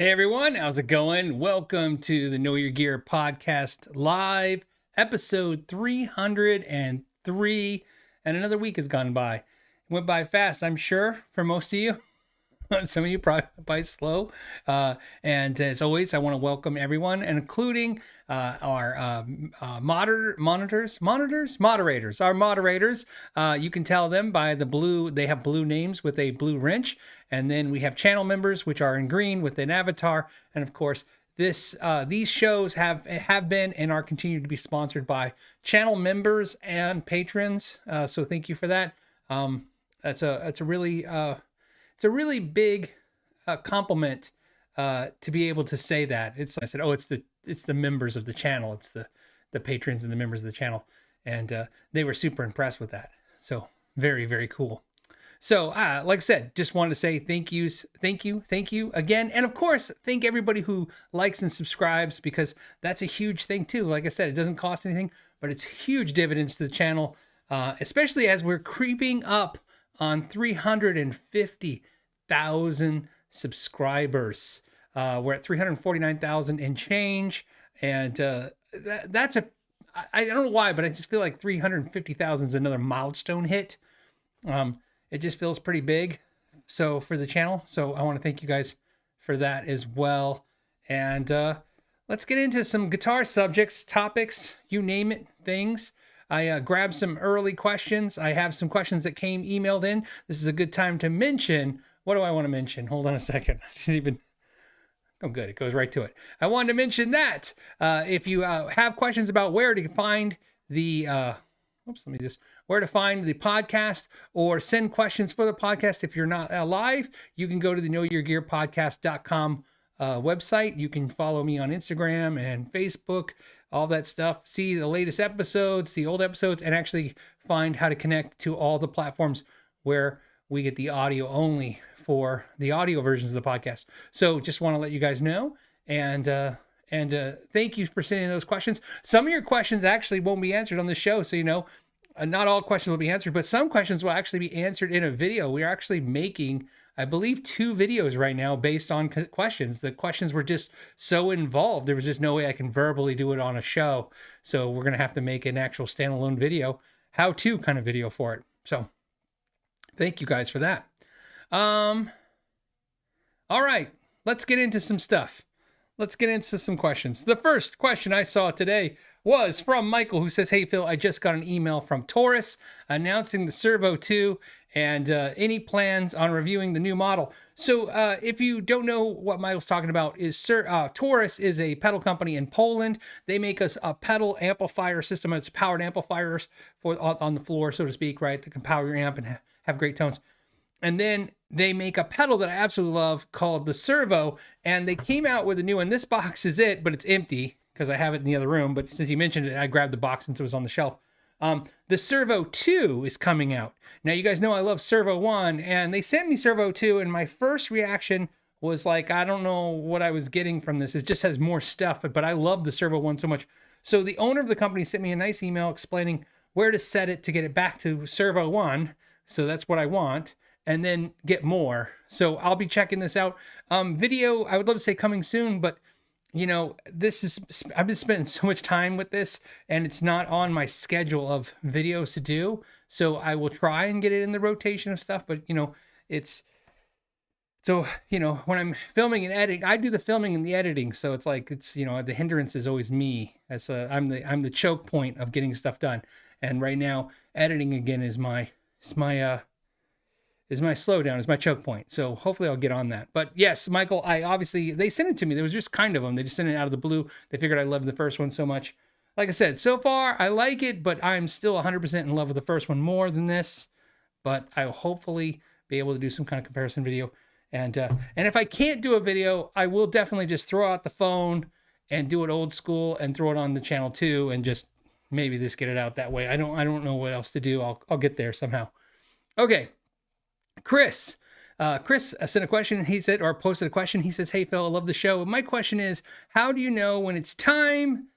Hey everyone, how's it going? Welcome to the Know Your Gear podcast live, episode 303, and another week has gone by. It went by fast, I'm sure, for most of you. Some of you probably slow. And as always, I want to welcome everyone, and including our moderators. Our moderators. You can tell them by the blue. They have blue names with a blue wrench, and then we have channel members, which are in green with an avatar, and of course. These shows have been and are continued to be sponsored by channel members and patrons. So thank you for that. It's a really big compliment to be able to say that. I said, oh, it's the members of the channel. It's the patrons and the members of the channel. And they were super impressed with that. So very, very cool. So like I said, just wanted to say thank you again. And of course, thank everybody who likes and subscribes, because that's a huge thing too. Like I said, it doesn't cost anything, but it's huge dividends to the channel, especially as we're creeping up on 350,000 subscribers. We're at 349,000 and change. And that's I don't know why, but I just feel like 350,000 is another milestone hit. It just feels pretty big. So for the channel. So I want to thank you guys for that as well. And let's get into some guitar subjects, topics, you name it, things. I grabbed some early questions. I have some questions that came emailed in. This is a good time to mention. What do I want to mention? Hold on a second. I shouldn't even. Oh, good. It goes right to it. I wanted to mention that if you have questions about where to find the, where to find the podcast or send questions for the podcast. If you're not live, you can go to the knowyourgearpodcast.com website. You can follow me on Instagram and Facebook, all that stuff, see the latest episodes, see old episodes, and actually find how to connect to all the platforms where we get the audio only for the audio versions of the podcast. So just want to let you guys know, and thank you for sending those questions. Some of your questions actually won't be answered on the show, so you know, not all questions will be answered, but some questions will actually be answered in a video. We are actually making, I believe, 2 videos right now based on questions. The questions were just so involved. There was just no way I can verbally do it on a show. So we're going to have to make an actual standalone video, how-to kind of video for it. So thank you guys for that. All right, let's get into some stuff. Let's get into some questions. The first question I saw today was from Michael, who says, hey, Phil, I just got an email from Taurus announcing the Servo 2 and any plans on reviewing the new model. So if you don't know what Michael's talking about, Taurus is a pedal company in Poland. They make us a pedal amplifier system. It's powered amplifiers on the floor, so to speak, right? That can power your amp and have great tones. And then they make a pedal that I absolutely love called the Servo, and they came out with a new one. This box is it, but it's empty because I have it in the other room. But since you mentioned it, I grabbed the box since it was on the shelf. The Servo 2 is coming out. Now, you guys know I love Servo 1, and they sent me Servo 2, and my first reaction was like, I don't know what I was getting from this. It just has more stuff, but I love the Servo 1 so much. So the owner of the company sent me a nice email explaining where to set it to get it back to Servo 1. So that's what I want. And then get more. So I'll be checking this out. Video, I would love to say coming soon, but you know, I've been spending so much time with this, and it's not on my schedule of videos to do. So I will try and get it in the rotation of stuff, but you know, when I'm filming and editing, I do the filming and the editing. So it's like, the hindrance is always me. I'm the choke point of getting stuff done. And right now, editing again is my slowdown, is my choke point. So hopefully I'll get on that. But yes, Michael, they sent it to me. There was just kind of them. They just sent it out of the blue. They figured I loved the first one so much. Like I said, so far I like it, but I'm still 100% in love with the first one more than this. But I'll hopefully be able to do some kind of comparison video. And if I can't do a video, I will definitely just throw out the phone and do it old school and throw it on the channel too, and just maybe just get it out that way. I don't know what else to do. I'll get there somehow. Okay. Chris sent a question. He said, or posted a question. He says, hey, Phil, I love the show. My question is, how do you know when it's time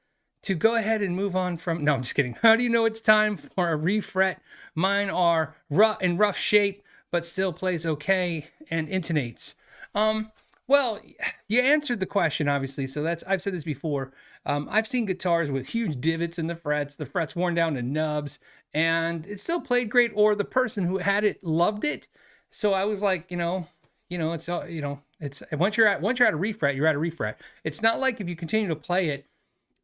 to go ahead and move on from, no, I'm just kidding. How do you know it's time for a refret? Mine are in rough shape, but still plays okay and intonates. Well, you answered the question, obviously. So that's, I've said this before. I've seen guitars with huge divots in the frets worn down to nubs, and it still played great. Or the person who had it loved it. So I was like, it's it's once you're at a refret, you're at a refret. It's not like if you continue to play it,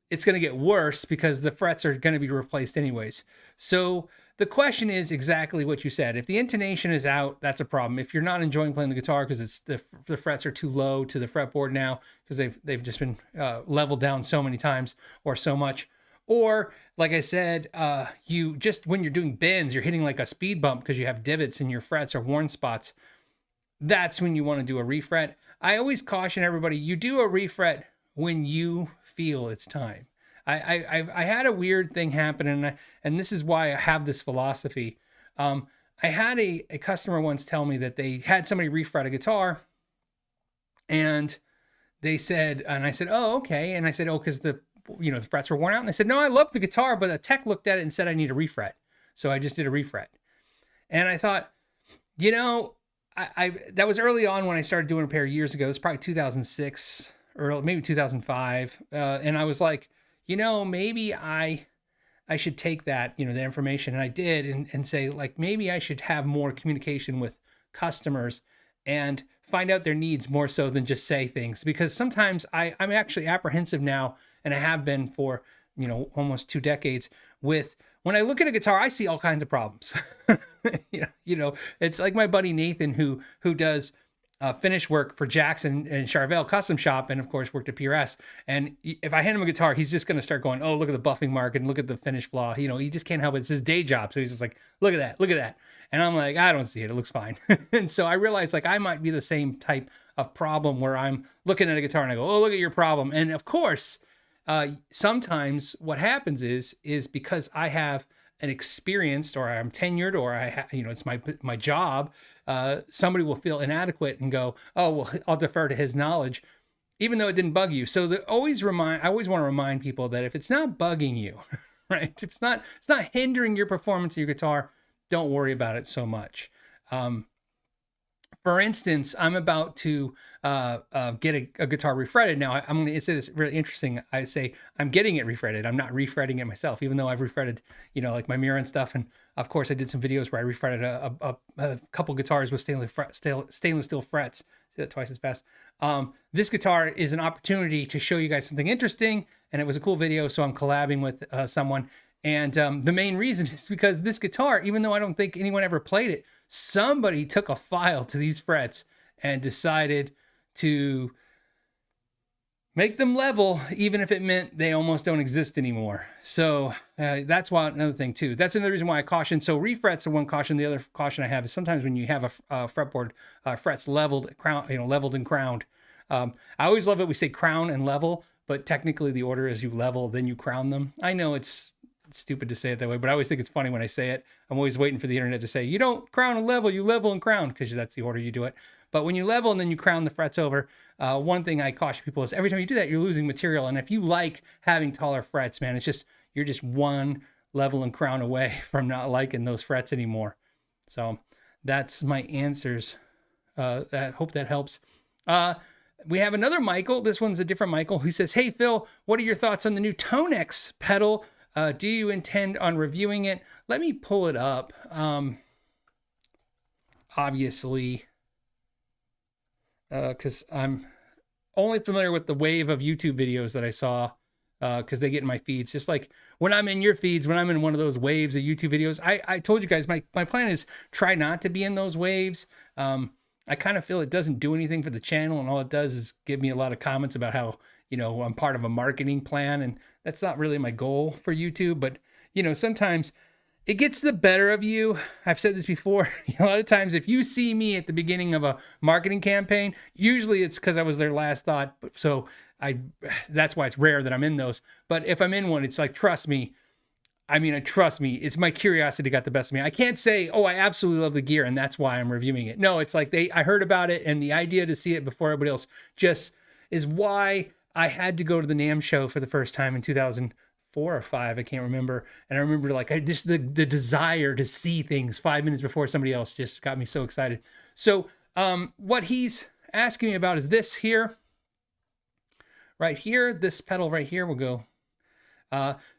it's going to get worse because the frets are going to be replaced anyways. So the question is exactly what you said. If the intonation is out, that's a problem. If you're not enjoying playing the guitar because it's the frets are too low to the fretboard now because they've just been leveled down so many times or so much, or like I said, you just when you're doing bends, you're hitting like a speed bump because you have divots in your frets or worn spots. That's when you want to do a refret. I always caution everybody: you do a refret when you feel it's time. I had a weird thing happen, and this is why I have this philosophy. I had a customer once tell me that they had somebody refret a guitar, and they said, and I said, oh, okay. And I said, oh, because the frets were worn out. And they said, no, I love the guitar, but a tech looked at it and said I need a refret. So I just did a refret. And I thought, I that was early on when I started doing repair years ago. It was probably 2006 or maybe 2005. And I was like, maybe I should take that, the information. And I did and say, like, maybe I should have more communication with customers and find out their needs more so than just say things. Because sometimes I'm actually apprehensive now, and I have been for, almost 2 decades with, when I look at a guitar, I see all kinds of problems. It's like my buddy Nathan who does finish work for Jackson and Charvel Custom Shop, and of course worked at PRS. And if I hand him a guitar, he's just going to start going, "Oh, look at the buffing mark and look at the finish flaw." He just can't help it. It's his day job, so he's just like, "Look at that, look at that." And I'm like, "I don't see it. It looks fine." And so I realized like I might be the same type of problem where I'm looking at a guitar and I go, "Oh, look at your problem." And of course, sometimes what happens is because I have an experienced, or I'm tenured, or it's my job. Somebody will feel inadequate and go, "Oh, well, I'll defer to his knowledge," even though it didn't bug you. So I always want to remind people that if it's not bugging you, right? If it's not hindering your performance of your guitar, don't worry about it so much. For instance, I'm about to get a guitar refretted. Now, I'm going to say this really interesting. I say I'm getting it refretted. I'm not refretting it myself, even though I've refretted, like my mirror and stuff. And of course, I did some videos where I refretted a couple guitars with stainless steel frets. Say that twice as fast. This guitar is an opportunity to show you guys something interesting, and it was a cool video. So I'm collabing with someone. And the main reason is because this guitar, even though I don't think anyone ever played it, somebody took a file to these frets and decided to make them level, even if it meant they almost don't exist anymore. So that's another thing too. That's another reason why I caution. So refrets are one caution. The other caution I have is sometimes when you have a fretboard frets leveled, leveled and crowned. I always love it. We say crown and level, but technically the order is you level, then you crown them. I know it's stupid to say it that way, but I always think it's funny when I say it. I'm always waiting for the internet to say, you don't crown and level, you level and crown, because that's the order you do it. But when you level and then you crown the frets over, one thing I caution people is every time you do that, you're losing material. And if you like having taller frets, man, you're just one level and crown away from not liking those frets anymore. So that's my answers. I hope that helps. We have another Michael. This one's a different Michael who says, "Hey Phil, what are your thoughts on the new Tonex pedal? Do you intend on reviewing it?" Let me pull it up. Obviously, because I'm only familiar with the wave of YouTube videos that I saw, because they get in my feeds. Just like when I'm in your feeds, when I'm in one of those waves of YouTube videos, I told you guys my plan is try not to be in those waves. I kind of feel it doesn't do anything for the channel, and all it does is give me a lot of comments about how, I'm part of a marketing plan, and that's not really my goal for YouTube. But, sometimes it gets the better of you. I've said this before. A lot of times if you see me at the beginning of a marketing campaign, usually it's because I was their last thought. So that's why it's rare that I'm in those. But if I'm in one, it's like, trust me. Trust me, it's my curiosity got the best of me. I can't say, "Oh, I absolutely love the gear and that's why I'm reviewing it." No, it's like I heard about it, and the idea to see it before everybody else just is why I had to go to the NAMM show for the first time in 2004 or 5. I can't remember. And I remember the desire to see things 5 minutes before somebody else just got me so excited. So what he's asking me about is this here, right here, this pedal right here. We'll go.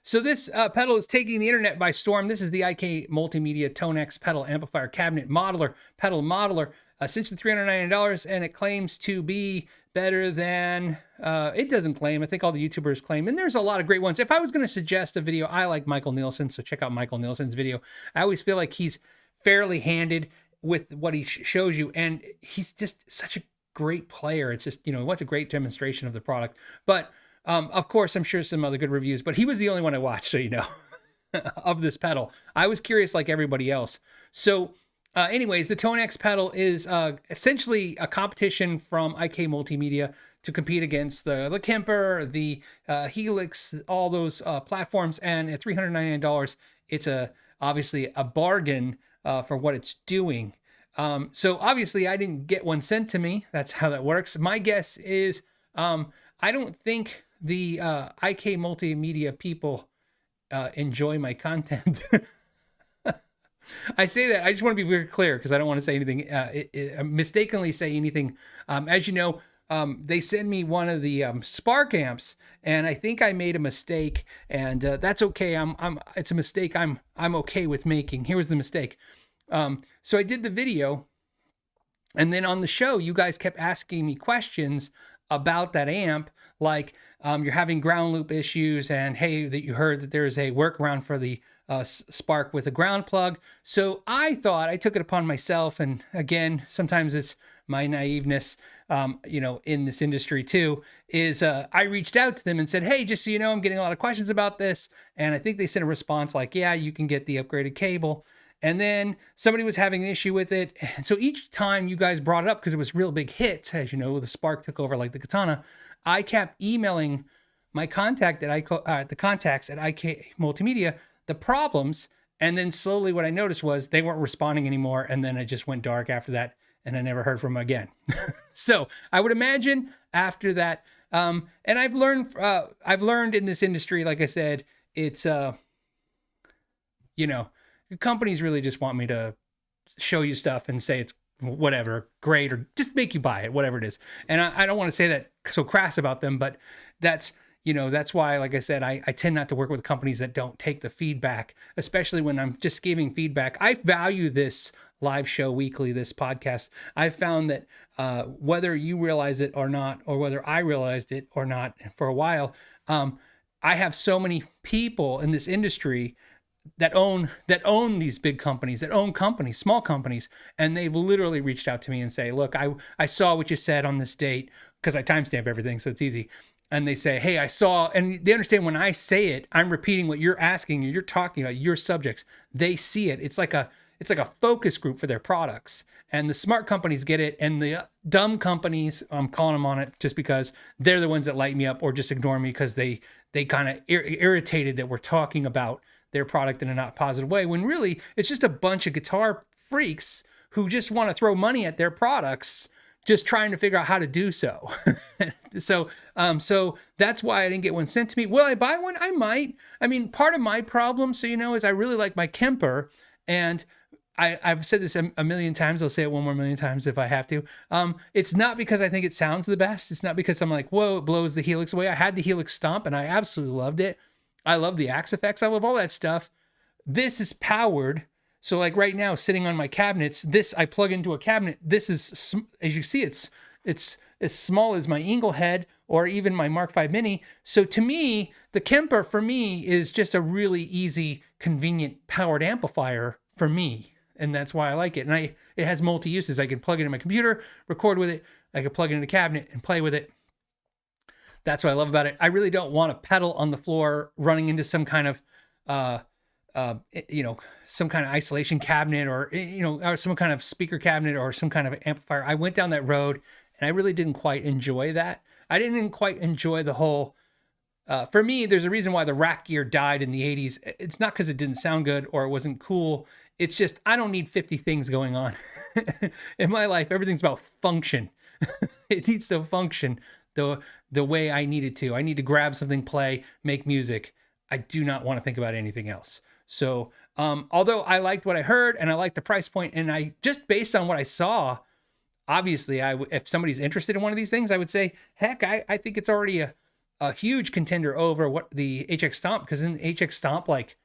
So this pedal is taking the internet by storm. This is the IK Multimedia Tonex pedal amplifier cabinet modeler, pedal modeler, essentially $390, and it claims to be better than, it doesn't claim, I think all the YouTubers claim, and there's a lot of great ones. If I was going to suggest a video, I like Michael Nielsen, so check out Michael Nielsen's video. I always feel like he's fairly handed with what he shows you, and he's just such a great player. It's just, what's a great demonstration of the product. But of course, I'm sure some other good reviews, but he was the only one I watched, so of this pedal. I was curious like everybody else. So anyways, the Tonex pedal is essentially a competition from IK Multimedia to compete against the Kemper, the Helix, all those platforms. And at $399, it's obviously a bargain for what it's doing. So obviously I didn't get one sent to me. That's how that works. My guess is I don't think the IK Multimedia people enjoy my content. I say that, I just want to be very clear because I don't want to say anything, mistakenly say anything. As you know, they send me one of the Spark amps, and I think I made a mistake, and that's okay. It's a mistake I'm okay with making. Here was the mistake. So I did the video, and then on the show, you guys kept asking me questions about that amp, like you're having ground loop issues, and hey, that you heard that there's a workaround for the Spark with a ground plug. So I thought, I took it upon myself, and again, sometimes it's my naiveness, in this industry too, is I reached out to them and said, hey, just so you know, I'm getting a lot of questions about this. And I think they sent a response like, yeah, you can get the upgraded cable. And then somebody was having an issue with it. And so each time you guys brought it up, because it was real big hits, as you know, the Spark took over like the Katana, I kept emailing my contact at the contacts at IK Multimedia the problems. And then slowly what I noticed was they weren't responding anymore. And then it just went dark after that, and I never heard from them again. So I would imagine after that, and I've learned in this industry, like I said, it's, companies really just want me to show you stuff and say it's whatever, great, or just make you buy it, whatever it is. And I don't want to say that so crass about them, but that's why, like I said, I tend not to work with companies that don't take the feedback, especially when I'm just giving feedback. I value this live show weekly, this podcast. I found that whether you realize it or not, or whether I realized it or not for a while, I have so many people in this industry that own these big companies, that own companies, small companies, and they've literally reached out to me and say, look, I saw what you said on this date, because I timestamp everything, so it's easy. And they say, hey, I saw, and they understand when I say it, I'm repeating what you're asking, you're talking about, your subjects. They see it. It's like a focus group for their products. And the smart companies get it, and the dumb companies, I'm calling them on it just because they're the ones that light me up or just ignore me because they kind of irritated that we're talking about their product in a not positive way, when really it's just a bunch of guitar freaks who just want to throw money at their products, just trying to figure out how to do so. So that's why I didn't get one sent to me. Will I buy one? I might. I mean, part of my problem, so is I really like my Kemper, and I've said this a million times. I'll say it one more million times if I have to. It's not because I think it sounds the best. It's not because I'm like, whoa, it blows the Helix away. I had the Helix Stomp, and I absolutely loved it. I love the Axe effects. I love all that stuff. This is powered. So like right now, sitting on my cabinets, this I plug into a cabinet. This is, as you see, it's as small as my Ingle head or even my Mark V Mini. So to me, the Kemper for me is just a really easy, convenient powered amplifier for me. And that's why I like it. And it has multi-uses. I can plug it in my computer, record with it. I can plug it in a cabinet and play with it. That's what I love about it. I really don't want a pedal on the floor running into some kind of, some kind of isolation cabinet or some kind of speaker cabinet or some kind of amplifier. I went down that road and I really didn't quite enjoy that. I didn't quite enjoy the whole, for me, there's a reason why the rack gear died in the 80s. It's not because it didn't sound good or it wasn't cool. It's just, I don't need 50 things going on in my life. Everything's about function. It needs to function the way I need it to. I need to grab something, play, make music. I do not want to think about anything else. So, although I liked what I heard and I liked the price point, and I just based on what I saw, obviously, if somebody's interested in one of these things, I would say, heck, I think it's already a huge contender over what the HX Stomp, because in the HX Stomp, like,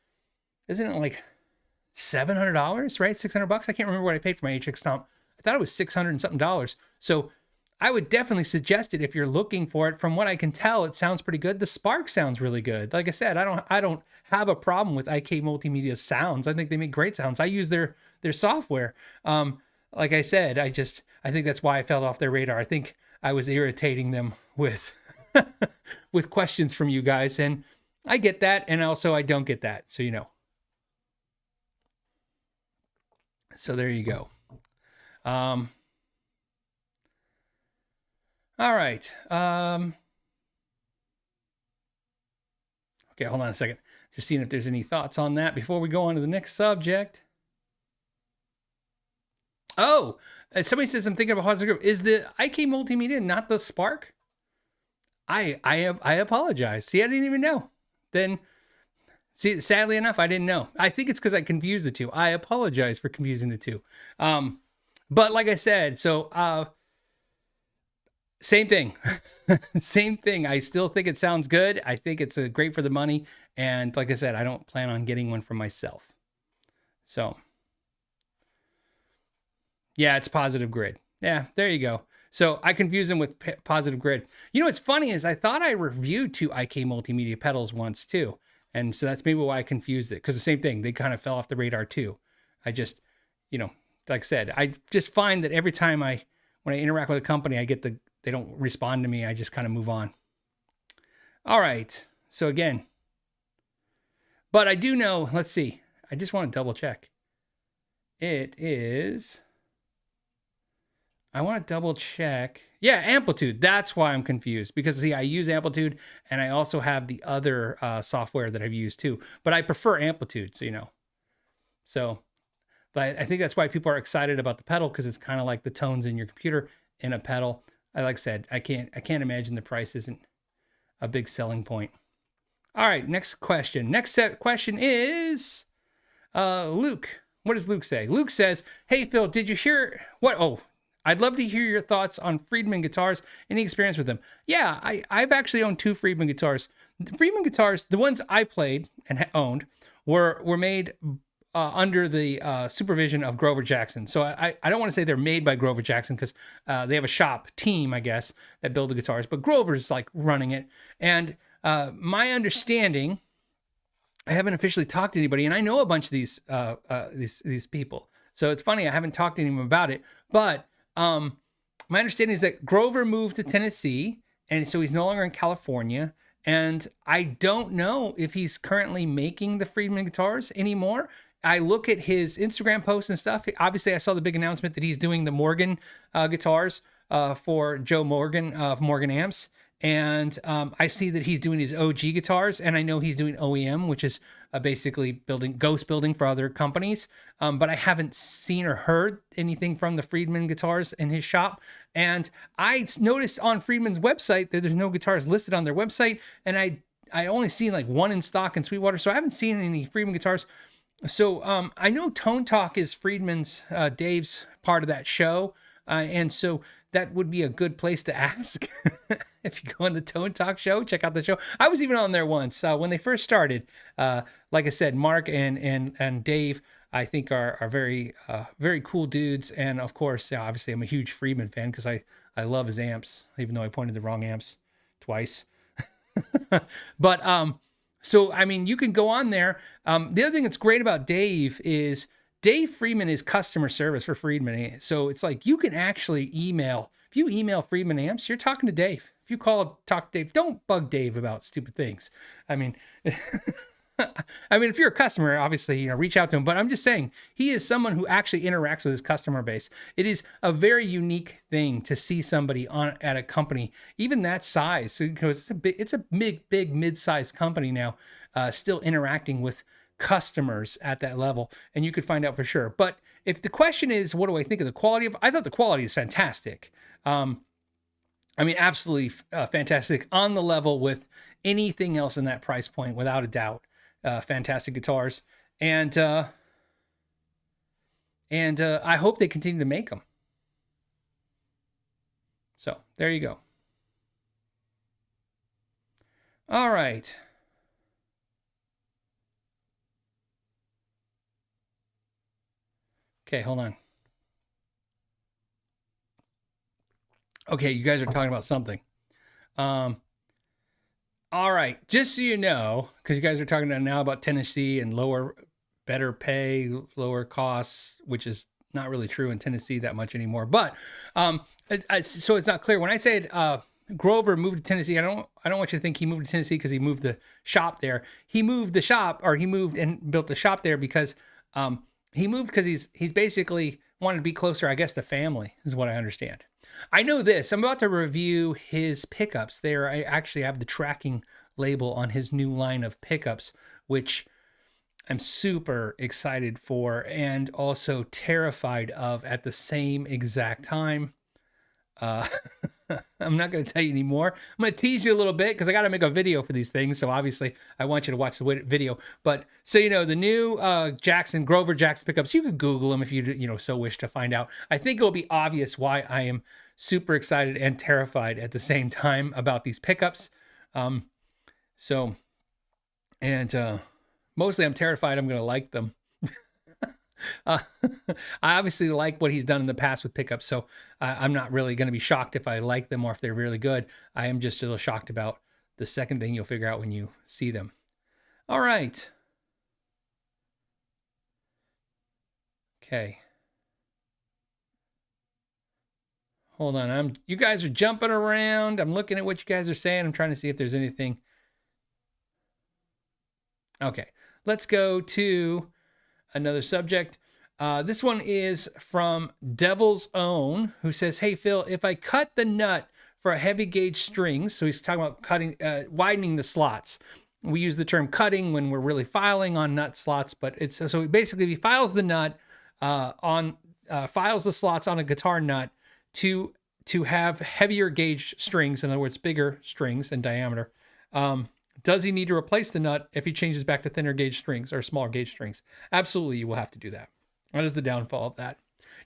isn't it like $700, right? $600? I can't remember what I paid for my HX Stomp. I thought it was $600 and something dollars. So I would definitely suggest it if you're looking for it. From what I can tell, it sounds pretty good. The Spark sounds really good. Like I said, I don't have a problem with IK Multimedia's sounds. I think they make great sounds. I use their software. Like I said, I think that's why I fell off their radar. I think I was irritating them with with questions from you guys, and I get that, and also I don't get that. So So there you go. All right. Okay, hold on a second. Just seeing if there's any thoughts on that before we go on to the next subject. Oh, somebody says I'm thinking about positive group. Is the IK Multimedia not the Spark? I apologize. See, I didn't even know. Then, see, sadly enough, I didn't know. I think it's because I confused the two. I apologize for confusing the two. But like I said, so same thing. Same thing. I still think it sounds good. I think it's great for the money. And like I said, I don't plan on getting one for myself. So, yeah, it's Positive Grid. Yeah, there you go. So I confuse them with Positive Grid. You know what's funny is I thought I reviewed 2 IK Multimedia pedals once too. And so that's maybe why I confused it. Because the same thing, they kind of fell off the radar too. I just, like I said, I just find that every time when I interact with a company, they don't respond to me. I just kind of move on. All right. So again, but I do know, let's see. I just want to double check. It is, I want to double check. Yeah, Amplitude. That's why I'm confused. Because see, I use Amplitude and I also have the other software that I've used too. But I prefer Amplitude, so So, but I think that's why people are excited about the pedal, because it's kind of like the tones in your computer in a pedal. Like I said, I can't imagine the price isn't a big selling point. All right, next question. Next question is Luke. What does Luke say? Luke says, "Hey Phil, did you hear what? Oh, I'd love to hear your thoughts on Friedman guitars. Any experience with them?" Yeah, I've actually owned 2 Friedman guitars. The Friedman guitars, the ones I played and owned, were made under the supervision of Grover Jackson. So I don't want to say they're made by Grover Jackson, because they have a shop team, I guess, that build the guitars. But Grover's like running it. And my understanding, I haven't officially talked to anybody, and I know a bunch of these people. So it's funny, I haven't talked to anyone about it. But my understanding is that Grover moved to Tennessee, and so he's no longer in California. And I don't know if he's currently making the Friedman guitars anymore. I look at his Instagram posts and stuff. Obviously, I saw the big announcement that he's doing the Morgan guitars for Joe Morgan of Morgan Amps. And I see that he's doing his OG guitars, and I know he's doing OEM, which is basically ghost building for other companies. But I haven't seen or heard anything from the Friedman guitars in his shop. And I noticed on Friedman's website that there's no guitars listed on their website, and I only seen like one in stock in Sweetwater, so I haven't seen any Friedman guitars. So I know Tone Talk is Friedman's, Dave's part of that show. And so that would be a good place to ask. If you go on the Tone Talk show, check out the show. I was even on there once when they first started. Like I said, Mark and Dave, I think are very, very cool dudes. And of course, obviously I'm a huge Friedman fan, because I love his amps, even though I pointed the wrong amps twice. But, so, I mean, you can go on there. The other thing that's great about Dave is Dave Friedman is customer service for Friedman. So it's like you can actually email. If you email Friedman Amps, you're talking to Dave. If you talk to Dave, don't bug Dave about stupid things. I mean, if you're a customer, obviously, reach out to him. But I'm just saying, he is someone who actually interacts with his customer base. It is a very unique thing to see somebody at a company, even that size, because it's a big mid-sized company now, still interacting with customers at that level, and you could find out for sure. But if the question is, what do I think of the quality I thought the quality is fantastic. Absolutely fantastic, on the level with anything else in that price point, without a doubt. Fantastic guitars, and I hope they continue to make them. So there you go. All right. Okay, hold on. Okay, you guys are talking about something. All right, just so you know, because you guys are talking now about Tennessee and better pay, lower costs, which is not really true in Tennessee that much anymore. But so it's not clear when I said Grover moved to Tennessee. I don't want you to think he moved to Tennessee because he moved the shop there. He moved the shop, or he moved and built the shop there because he moved because he's basically wanted to be closer, I guess, to family is what I understand. I know this. I'm about to review his pickups. I actually have the tracking label on his new line of pickups, which I'm super excited for and also terrified of at the same exact time. I'm not going to tell you anymore. I'm going to tease you a little bit because I got to make a video for these things. So obviously I want you to watch the video. But so, you know, the new Grover Jackson pickups, you could Google them if you so wish to find out. I think it will be obvious why I am super excited and terrified at the same time about these pickups. Mostly I'm terrified I'm going to like them. I obviously like what he's done in the past with pickups, so I'm not really going to be shocked if I like them or if they're really good. I am just a little shocked about the second thing you'll figure out when you see them. All right. Okay. Hold on. You guys are jumping around. I'm looking at what you guys are saying. I'm trying to see if there's anything. Okay. Let's go to another subject. This one is from Devil's Own, who says, "Hey Phil, if I cut the nut for a heavy gauge string," so he's talking about widening the slots. We use the term cutting when we're really filing on nut slots, but it's so basically he files the nut files the slots on a guitar nut to have heavier gauge strings, in other words, bigger strings in diameter. Does he need to replace the nut if he changes back to thinner gauge strings or smaller gauge strings? Absolutely, you will have to do that. What is the downfall of that?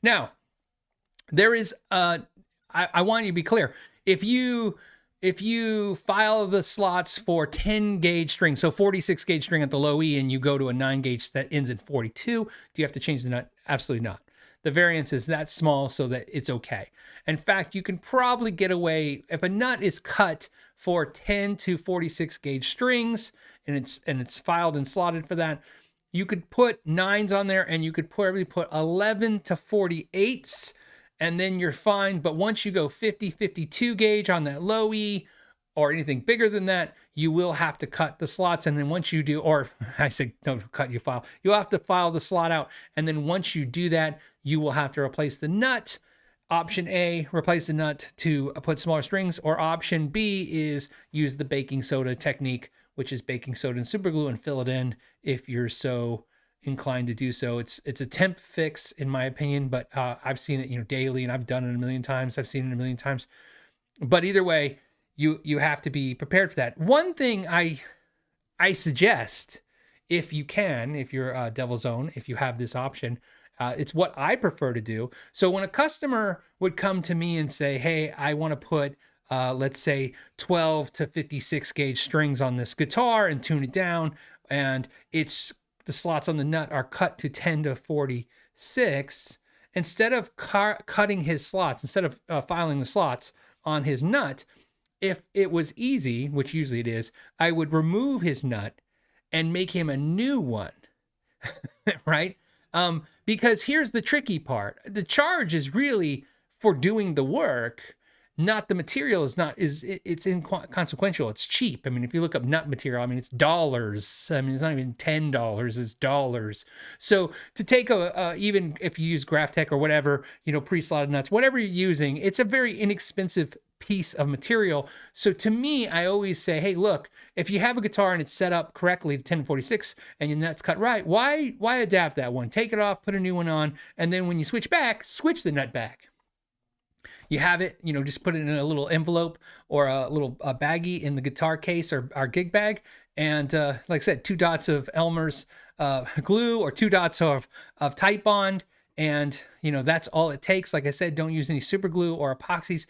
Now, there is, I want you to be clear. If you file the slots for 10 gauge string, so 46 gauge string at the low E, and you go to a 9 gauge that ends in 42, do you have to change the nut? Absolutely not. The variance is that small so that it's okay. In fact, you can probably get away if a nut is cut for 10 to 46 gauge strings and it's filed and slotted for that. You could put 9s on there and you could probably put 11 to 48s and then you're fine. But once you go 50, 52 gauge on that low E or anything bigger than that, you will have to cut the slots. And then once you do, or I said, don't cut, you file. You'll have to file the slot out. And then once you do that, you will have to replace the nut. Option A, replace the nut to put smaller strings, or option B is use the baking soda technique, which is baking soda and super glue and fill it in if you're so inclined to do so. It's a temp fix in my opinion, but I've seen it, daily, and I've done it a million times. I've seen it a million times. But either way, you have to be prepared for that. One thing I suggest, if you can, if you're Devil's Own, if you have this option, it's what I prefer to do. So when a customer would come to me and say, "Hey, I want to put, let's say 12 to 56 gauge strings on this guitar and tune it down," and the slots on the nut are cut to 10 to 46, instead of cutting his slots, instead of filing the slots on his nut, if it was easy, which usually it is, I would remove his nut and make him a new one, right? Because here's the tricky part. The charge is really for doing the work, not the material it's inconsequential. It's cheap. I mean, if you look up nut material, I mean, it's dollars. I mean, it's not even $10, it's dollars. So to take even if you use Graphtec or whatever, pre-slotted nuts, whatever you're using, it's a very inexpensive piece of material. So to me, I always say, hey, look, if you have a guitar and it's set up correctly to 1046 and your nut's cut right, why adapt that one? Take it off, put a new one on, and then when you switch back, switch the nut back. You have it, just put it in a little envelope or a little baggie in the guitar case or our gig bag. And like I said, 2 dots of Elmer's glue or 2 dots of Titebond, And, that's all it takes. Like I said, don't use any super glue or epoxies.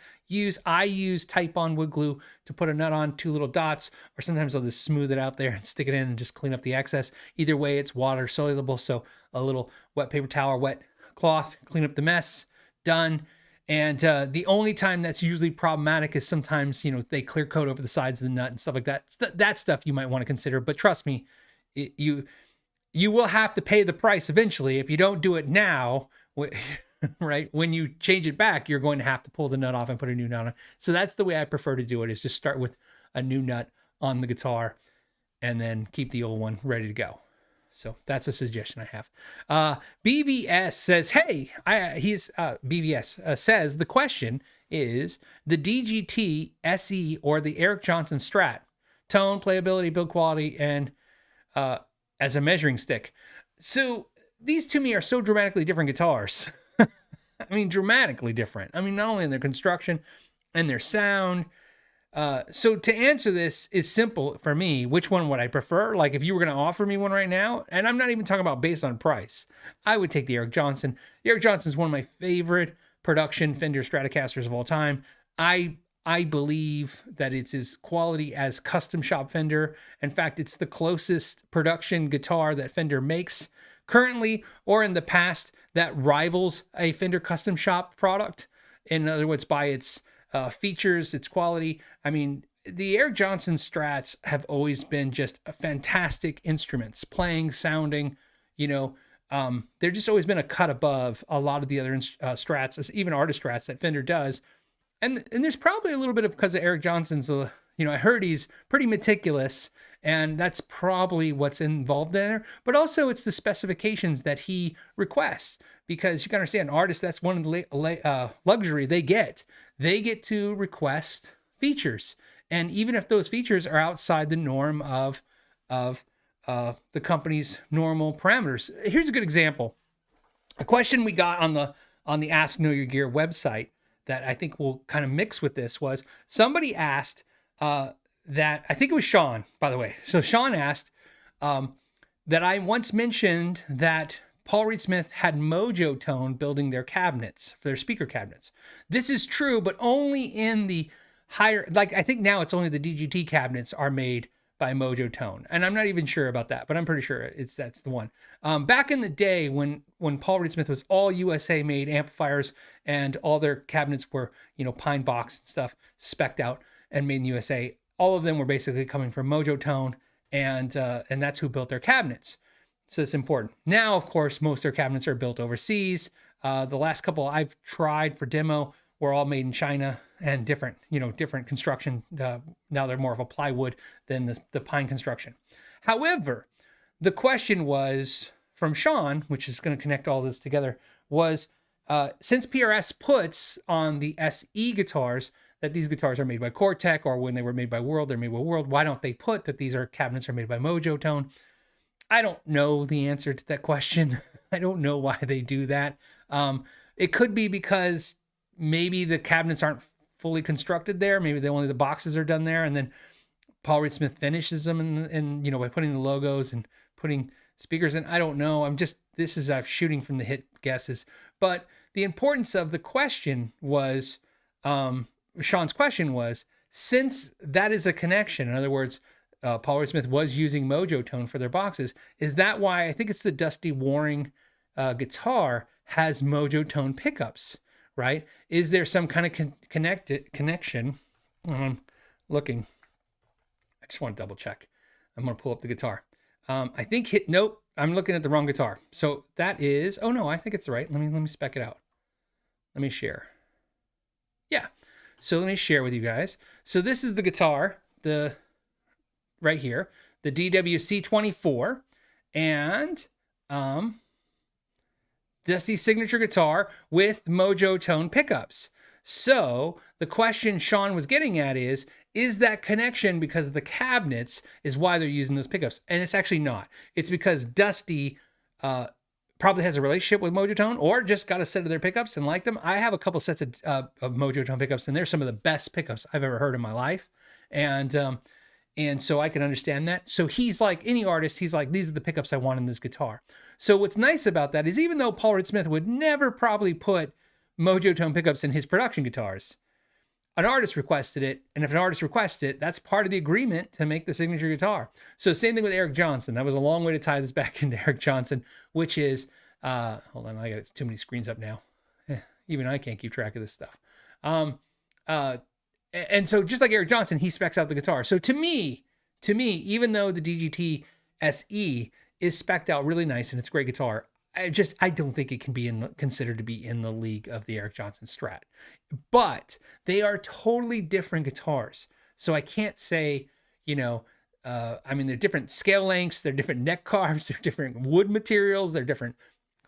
I use Type-On wood glue to put a nut on, 2 little dots, or sometimes I'll just smooth it out there and stick it in and just clean up the excess. Either way, it's water soluble. So a little wet paper towel or wet cloth, clean up the mess, done. And the only time that's usually problematic is sometimes, they clear coat over the sides of the nut and stuff like that. That stuff you might want to consider, but trust me, you will have to pay the price eventually. If you don't do it now, right, when you change it back, you're going to have to pull the nut off and put a new nut on. So that's the way I prefer to do it, is just start with a new nut on the guitar and then keep the old one ready to go. So that's a suggestion I have. BVS says, hey, BVS says the question is the DGT SE or the Eric Johnson Strat, tone, playability, build quality, and as a measuring stick. So these to me are so dramatically different guitars. I mean, dramatically different. I mean, not only in their construction and their sound. So to answer this is simple for me. Which one would I prefer? Like if you were going to offer me one right now, and I'm not even talking about based on price, I would take the Eric Johnson. The Eric Johnson is one of my favorite production Fender Stratocasters of all time. I believe that it's as quality as custom shop Fender. In fact, it's the closest production guitar that Fender makes currently or in the past that rivals a Fender custom shop product. In other words, by its features, its quality. I mean, the Eric Johnson Strats have always been just fantastic instruments, playing, sounding, they're just always been a cut above a lot of the other Strats, even artist Strats that Fender does. And there's probably a little bit of because of Eric Johnson's, I heard he's pretty meticulous, and that's probably what's involved there. But also it's the specifications that he requests, because you can understand artists, that's one of the luxury they get. They get to request features. And even if those features are outside the norm of the company's normal parameters. Here's a good example. A question we got on the Ask Know Your Gear website that I think will kind of mix with this was somebody asked that, I think it was Sean, by the way. So Sean asked that I once mentioned that Paul Reed Smith had Mojotone building their cabinets, for their speaker cabinets. This is true, but only in the higher, like I think now it's only the DGT cabinets are made by Mojotone. And I'm not even sure about that, but I'm pretty sure that's the one. Back in the day when Paul Reed Smith was all USA made amplifiers and all their cabinets were, pine box and stuff, spec'd out and made in the USA, all of them were basically coming from Mojotone, and that's who built their cabinets. So it's important. Now, of course, most of their cabinets are built overseas. The last couple I've tried for demo were all made in China and different construction. Now they're more of a plywood than the pine construction. However, the question was from Sean, which is going to connect all this together, was since PRS puts on the SE guitars that these guitars are made by Cortec, or when they were made by World, they're made by World, why don't they put that these cabinets are made by Mojotone? I don't know the answer to that question. I don't know why they do that. It could be because maybe the cabinets aren't fully constructed there. Maybe only the boxes are done there, and then Paul Reed Smith finishes them and by putting the logos and putting speakers in. I don't know. This is shooting from the hip guesses. But the importance of the question was, Sean's question was, since that is a connection, in other words, Paul Reed Smith was using Mojotone for their boxes, is that why I think it's the Dusty Waring guitar has Mojotone pickups, right? Is there some kind of connection? I'm looking. I just want to double check. I'm going to pull up the guitar. I think nope, I'm looking at the wrong guitar. So that is, oh no, I think it's right. Let me spec it out. Let me share. Yeah. So let me share with you guys. So this is the guitar, right here, the DWC-24, and Dusty's signature guitar with Mojotone pickups. So the question Sean was getting at is that connection because of the cabinets is why they're using those pickups? And it's actually not. It's because Dusty probably has a relationship with Mojotone or just got a set of their pickups and liked them. I have a couple sets of Mojotone pickups, and they're some of the best pickups I've ever heard in my life. And And so I can understand that. So he's like any artist, he's like, these are the pickups I want in this guitar. So what's nice about that is even though Paul Reed Smith would never probably put Mojotone pickups in his production guitars, an artist requested it. And if an artist requests it, that's part of the agreement to make the signature guitar. So same thing with Eric Johnson. That was a long way to tie this back into Eric Johnson, which is, hold on, I got too many screens up now. Even I can't keep track of this stuff. And so just like Eric Johnson, he specs out the guitar. So to me, even though the DGT SE is specced out really nice and it's a great guitar, I don't think it can be considered to be in the league of the Eric Johnson Strat. But they are totally different guitars. So I can't say, I mean, they're different scale lengths, they're different neck carves, they're different wood materials, they're different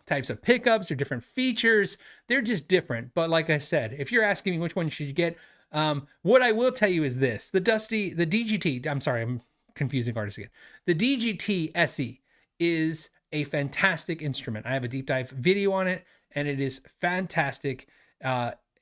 types of pickups, they're different features. They're just different. But like I said, if you're asking me which one should you get, what I will tell you is this: the DGT, I'm sorry, I'm confusing artists again. The DGT SE is a fantastic instrument. I have a deep dive video on it, and it is fantastic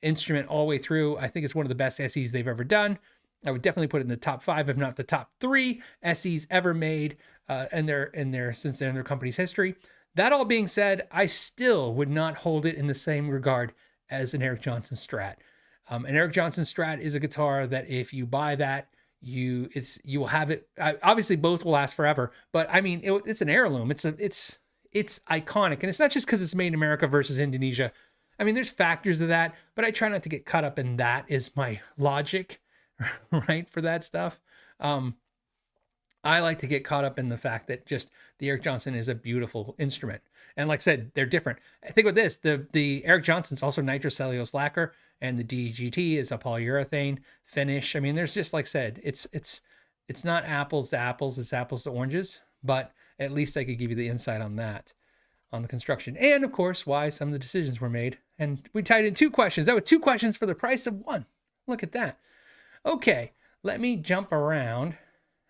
instrument all the way through. I think it's one of the best SEs they've ever done. I would definitely put it in the top 5, if not the top 3 SEs ever made since they're in their company's history. That all being said, I still would not hold it in the same regard as an Eric Johnson Strat. An Eric Johnson Strat is a guitar that if you buy that, you will have it. Obviously, both will last forever, but I mean, it's an heirloom. It's iconic, and it's not just because it's made in America versus Indonesia. I mean, there's factors of that, but I try not to get caught up in that. Is my logic, right, for that stuff. I like to get caught up in the fact that just the Eric Johnson is a beautiful instrument. And like I said, they're different. I think with this, the Eric Johnson's also nitrocellulose lacquer, and the DGT is a polyurethane finish. I mean, there's just, like I said, it's not apples to apples, it's apples to oranges, but at least I could give you the insight on that, on the construction. And of course, why some of the decisions were made. And we tied in 2 questions. That was 2 questions for the price of 1. Look at that. Okay, let me jump around.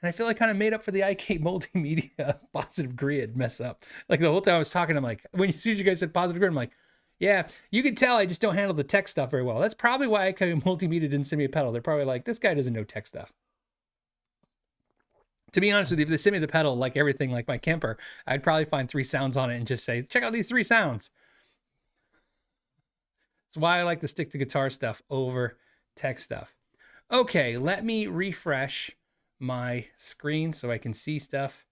And I feel like I kind of made up for the IK Multimedia positive grid mess up. Like the whole time I was talking, I'm like, as soon as you guys said positive grid, I'm like, yeah, you can tell I just don't handle the tech stuff very well. That's probably why IK Multimedia didn't send me a pedal. They're probably like, this guy doesn't know tech stuff. To be honest with you, if they sent me the pedal, like everything, like my Kemper, I'd probably find 3 sounds on it and just say, check out these 3 sounds. That's why I like to stick to guitar stuff over tech stuff. Okay, let me refresh my screen so I can see stuff.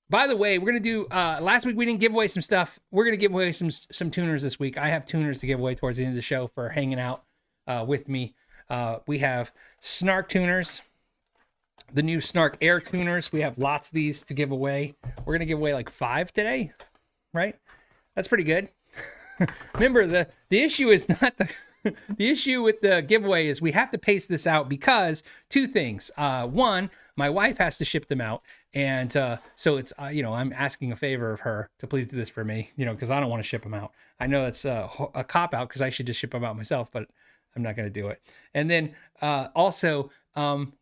By the way, we're going to do, last week we didn't give away some stuff. We're going to give away some tuners this week. I have tuners to give away towards the end of the show for hanging out with me. We have Snark tuners, the new Snark Air tuners. We have lots of these to give away. We're going to give away like 5 today, right? That's pretty good. Remember, the issue is not the issue with the giveaway is we have to pace this out because 2 things. 1, my wife has to ship them out. And so it's, I'm asking a favor of her to please do this for me, because I don't want to ship them out. I know it's a cop out because I should just ship them out myself, but I'm not going to do it. And then also,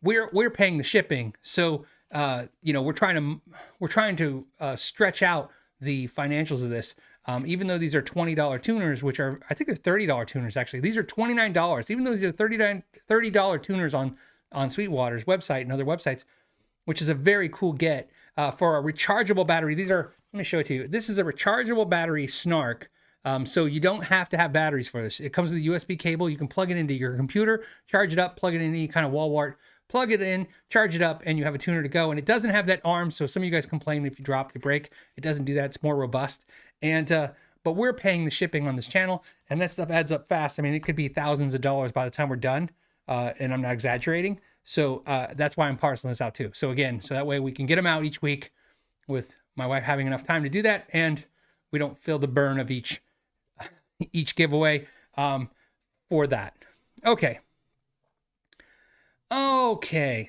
we're paying the shipping. So, we're trying to stretch out the financials of this. Even though these are $20 tuners, which are, I think they're $30 tuners actually. These are $29. Even though these are $30 tuners on Sweetwater's website and other websites, which is a very cool get for a rechargeable battery. These are, let me show it to you. This is a rechargeable battery Snark. So you don't have to have batteries for this. It comes with a USB cable. You can plug it into your computer, charge it up, plug it in any kind of wall wart, plug it in, charge it up, and you have a tuner to go. And it doesn't have that arm. So some of you guys complain if you drop, you break. It doesn't do that. It's more robust. And, but we're paying the shipping on this channel, and that stuff adds up fast. I mean, it could be thousands of dollars by the time we're done. And I'm not exaggerating. So that's why I'm parceling this out too. So again, so that way we can get them out each week with my wife having enough time to do that. And we don't feel the burn of each giveaway for that. Okay.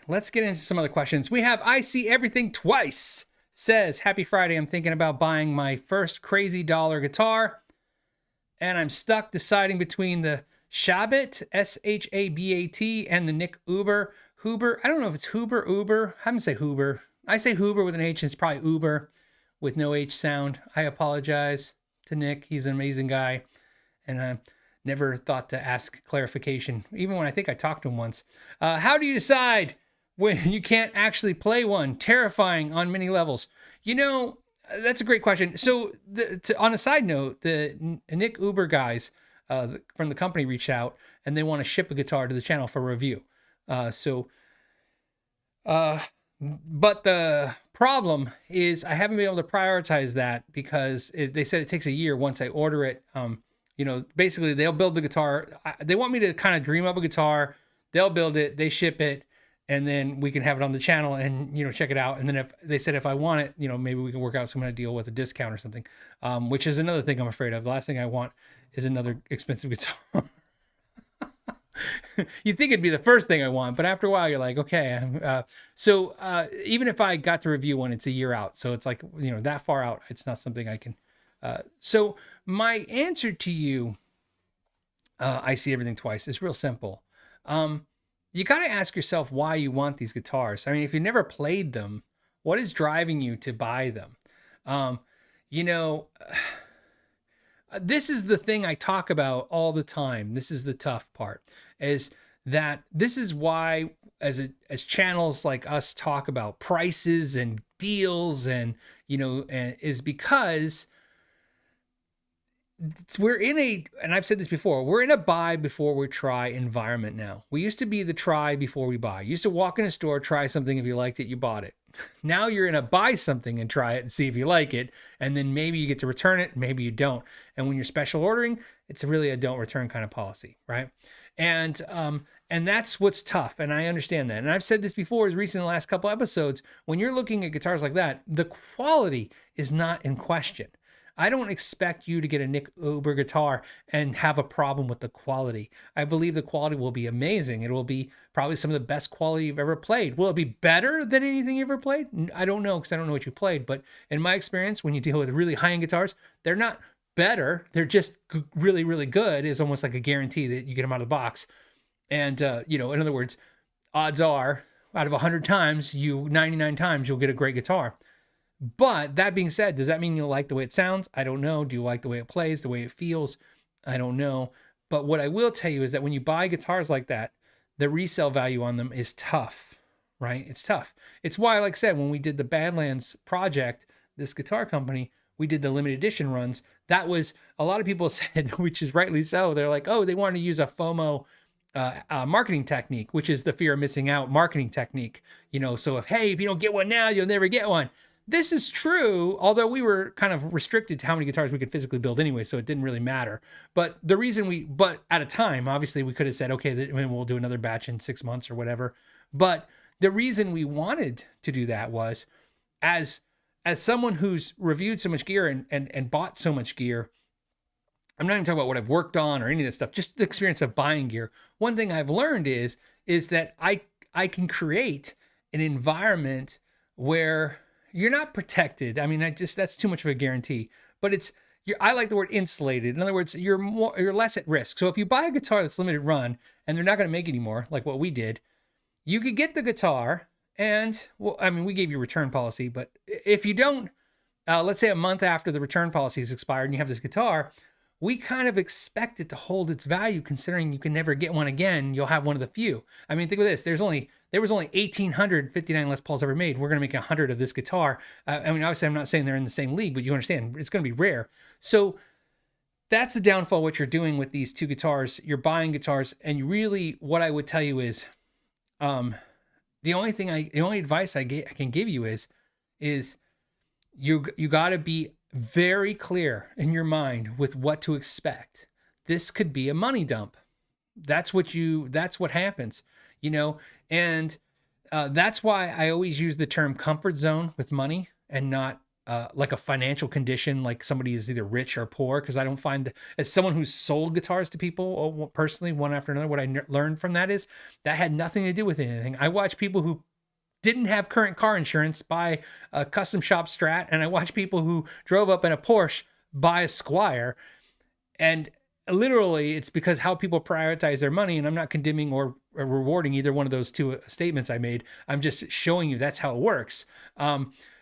Let's get into some other questions. We have I See Everything Twice. Says, happy Friday. I'm thinking about buying my first crazy dollar guitar, and I'm stuck deciding between the Shabat, Shabat, and the Nick Huber. I don't know if it's Huber. I'm gonna say Huber. I say Huber with an H, and it's probably Uber with no H sound. I apologize to Nick. He's an amazing guy, and I never thought to ask clarification, even when I think I talked to him once. How do you decide when you can't actually play one? Terrifying on many levels. You know, that's a great question. So, on a side note, the Nick Uber guys from the company reached out and they want to ship a guitar to the channel for review. But the problem is I haven't been able to prioritize that because they said it takes a year once I order it. Basically they'll build the guitar. They want me to kind of dream up a guitar. They'll build it, they ship it, and then we can have it on the channel and, check it out. And then if they said, if I want it, maybe we can work out some kind of deal with a discount or something, which is another thing I'm afraid of. The last thing I want is another expensive guitar. You think it'd be the first thing I want, but after a while you're like, okay. Even if I got to review one, it's a year out. So it's like, that far out, it's not something I can. So my answer to you, I see everything twice, is real simple. You got to ask yourself why you want these guitars. I mean, if you never played them, what is driving you to buy them? This is the thing I talk about all the time. This is the tough part, is that this is why as channels like us talk about prices and deals and is because we're in and I've said this before, we're in a buy before we try environment now. We used to be the try before we buy. You used to walk in a store, try something. If you liked it, you bought it. Now you're in a buy something and try it and see if you like it. And then maybe you get to return it, maybe you don't. And when you're special ordering, it's really a don't return kind of policy, right? And that's what's tough. And I understand that. And I've said this before, as recent in the last couple episodes, when you're looking at guitars like that, the quality is not in question. I don't expect you to get a Nick Uber guitar and have a problem with the quality. I believe the quality will be amazing. It will be probably some of the best quality you've ever played. Will it be better than anything you ever played? I don't know, because I don't know what you played. But in my experience, when you deal with really high-end guitars, they're not better. They're just really, really good. It's almost like a guarantee that you get them out of the box. And, in other words, odds are out of 100 times, 99 times, you'll get a great guitar. But that being said, does that mean you like the way it sounds? I don't know. Do you like the way it plays, the way it feels? I don't know. But what I will tell you is that when you buy guitars like that, the resale value on them is tough, right? It's tough. It's why, like I said, when we did the Badlands project, this guitar company, we did the limited edition runs. That was, a lot of people said, which is rightly so, they're like, oh, they wanted to use a FOMO marketing technique, which is the fear of missing out marketing technique. So if you don't get one now, you'll never get one. This is true, although we were kind of restricted to how many guitars we could physically build anyway, so it didn't really matter. But the reason but at a time, obviously we could have said, okay, we'll do another batch in 6 months or whatever. But the reason we wanted to do that was, as someone who's reviewed so much gear and bought so much gear, I'm not even talking about what I've worked on or any of this stuff, just the experience of buying gear. One thing I've learned is that I can create an environment where you're not protected. I mean, that's too much of a guarantee, but I like the word insulated. In other words, you're less at risk. So if you buy a guitar that's limited run and they're not going to make anymore, like what we did, you could get the guitar and, we gave you a return policy, but if you don't, let's say a month after the return policy is expired and you have this guitar, we kind of expect it to hold its value, considering you can never get one again. You'll have one of the few. I mean, think of this. There was only 1,859 Les Pauls ever made. We're going to make 100 of this guitar. Obviously, I'm not saying they're in the same league, but you understand it's going to be rare. So that's the downfall. What you're doing with these two guitars, you're buying guitars, and what I would tell you is, the only advice I can give you is you got to be very clear in your mind with what to expect. This could be a money dump. That's what happens, and that's why I always use the term comfort zone with money, and not like a financial condition, like somebody is either rich or poor. Because I don't find, as someone who's sold guitars to people personally, one after another, what I learned from that is that had nothing to do with anything. I watch people who didn't have current car insurance buy a custom shop Strat, and I watch people who drove up in a Porsche buy a Squire. And literally, it's because how people prioritize their money. And I'm not condemning or rewarding either one of those two statements I made. I'm just showing you that's how it works.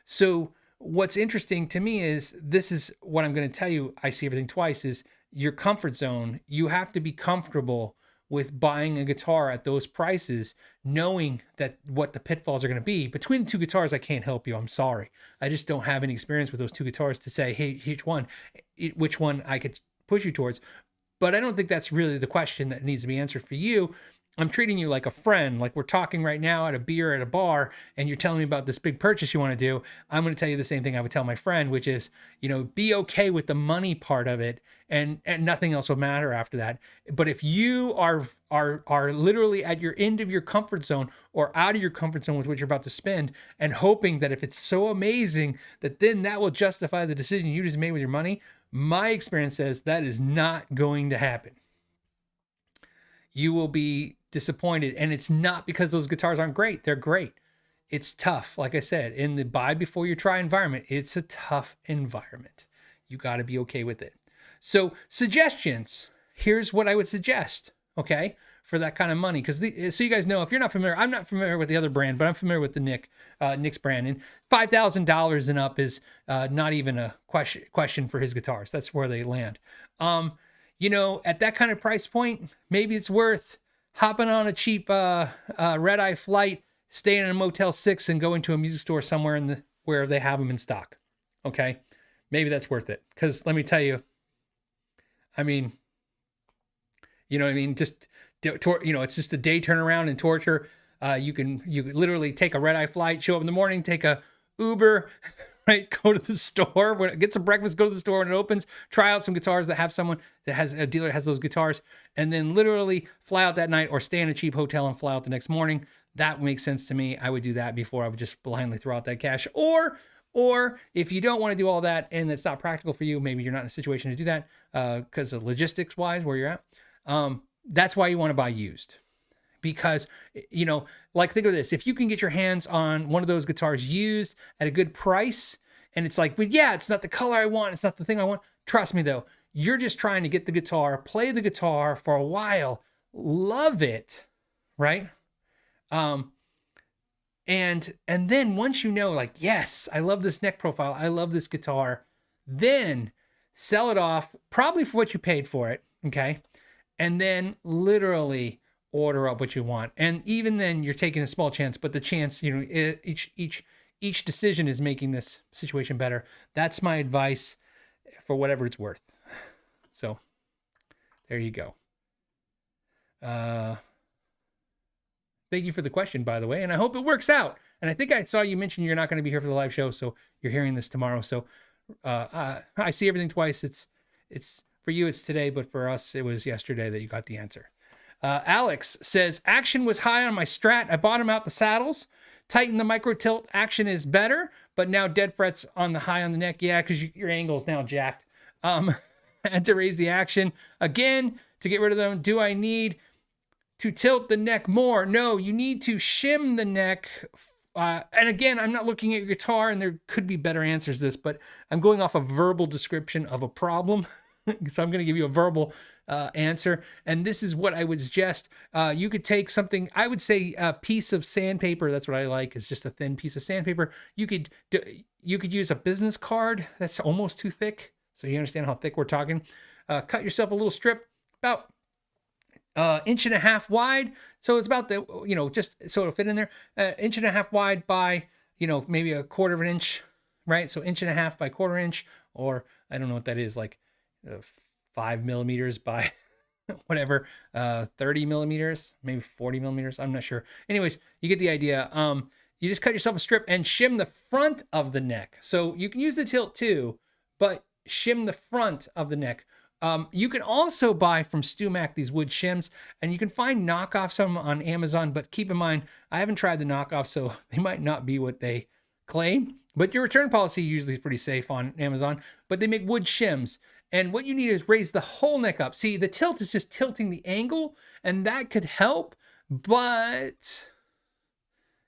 So what's interesting to me is, this is what I'm going to tell you. I see everything twice, is your comfort zone. You have to be comfortable with buying a guitar at those prices, knowing that what the pitfalls are going to be. Between the two guitars, I can't help you. I'm sorry. I just don't have any experience with those two guitars to say, hey, which one I could push you towards. But I don't think that's really the question that needs to be answered for you. I'm treating you like a friend, like we're talking right now at a beer at a bar, and you're telling me about this big purchase you want to do. I'm going to tell you the same thing I would tell my friend, which is, be okay with the money part of it, and nothing else will matter after that. But if you are literally at your end of your comfort zone or out of your comfort zone with what you're about to spend, and hoping that if it's so amazing that then that will justify the decision you just made with your money, my experience says that is not going to happen. You will be disappointed, and it's not because those guitars aren't great. They're great. It's tough. Like I said, in the buy before you try environment, it's a tough environment. You got to be okay with it. So suggestions, here's what I would suggest, okay, for that kind of money. Because so you guys know, if you're not familiar, I'm not familiar with the other brand, but I'm familiar with the Nick's brand. And $5,000 and up is not even a question for his guitars. That's where they land. At that kind of price point, maybe it's worth hopping on a cheap red-eye flight, staying in a Motel 6, and going to a music store somewhere where they have them in stock. Okay, maybe that's worth it. Because let me tell you, just it's just a day turnaround and torture. You could literally take a red-eye flight, show up in the morning, take a Uber. Right, go to the store, get some breakfast, go to the store when it opens, try out some guitars that have someone that has a dealer that has those guitars, and then literally fly out that night or stay in a cheap hotel and fly out the next morning. That makes sense to me. I would do that before I would just blindly throw out that cash. Or if you don't want to do all that and it's not practical for you, maybe you're not in a situation to do that because of logistics wise where you're at. That's why you want to buy used. Because, think of this. If you can get your hands on one of those guitars used at a good price, and it's like, but yeah, it's not the color I want, it's not the thing I want. Trust me though, you're just trying to get the guitar, play the guitar for a while, love it, right? And then once yes, I love this neck profile, I love this guitar, then sell it off, probably for what you paid for it, okay? And then literally order up what you want. And even then you're taking a small chance, but the chance, each decision is making this situation better. That's my advice for whatever it's worth. So there you go. Thank you for the question, by the way, and I hope it works out. And I think I saw you mention you're not going to be here for the live show, so you're hearing this tomorrow. So I see everything twice. It's for you, it's today, but for us, it was yesterday that you got the answer. Alex says, action was high on my Strat. I bottomed out the saddles, tightened the micro tilt. Action is better, but now dead frets on the high on the neck. Yeah, because your angle's now jacked. Had to raise the action again to get rid of them. Do I need to tilt the neck more? No, you need to shim the neck. And again, I'm not looking at your guitar, and there could be better answers to this, but I'm going off a verbal description of a problem. So I'm going to give you a verbal answer. And this is what I would suggest. You could take something, I would say a piece of sandpaper. That's what I like, is just a thin piece of sandpaper. You could use a business card that's almost too thick. So you understand how thick we're talking. Cut yourself a little strip about 1.5 inches wide. So it's about just so it'll fit in there. 1.5 inches wide by, maybe 1/4 inch, right? So 1.5 inches by 1/4 inch, or I don't know what that is, like 5 millimeters by whatever, 30 millimeters, maybe 40 millimeters. I'm not sure. Anyways, you get the idea. You just cut yourself a strip and shim the front of the neck. So you can use the tilt too, but shim the front of the neck. You can also buy from StewMac these wood shims, and you can find knockoffs of them on Amazon, but keep in mind, I haven't tried the knockoffs, so they might not be what they claim, but your return policy usually is pretty safe on Amazon. But they make wood shims, and what you need is raise the whole neck up. See, the tilt is just tilting the angle, and that could help, but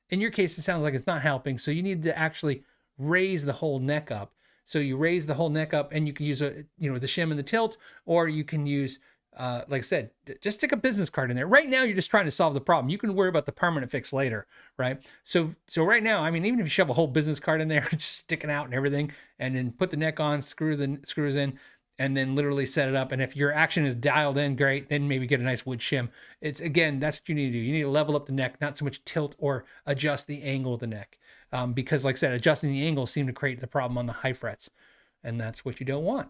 in your case, it sounds like it's not helping, so you need to actually raise the whole neck up. So you raise the whole neck up, and you can use the shim and the tilt, or you can use, like I said, just stick a business card in there. Right now, you're just trying to solve the problem. You can worry about the permanent fix later, right? So right now, I mean, even if you shove a whole business card in there, just sticking out and everything, and then put the neck on, screw the screws in, and then literally set it up. And if your action is dialed in, great, then maybe get a nice wood shim. It's, again, that's what you need to do. You need to level up the neck, not so much tilt or adjust the angle of the neck. Because like I said, adjusting the angle seemed to create the problem on the high frets, and that's what you don't want.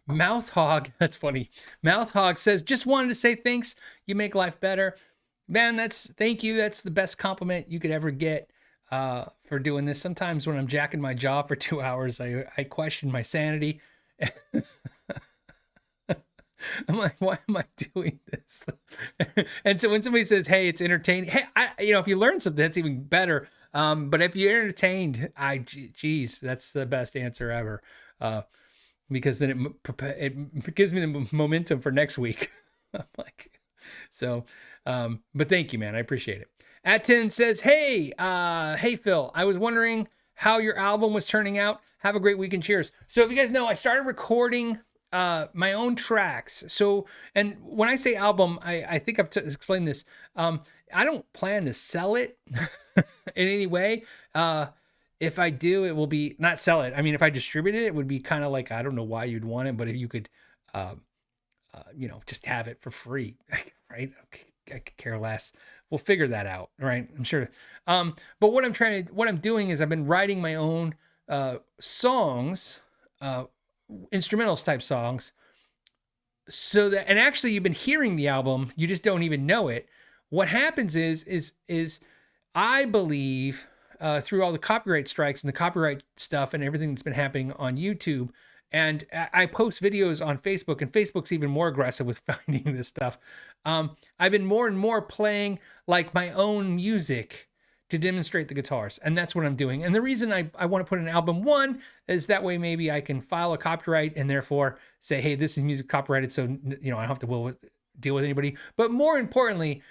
Mouth Hog, that's funny. Mouth Hog says, just wanted to say thanks. You make life better. Man, thank you. That's the best compliment you could ever get for doing this. Sometimes when I'm jacking my jaw for 2 hours, I question my sanity. I'm like, why am I doing this? And so when somebody says, hey, it's entertaining, hey, if you learn something, that's even better. But if you're entertained, geez, that's the best answer ever. Because then it gives me the momentum for next week. I'm like, so, but thank you, man. I appreciate it. Atin says, hey, Phil, I was wondering how your album was turning out. Have a great weekend. Cheers. So if you guys know, I started recording my own tracks. So, and when I say album, I think I've explained this. I don't plan to sell it in any way. If I do, it will be not sell it. I mean, if I distribute it, it would be kind of like, I don't know why you'd want it, but if you could, just have it for free, right? Okay, I could care less. We'll figure that out, right? I'm sure. But what I'm doing is I've been writing my own songs, instrumentals type songs, so that, and actually you've been hearing the album, you just don't even know it. What happens is I believe, through all the copyright strikes and the copyright stuff and everything that's been happening on YouTube, and I post videos on Facebook, and Facebook's even more aggressive with finding this stuff. I've been more and more playing like my own music to demonstrate the guitars, and that's what I'm doing. And the reason I want to put an album, one, is that way maybe I can file a copyright and therefore say, hey, this is music copyrighted, so I don't have to deal with anybody. But more importantly,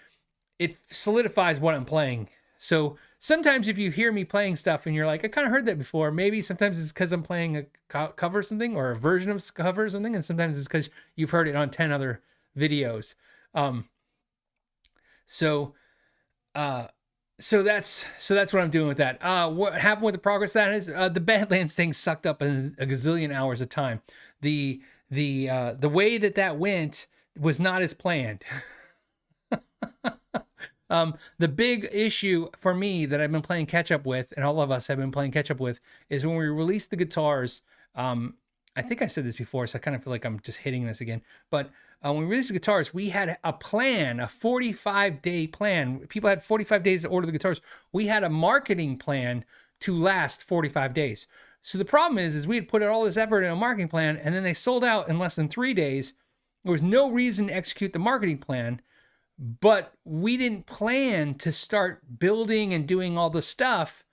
it solidifies what I'm playing. So sometimes if you hear me playing stuff and you're like, I kind of heard that before, maybe sometimes it's because I'm playing a cover of something or a version of cover or something, and sometimes it's because you've heard it on 10 other videos. So that's what I'm doing with that. What happened with the progress of that is the Badlands thing sucked up a gazillion hours of time. The way that went was not as planned. The big issue for me that I've been playing catch up with, and all of us have been playing catch up with, is when we released the guitars. I think I said this before, so I kind of feel like I'm just hitting this again. But when we released the guitars, we had a plan, a 45-day plan. People had 45 days to order the guitars. We had a marketing plan to last 45 days. So the problem is we had put all this effort in a marketing plan, and then they sold out in less than 3 days. There was no reason to execute the marketing plan. But we didn't plan to start building and doing all the stuff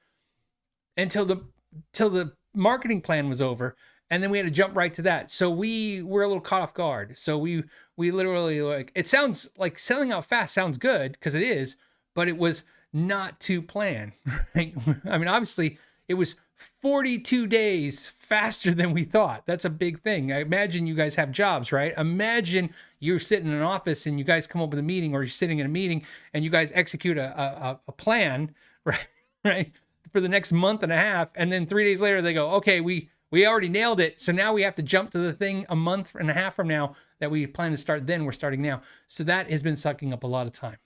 until the marketing plan was over, and then we had to jump right to that. So we were a little caught off guard. So we literally, like, it sounds like selling out fast sounds good because it is, but it was not to plan, right? I mean, obviously it was 42 days faster than we thought. That's a big thing. I imagine you guys have jobs, right? Imagine you're sitting in an office and you guys come up with a meeting, or you're sitting in a meeting and you guys execute a plan, right? Right, for the next month and a half. And then 3 days later they go, okay, we already nailed it. So now we have to jump to the thing a month and a half from now that we plan to start. Then we're starting now. So that has been sucking up a lot of time.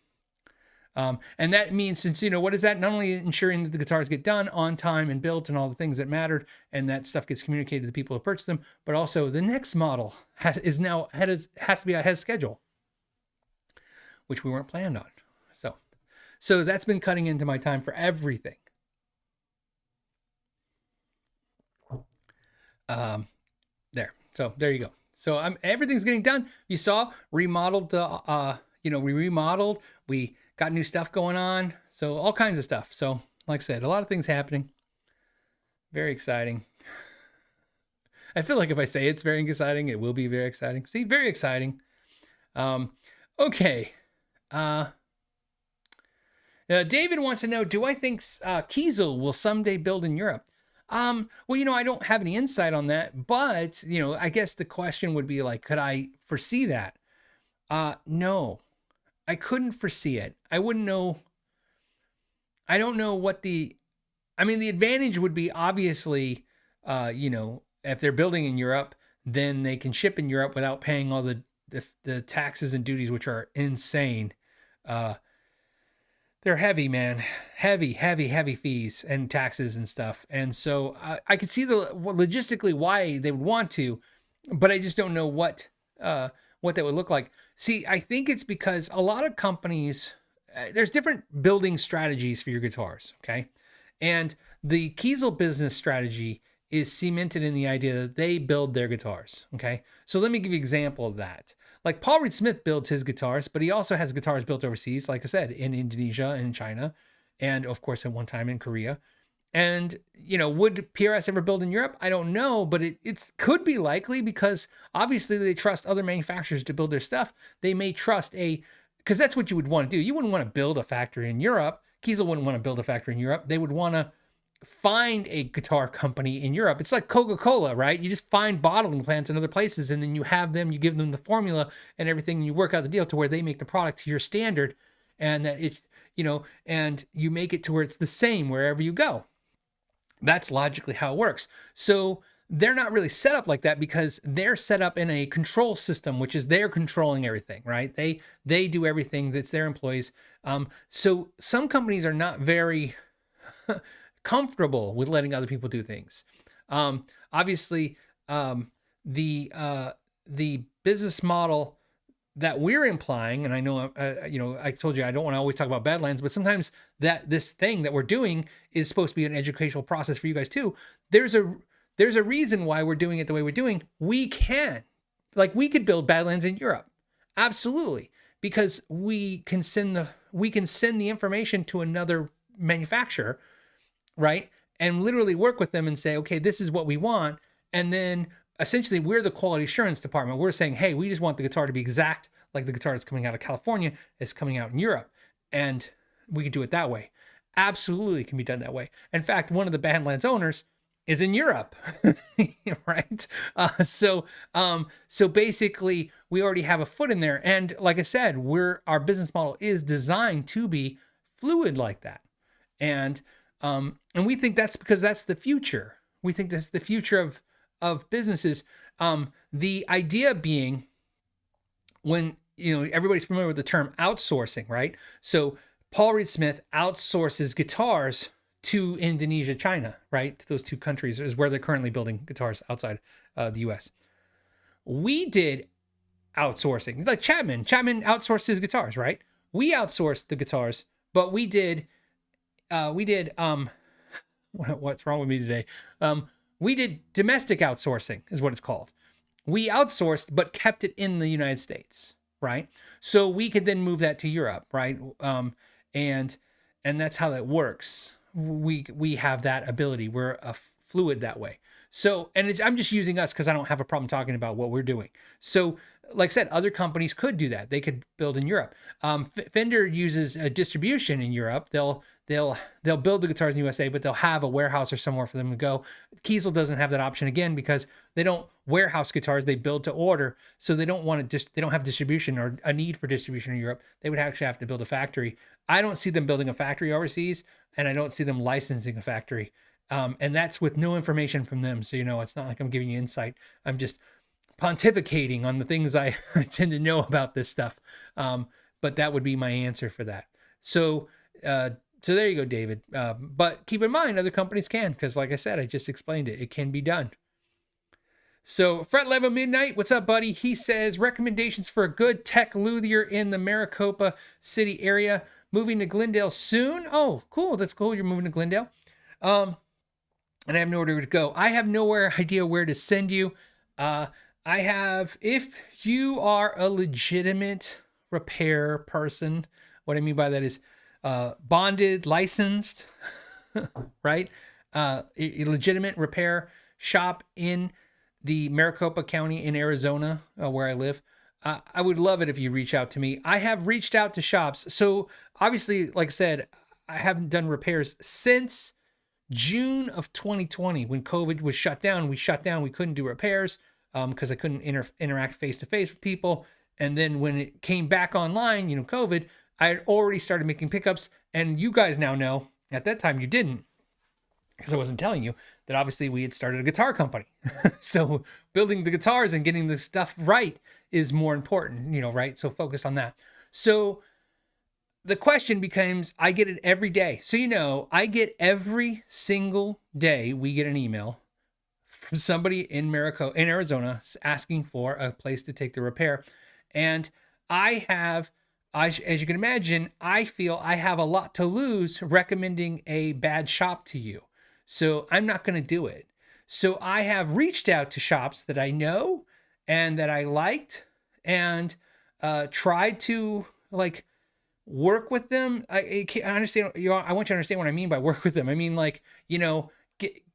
And that means, since, what is that? Not only ensuring that the guitars get done on time and built and all the things that mattered, and that stuff gets communicated to the people who purchase them, but also the next model has to be ahead of schedule, which we weren't planned on. So that's been cutting into my time for everything. There. So there you go. So everything's getting done. You saw remodeled we remodeled. We got new stuff going on. So all kinds of stuff. So like I said, a lot of things happening. Very exciting. I feel like if I say it's very exciting, it will be very exciting. See, very exciting. Okay. David wants to know, do I think Kiesel will someday build in Europe? Well, I don't have any insight on that, but, I guess the question would be like, could I foresee that? No, I couldn't foresee it. I wouldn't know. I don't know what the I mean, the advantage would be obviously, if they're building in Europe, then they can ship in Europe without paying all the taxes and duties, which are insane. Uh, they're heavy, man. Heavy, heavy, heavy fees and taxes and stuff. And so I could see logistically why they would want to, but I just don't know what that would look like. See, I think it's because a lot of companies, there's different building strategies for your guitars, okay? And the Kiesel business strategy is cemented in the idea that they build their guitars, okay? So let me give you an example of that. Like Paul Reed Smith builds his guitars, but he also has guitars built overseas, like I said, in Indonesia and in China, and of course at one time in Korea. And, would PRS ever build in Europe? I don't know, but it could be likely because obviously they trust other manufacturers to build their stuff. They may trust because that's what you would want to do. You wouldn't want to build a factory in Europe. Kiesel wouldn't want to build a factory in Europe. They would want to find a guitar company in Europe. It's like Coca-Cola, right? You just find bottling plants in other places and then you give them the formula and everything, and you work out the deal to where they make the product to your standard, and that and you make it to where it's the same wherever you go. That's logically how it works. So they're not really set up like that because they're set up in a control system, which is they're controlling everything, right? They do everything. That's their employees. So some companies are not very comfortable with letting other people do things. Obviously, the business model that we're implying, and I know, I told you I don't want to always talk about Badlands, but sometimes this thing that we're doing is supposed to be an educational process for you guys too. There's a reason why we're doing it the way we're doing. We could build Badlands in Europe, absolutely, because we can send the information to another manufacturer, right? And literally work with them and say, okay, this is what we want. And then essentially we're the quality assurance department. We're saying, hey, we just want the guitar to be exact like the guitar that's coming out of California is coming out in Europe. And we could do it that way. Absolutely can be done that way. In fact, one of the Badlands owners is in Europe, right? So basically we already have a foot in there. And like I said, our business model is designed to be fluid like that. And we think that's because that's the future. We think that's the future of businesses. The idea being when, everybody's familiar with the term outsourcing, right? So Paul Reed Smith outsources guitars to Indonesia, China, right? Those two countries is where they're currently building guitars outside the US. We did outsourcing, like Chapman outsourced his guitars, right? We outsourced the guitars, but we did what's wrong with me today? We did domestic outsourcing is what it's called. We outsourced, but kept it in the United States, right? So we could then move that to Europe, right? And that's how that works. We have that ability. We're fluid that way. So, and I'm just using us because I don't have a problem talking about what we're doing. So, like I said, other companies could do that. They could build in Europe. Fender uses a distribution in Europe. They'll build the guitars in the USA, but they'll have a warehouse or somewhere for them to go. Kiesel doesn't have that option again because they don't warehouse guitars. They build to order. So they don't they don't have distribution or a need for distribution in Europe. They would actually have to build a factory. I don't see them building a factory overseas, and I don't see them licensing a factory. And that's with no information from them. So, it's not like I'm giving you insight. I'm just pontificating on the things I tend to know about this stuff. But that would be my answer for that. So there you go, David. But keep in mind, other companies can, because like I said, I just explained it. It can be done. So Fret Level Midnight, what's up, buddy? He says, recommendations for a good tech luthier in the Maricopa City area. Moving to Glendale soon. Oh, cool. That's cool. You're moving to Glendale. And I have nowhere to go. I have idea where to send you. If you are a legitimate repair person, what I mean by that is bonded, licensed, right? A legitimate repair shop in the Maricopa County in Arizona, where I live. I would love it if you reach out to me. I have reached out to shops. So obviously, like I said, I haven't done repairs since June of 2020 when COVID was shut down. We shut down. We couldn't do repairs because I couldn't interact face-to-face with people. And then when it came back online, COVID, I had already started making pickups. And you guys now know, at that time you didn't, because I wasn't telling you that obviously we had started a guitar company. So building the guitars and getting the stuff right is more important, right? So focus on that. So the question becomes, I get it every day. So, I get every single day, we get an email from somebody in Arizona asking for a place to take the repair. And as you can imagine, I feel I have a lot to lose recommending a bad shop to you. So I'm not going to do it. So I have reached out to shops that I know and that I liked and tried to work with them. I understand. I want you to understand what I mean by work with them. I mean,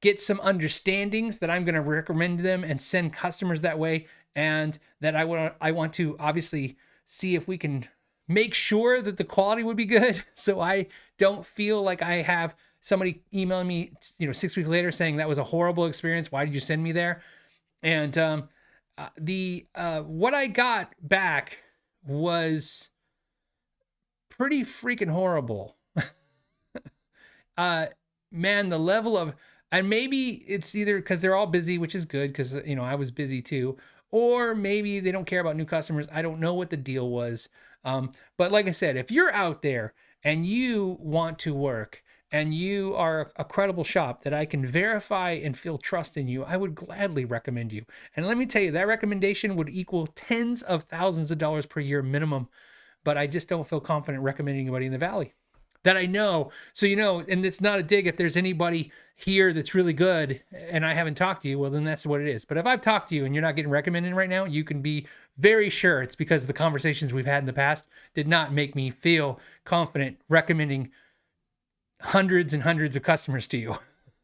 get some understandings that I'm going to recommend them and send customers that way. And that I want to obviously see if we can make sure that the quality would be good. So I don't feel like I have somebody emailing me, 6 weeks later saying that was a horrible experience. Why did you send me there? And what I got back was pretty freaking horrible. Man, the level of, and maybe it's either because they're all busy, which is good because, I was busy too, or maybe they don't care about new customers. I don't know what the deal was. But like I said, if you're out there and you want to work and you are a credible shop that I can verify and feel trust in you, I would gladly recommend you. And let me tell you, that recommendation would equal tens of thousands of dollars per year minimum. But I just don't feel confident recommending anybody in the Valley that I know. So, and it's not a dig. If there's anybody here that's really good and I haven't talked to you, well, then that's what it is. But if I've talked to you and you're not getting recommended right now, you can be very sure it's because the conversations we've had in the past did not make me feel confident recommending hundreds and hundreds of customers to you.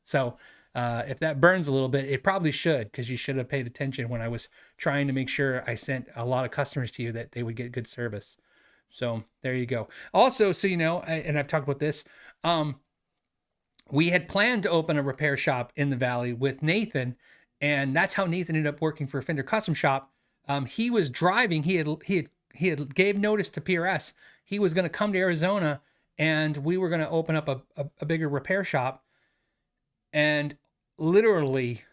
So if that burns a little bit, it probably should, because you should have paid attention when I was trying to make sure I sent a lot of customers to you that they would get good service. So there you go. Also, so and I've talked about this, we had planned to open a repair shop in the Valley with Nathan, and that's how Nathan ended up working for a Fender Custom Shop. He was driving. He had gave notice to PRS. He was going to come to Arizona, and we were going to open up a bigger repair shop. And literally,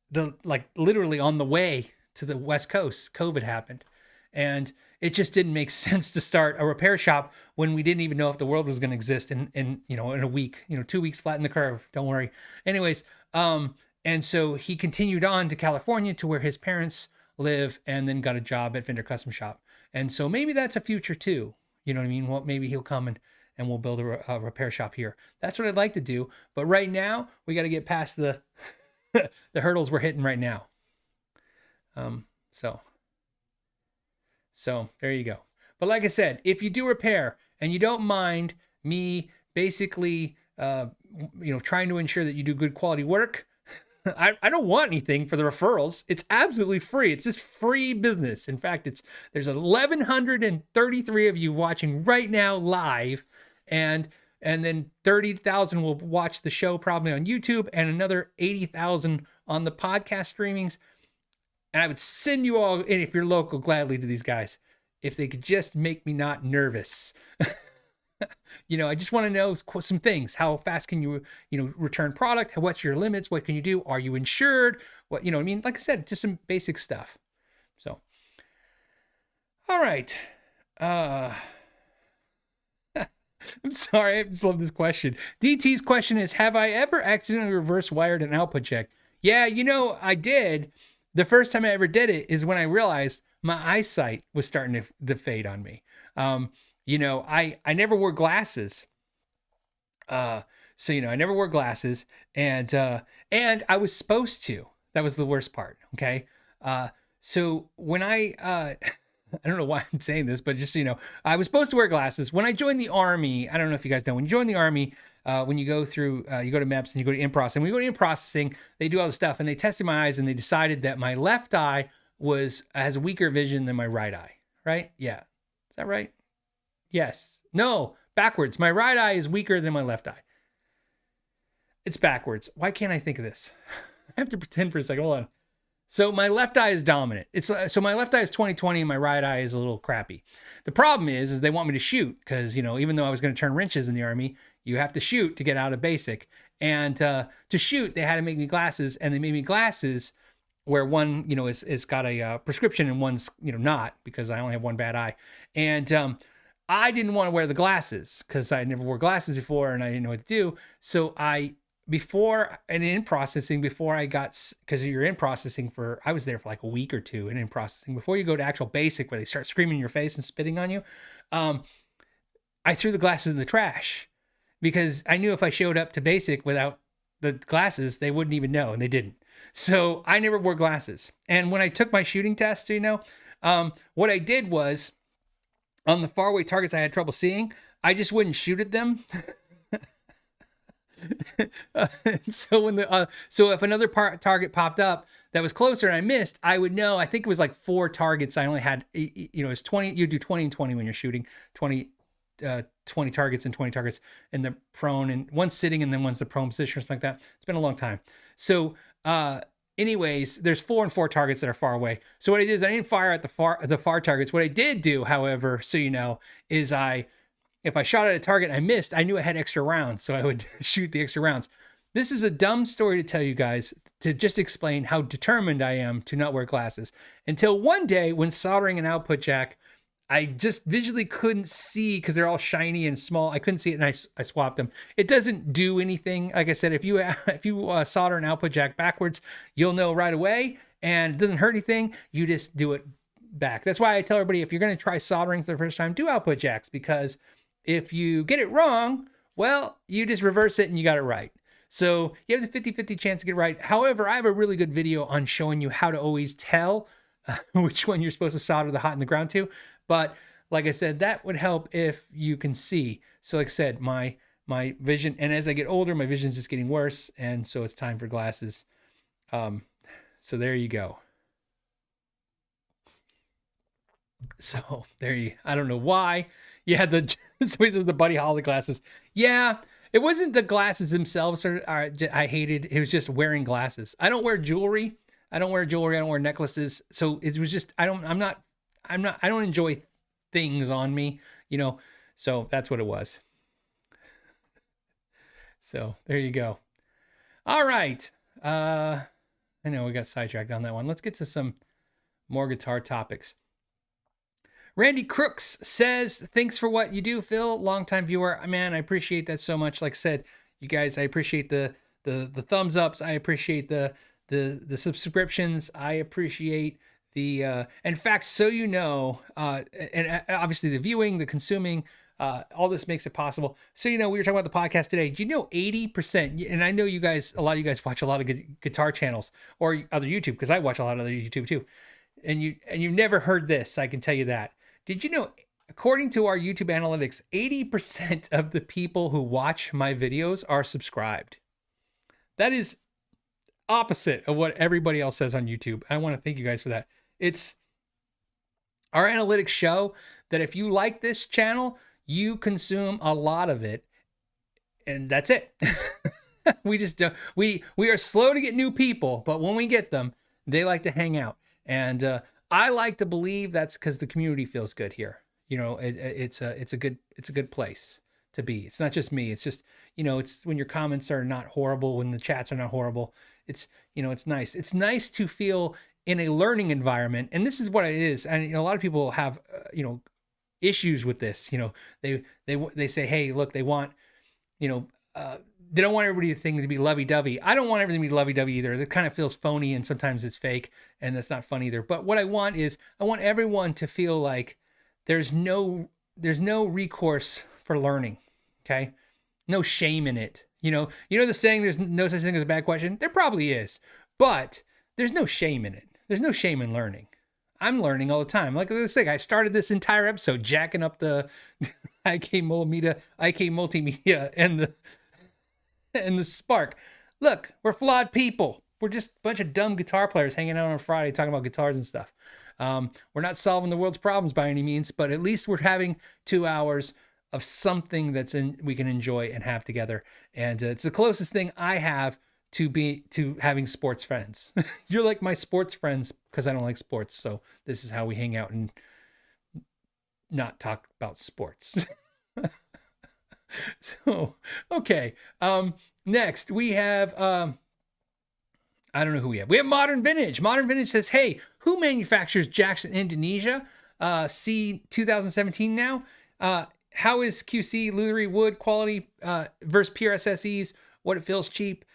literally on the way to the West Coast, COVID happened. And it just didn't make sense to start a repair shop when we didn't even know if the world was going to exist in a week. 2 weeks, flatten the curve. Don't worry. Anyways, and so he continued on to California to where his parents live, and then got a job at Fender Custom Shop. And so maybe that's a future too. You know what I mean? Well, maybe he'll come and we'll build a repair shop here. That's what I'd like to do. But right now, we got to get past the the hurdles we're hitting right now. So there you go. But like I said, if you do repair and you don't mind me basically, trying to ensure that you do good quality work, I don't want anything for the referrals. It's absolutely free. It's just free business. In fact, there's 1,133 of you watching right now live, and then 30,000 will watch the show probably on YouTube, and another 80,000 on the podcast streamings. And I would send you all in, if you're local, gladly to these guys, if they could just make me not nervous. I just want to know some things. How fast can you, return product? What's your limits? What can you do? Are you insured? What, like I said, just some basic stuff. So, all right. I'm sorry. I just love this question. DT's question is, have I ever accidentally reverse wired an output jack? Yeah, I did. The first time I ever did it is when I realized my eyesight was starting to fade on me. I never wore glasses. I never wore glasses, and I was supposed to. That was the worst part. Okay. So when I don't know why I'm saying this, but just, I was supposed to wear glasses. When I joined the Army, I don't know if you guys know, when you join the Army, when you go through, you go to MEPS and you go to in-processing. When you go to in-processing, they do all the stuff, and they tested my eyes, and they decided that my left eye has weaker vision than my right eye, right? Yeah. Is that right? Yes. No, backwards. My right eye is weaker than my left eye. It's backwards. Why can't I think of this? I have to pretend for a second. Hold on. So my left eye is dominant. So my left eye is 20/20 and my right eye is a little crappy. The problem is they want me to shoot because, even though I was going to turn wrenches in the Army, you have to shoot to get out of basic. And to shoot, they had to make me glasses, and they made me glasses where one, is got a prescription and one's, not, because I only have one bad eye. And I didn't want to wear the glasses because I never wore glasses before and I didn't know what to do. So before I got, because you're in processing I was there for like a week or two, and in processing, before you go to actual basic where they start screaming in your face and spitting on you, I threw the glasses in the trash because I knew if I showed up to basic without the glasses, they wouldn't even know, and they didn't. So I never wore glasses. And when I took my shooting test, what I did was, on the faraway targets I had trouble seeing, I just wouldn't shoot at them. So if another target popped up that was closer and I missed, I would know. I think it was like 4 targets. I only had, it's 20. You do 20 and 20 when you're shooting 20 targets and 20 targets in the prone, and one's sitting and then one's the prone position or something like that. It's been a long time. So, anyways, there's 4 and 4 targets that are far away. So what I did is I didn't fire at the far targets. What I did do, however, so is if I shot at a target and I missed, I knew I had extra rounds, so I would shoot the extra rounds. This is a dumb story to tell you guys, to just explain how determined I am to not wear glasses. Until one day when soldering an output jack, I just visually couldn't see because they're all shiny and small. I couldn't see it, and I swapped them. It doesn't do anything. Like I said, if you solder an output jack backwards, you'll know right away, and it doesn't hurt anything. You just do it back. That's why I tell everybody, if you're going to try soldering for the first time, do output jacks, because if you get it wrong, well, you just reverse it and you got it right. So you have the 50-50 chance to get it right. However, I have a really good video on showing you how to always tell which one you're supposed to solder the hot in the ground to. But like I said, that would help if you can see. So like I said, my vision, and as I get older, my vision is just getting worse. And so it's time for glasses. So there you go. So I don't know why. Yeah, the Buddy Holly glasses. Yeah, it wasn't the glasses themselves I hated. It was just wearing glasses. I don't wear jewelry. I don't wear necklaces. So it was just, I don't enjoy things on me, so that's what it was. So there you go. All right. I know we got sidetracked on that one. Let's get to some more guitar topics. Randy Crooks says, thanks for what you do, Phil. Longtime viewer. Man, I appreciate that so much. Like I said, you guys, I appreciate the thumbs ups. I appreciate the subscriptions. I appreciate in fact, so and obviously the viewing, the consuming, all this makes it possible. So, we were talking about the podcast today. Do you know 80%, and I know a lot of you guys watch a lot of guitar channels or other YouTube, because I watch a lot of other YouTube too. And you've never heard this, I can tell you that. Did you know, according to our YouTube analytics, 80% of the people who watch my videos are subscribed? That is opposite of what everybody else says on YouTube. I want to thank you guys for that. It's our analytics show that if you like this channel, you consume a lot of it, and that's it. We just don't. We are slow to get new people, but when we get them, they like to hang out. And I like to believe that's because the community feels good here. It's a good place to be. It's not just me. It's just, it's when your comments are not horrible, when the chats are not horrible. It's nice. It's nice to feel in a learning environment. And this is what it is. And a lot of people have, issues with this. They say, hey, look, they want, they don't want everything to be lovey-dovey. I don't want everything to be lovey-dovey either. It kind of feels phony, and sometimes it's fake, and that's not fun either. But what I want everyone to feel like there's no recourse for learning. Okay? No shame in it. The saying, there's no such thing as a bad question. There probably is, but there's no shame in it. There's no shame in learning. I'm learning all the time. Like this thing, I started this entire episode jacking up the IK multimedia and the Spark. Look, we're flawed people. We're just a bunch of dumb guitar players hanging out on Friday talking about guitars and stuff. We're not solving the world's problems by any means, but at least we're having 2 hours of something we can enjoy and have together. And it's the closest thing I have to having sports friends. You're like my sports friends because I don't like sports. So this is how we hang out and not talk about sports. So, okay. Next we have, I don't know who we have. We have Modern Vintage. Modern Vintage says, hey, who manufactures jacks in Indonesia? See 2017 now. How is QC Lutherie wood quality versus pure SSEs? What it feels cheap?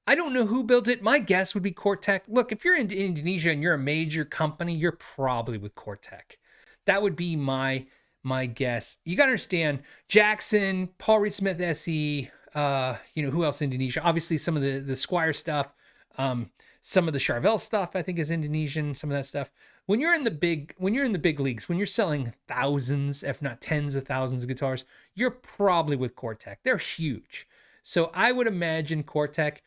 I don't know who builds it. My guess would be Cortec. Look, if you're in Indonesia and you're a major company, you're probably with Cortec. That would be my guess. You got to understand Jackson, Paul Reed Smith SE, who else in Indonesia? Obviously some of the Squire stuff, some of the Charvel stuff I think is Indonesian, some of that stuff. When you're in the big leagues, when you're selling thousands, if not tens of thousands of guitars, you're probably with Cortec. They're huge. So I would imagine Cortec.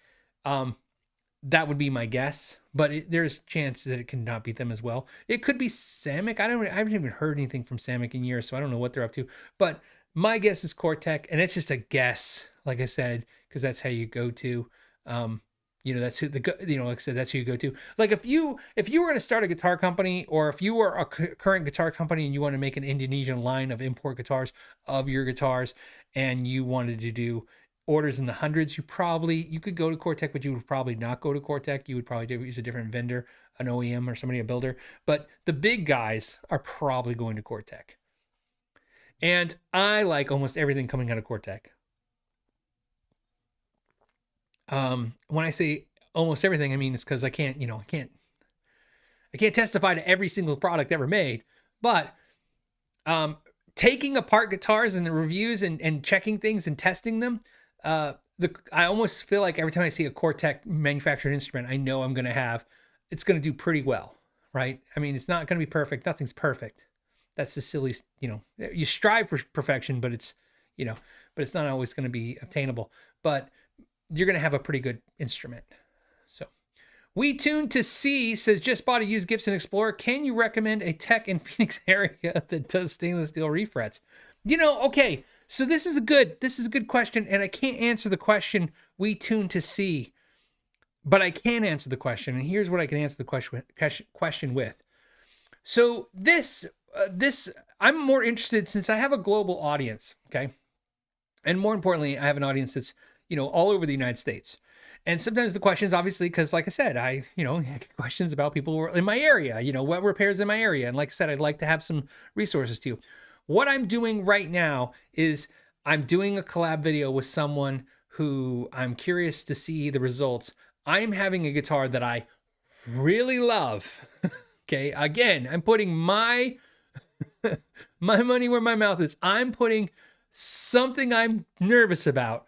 That would be my guess, but there's a chance that it could not be them as well. It could be Samick. I haven't even heard anything from Samick in years, so I don't know what they're up to. But my guess is Cortec, and it's just a guess, like I said, because that's how you go to. That's who like I said, that's who you go to. Like if you were going to start a guitar company, or if you were a current guitar company and you want to make an Indonesian line of import guitars of your guitars, and you wanted to do orders in the hundreds, you could go to Cortec, but you would probably not go to Cortec. You would probably use a different vendor, an OEM or somebody, a builder. But the big guys are probably going to Cortec. And I like almost everything coming out of Cortec. When I say almost everything, I mean it's because I can't testify to every single product ever made. But taking apart guitars and the reviews and checking things and testing them, I almost feel like every time I see a Cortec manufactured instrument, I know it's going to do pretty well, right? I mean, it's not going to be perfect. Nothing's perfect. That's the silliest, you strive for perfection, but it's not always going to be obtainable, but you're going to have a pretty good instrument. So We Tune to C says, just bought a used Gibson Explorer. Can you recommend a tech in Phoenix area that does stainless steel refrets? Okay. So this is a good question, and I can't answer the question We Tune to C, but I can answer the question, and here's what I can answer the question with. So this I'm more interested, since I have a global audience, okay, and more importantly, I have an audience that's all over the United States, and sometimes the questions, obviously, because like I said, I get questions about people who are in my area, what repairs in my area, and like I said, I'd like to have some resources too. What I'm doing right now is I'm doing a collab video with someone who I'm curious to see the results. I'm having a guitar that I really love. Okay, again, I'm putting my money where my mouth is. I'm putting something I'm nervous about.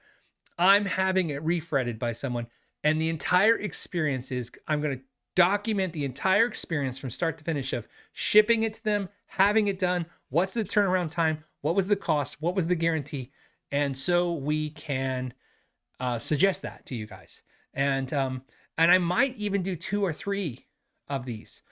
I'm having it refretted by someone, and the entire experience is, I'm going to document the entire experience from start to finish of shipping it to them, having it done. What's the turnaround time? What was the cost? What was the guarantee? And so we can suggest that to you guys. And I might even do 2 or 3 of these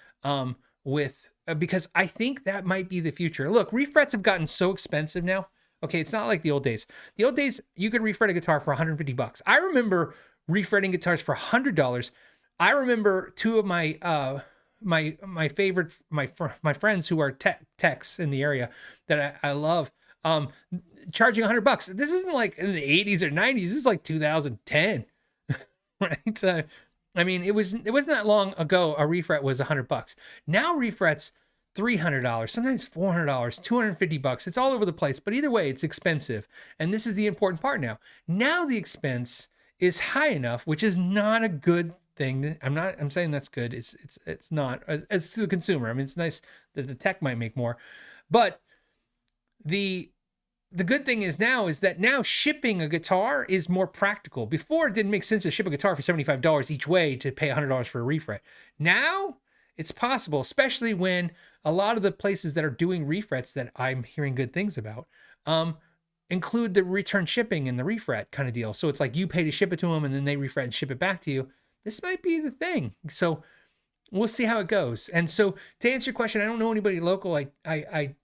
because I think that might be the future. Look, refrets have gotten so expensive now. Okay, it's not like the old days. The old days, you could refret a guitar for $150. I remember refretting guitars for $100. I remember 2 of my my favorite my friends who are techs in the area that I love, charging $100. This isn't like in the 80s or 90s. This is like 2010, right? I mean, it wasn't that long ago a refret was $100. Now refrets $300, sometimes $400, $250. It's all over the place, but either way, it's expensive. And this is the important part now. Now the expense is high enough, which is not a good thing. I'm saying that's good. It's not. It's to the consumer. I mean, it's nice that the tech might make more, but the good thing is now shipping a guitar is more practical. Before, it didn't make sense to ship a guitar for $75 each way to pay $100 for a refret. Now it's possible, especially when a lot of the places that are doing refrets that I'm hearing good things about include the return shipping and the refret kind of deal. So it's like you pay to ship it to them and then they refret and ship it back to you. This might be the thing. So we'll see how it goes. And so to answer your question, I don't know anybody local I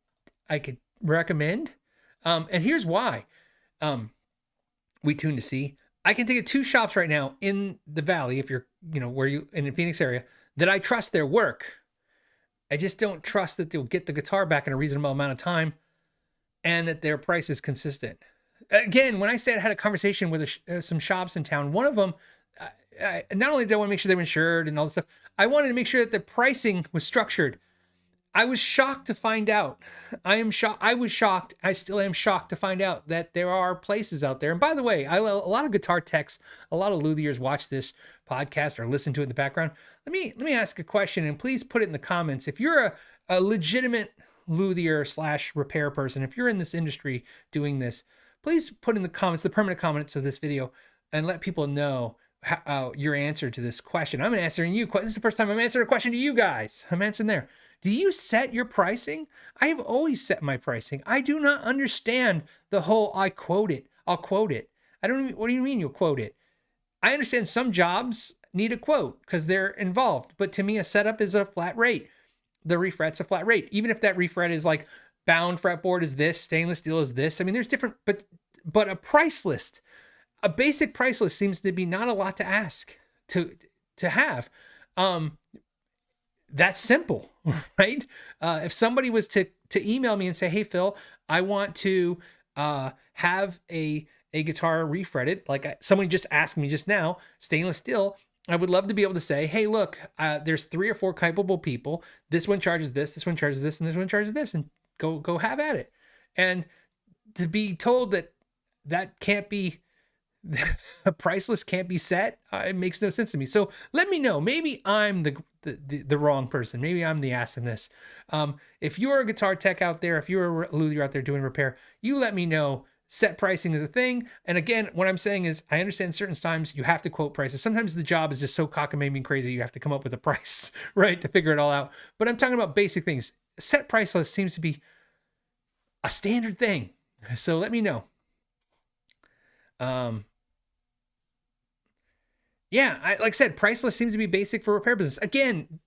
could recommend. And here's why. We Tune to see. I can think of 2 shops right now in the Valley, if you're, where you in the Phoenix area, that I trust their work. I just don't trust that they'll get the guitar back in a reasonable amount of time and that their price is consistent. Again, when I said I had a conversation with some shops in town, one of them, not only did I want to make sure they were insured and all this stuff, I wanted to make sure that the pricing was structured. I was shocked to find out. I am shocked. I was shocked. I still am shocked to find out that there are places out there. And by the way, a lot of guitar techs, a lot of luthiers watch this podcast or listen to it in the background. Let me ask a question, and please put it in the comments. If you're a legitimate luthier / repair person, if you're in this industry doing this, please put in the comments, the permanent comments of this video, and let people know your answer to this question. I'm answering you. This is the first time I'm answering a question to you guys. I'm answering there. Do you set your pricing? I have always set my pricing. I do not understand the whole I'll quote it. I don't. What do you mean you'll quote it? I understand some jobs need a quote because they're involved, but to me, a setup is a flat rate. The refret's a flat rate, even if that refret is like bound fretboard is this, stainless steel is this. I mean, there's different, but a price list, a basic price list seems to be not a lot to ask to have. That's simple, right? If somebody was to email me and say, "Hey Phil, I want to have a guitar refretted," like somebody just asked me just now, stainless steel, I would love to be able to say, "Hey, look, there's 3 or 4 capable people. This one charges this one charges this, and this one charges this, and go have at it." And to be told that can't be, a price list can't be set, it makes no sense to me. So let me know. Maybe I'm the wrong person. Maybe I'm the ass in this. If you're a guitar tech out there, if you're a luthier out there doing repair, you let me know. Set pricing is a thing. And again, what I'm saying is I understand certain times you have to quote prices. Sometimes the job is just so cockamamie crazy you have to come up with a price, right, to figure it all out. But I'm talking about basic things. Set price list seems to be a standard thing. So let me know. Yeah, like I said, price list seems to be basic for repair business. Again,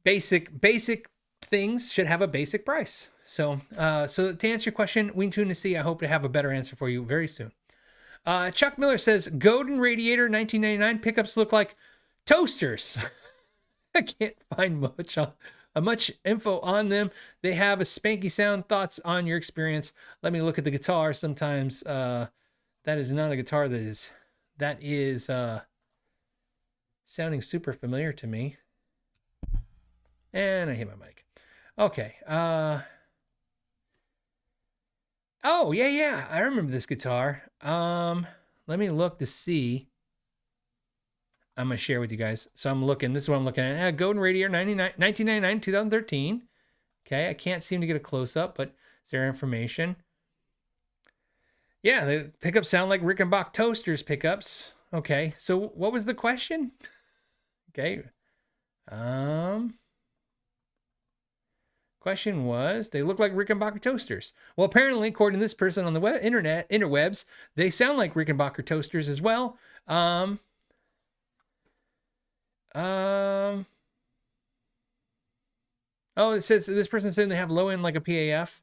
basic things should have a basic price. So to answer your question, we tune to see. I hope to have a better answer for you very soon. Chuck Miller says, Godin Radiator 1999 pickups look like toasters. I can't find much info on them. They have a spanky sound. Thoughts on your experience? Let me look at the guitar. Sometimes that is not a guitar that is sounding super familiar to me. And I hit my mic. Okay. Oh, yeah. I remember this guitar. Let me look to see. I'm going to share with you guys. So I'm looking. This is what I'm looking at. Godin Radiator 1999, 2013. Okay. I can't seem to get a close-up, but is there information? Yeah, the pickups sound like Rickenbach Toasters pickups. Okay. So what was the question? Okay. Question was, they look like Rickenbacker toasters. Well, apparently, according to this person on the interwebs, they sound like Rickenbacker toasters as well. Oh, it says this person said they have low end like a PAF.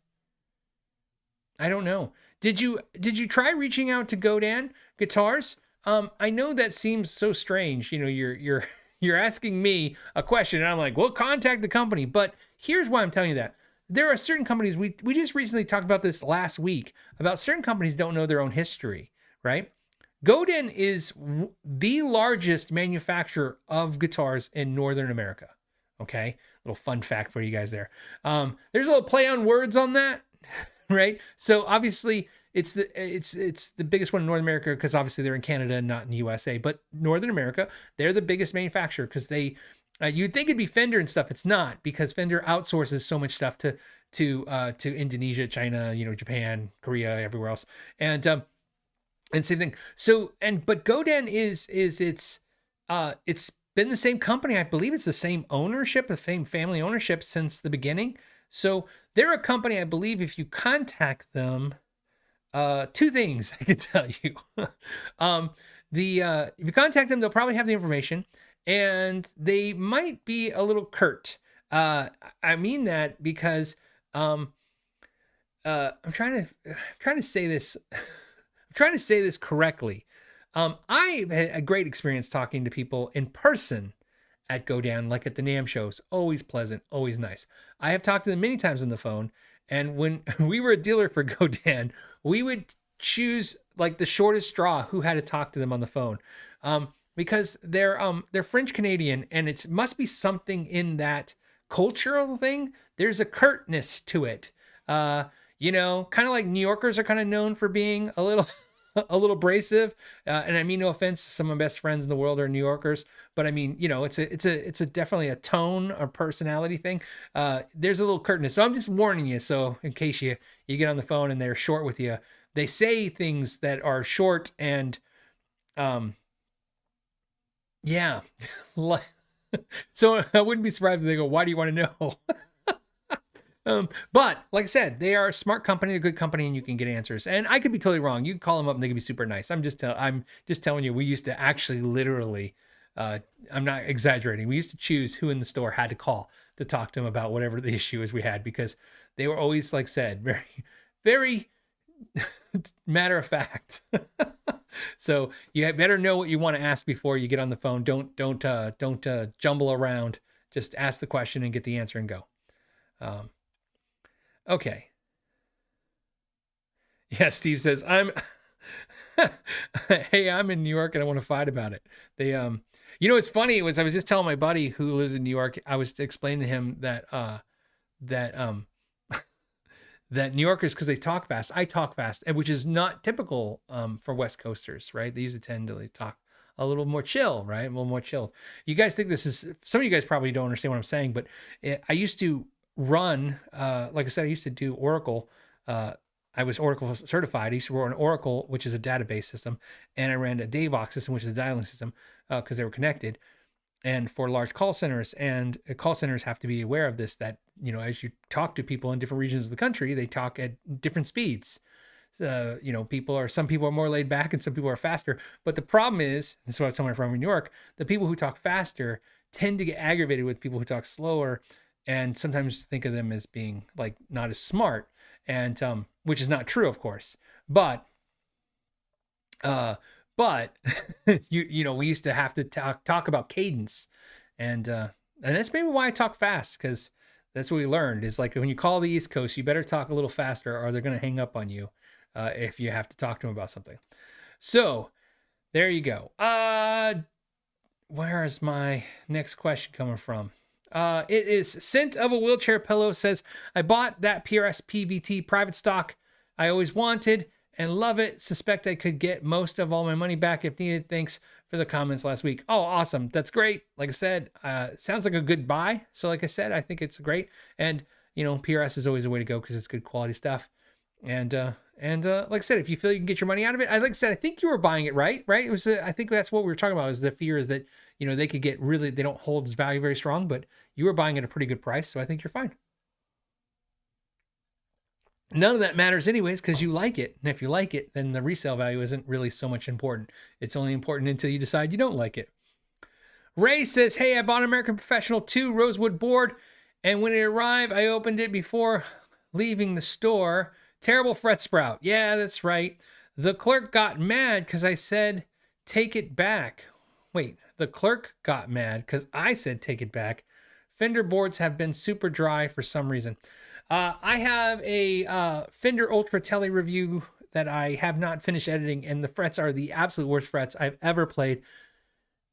I don't know. Did you try reaching out to Godin Guitars? I know that seems so strange. You're asking me a question and I'm like, well, contact the company. But here's why I'm telling you that. There are certain companies, we just recently talked about this last week, about certain companies don't know their own history, right? Godin is the largest manufacturer of guitars in Northern America. Okay. Little fun fact for you guys there. There's a little play on words on that, right? So obviously it's the biggest one in North America because obviously they're in Canada and not in the USA, but Northern America, they're the biggest manufacturer because they, you'd think it'd be Fender and stuff. It's not, because Fender outsources so much stuff to Indonesia, China, Japan, Korea, everywhere else. And same thing. So, but Godin it's been the same company. I believe it's the same ownership, the same family ownership since the beginning. So they're a company, I believe if you contact them, 2 things I can tell you. If you contact them, they'll probably have the information and they might be a little curt. I mean that because I'm trying to say this. I'm trying to say this correctly. I've had a great experience talking to people in person at Godin, like at the NAMM shows. Always pleasant, always nice. I have talked to them many times on the phone, And when we were a dealer for Godan, we would choose like the shortest straw who had to talk to them on the phone. Because they're French Canadian, and it must be something in that cultural thing. There's a curtness to it. Kind of like New Yorkers are kind of known for being a little a little abrasive. And I mean no offense, some of my best friends in the world are New Yorkers, but I mean, it's a definitely a tone or personality thing. There's a little curtness. So I'm just warning you. So in case you get on the phone and they're short with you, they say things that are short and yeah. So I wouldn't be surprised if they go, "Why do you want to know?" But like I said, they are a smart company, a good company, and you can get answers. And I could be totally wrong. You can call them up and they can be super nice. I'm just telling you, we used to actually literally, I'm not exaggerating. We used to choose who in the store had to call to talk to them about whatever the issue is we had, because they were always, like I said, very, very matter of fact. So you better know what you want to ask before you get on the phone. Don't jumble around. Just ask the question and get the answer and go. Okay. Yeah, Steve says, hey, I'm in New York and I want to fight about it. It's funny, I was just telling my buddy who lives in New York, I was explaining to him that that New Yorkers, because they talk fast, I talk fast, which is not typical for West Coasters, right? They usually tend to talk a little more chill, right? A little more chilled. You guys think some of you guys probably don't understand what I'm saying, but I used to run, like I said, I used to do Oracle. I was Oracle certified. I used to run Oracle, which is a database system, and I ran a Davox system, which is a dialing system, because they were connected. And for large call centers, and call centers have to be aware of this, that, as you talk to people in different regions of the country, they talk at different speeds. Some people are more laid back and some people are faster. But the problem is, this is what I was telling my friend in New York, the people who talk faster tend to get aggravated with people who talk slower, and sometimes think of them as being like not as smart, and which is not true, of course. But we used to have to talk about cadence, and that's maybe why I talk fast, because that's what we learned is, like, when you call the East Coast, you better talk a little faster or they're going to hang up on you if you have to talk to them about something. So there you go. Where is my next question coming from? It is Scent of a Wheelchair Pillow says, I bought that PRS PVT private stock I always wanted and love it. Suspect I could get most of all my money back if needed. Thanks for the comments last week. Oh, awesome. That's great. Like I said, sounds like a good buy. So like I said, I think it's great. And, PRS is always a way to go because it's good quality stuff. And like I said, if you feel you can get your money out of it, like I said, I think you were buying it, right? It was, I think that's what we were talking about, is the fear is that, they could get they don't hold its value very strong, but you were buying at a pretty good price. So I think you're fine. None of that matters anyways, because you like it. And if you like it, then the resale value isn't really so much important. It's only important until you decide you don't like it. Ray says, hey, I bought American Professional 2 Rosewood board, and when it arrived, I opened it before leaving the store. Terrible fret sprout. Yeah, that's right. The clerk got mad because I said, take it back. Wait, the clerk got mad because I said, take it back. Fender boards have been super dry for some reason. I have a Fender Ultra Tele review that I have not finished editing, and the frets are the absolute worst frets I've ever played.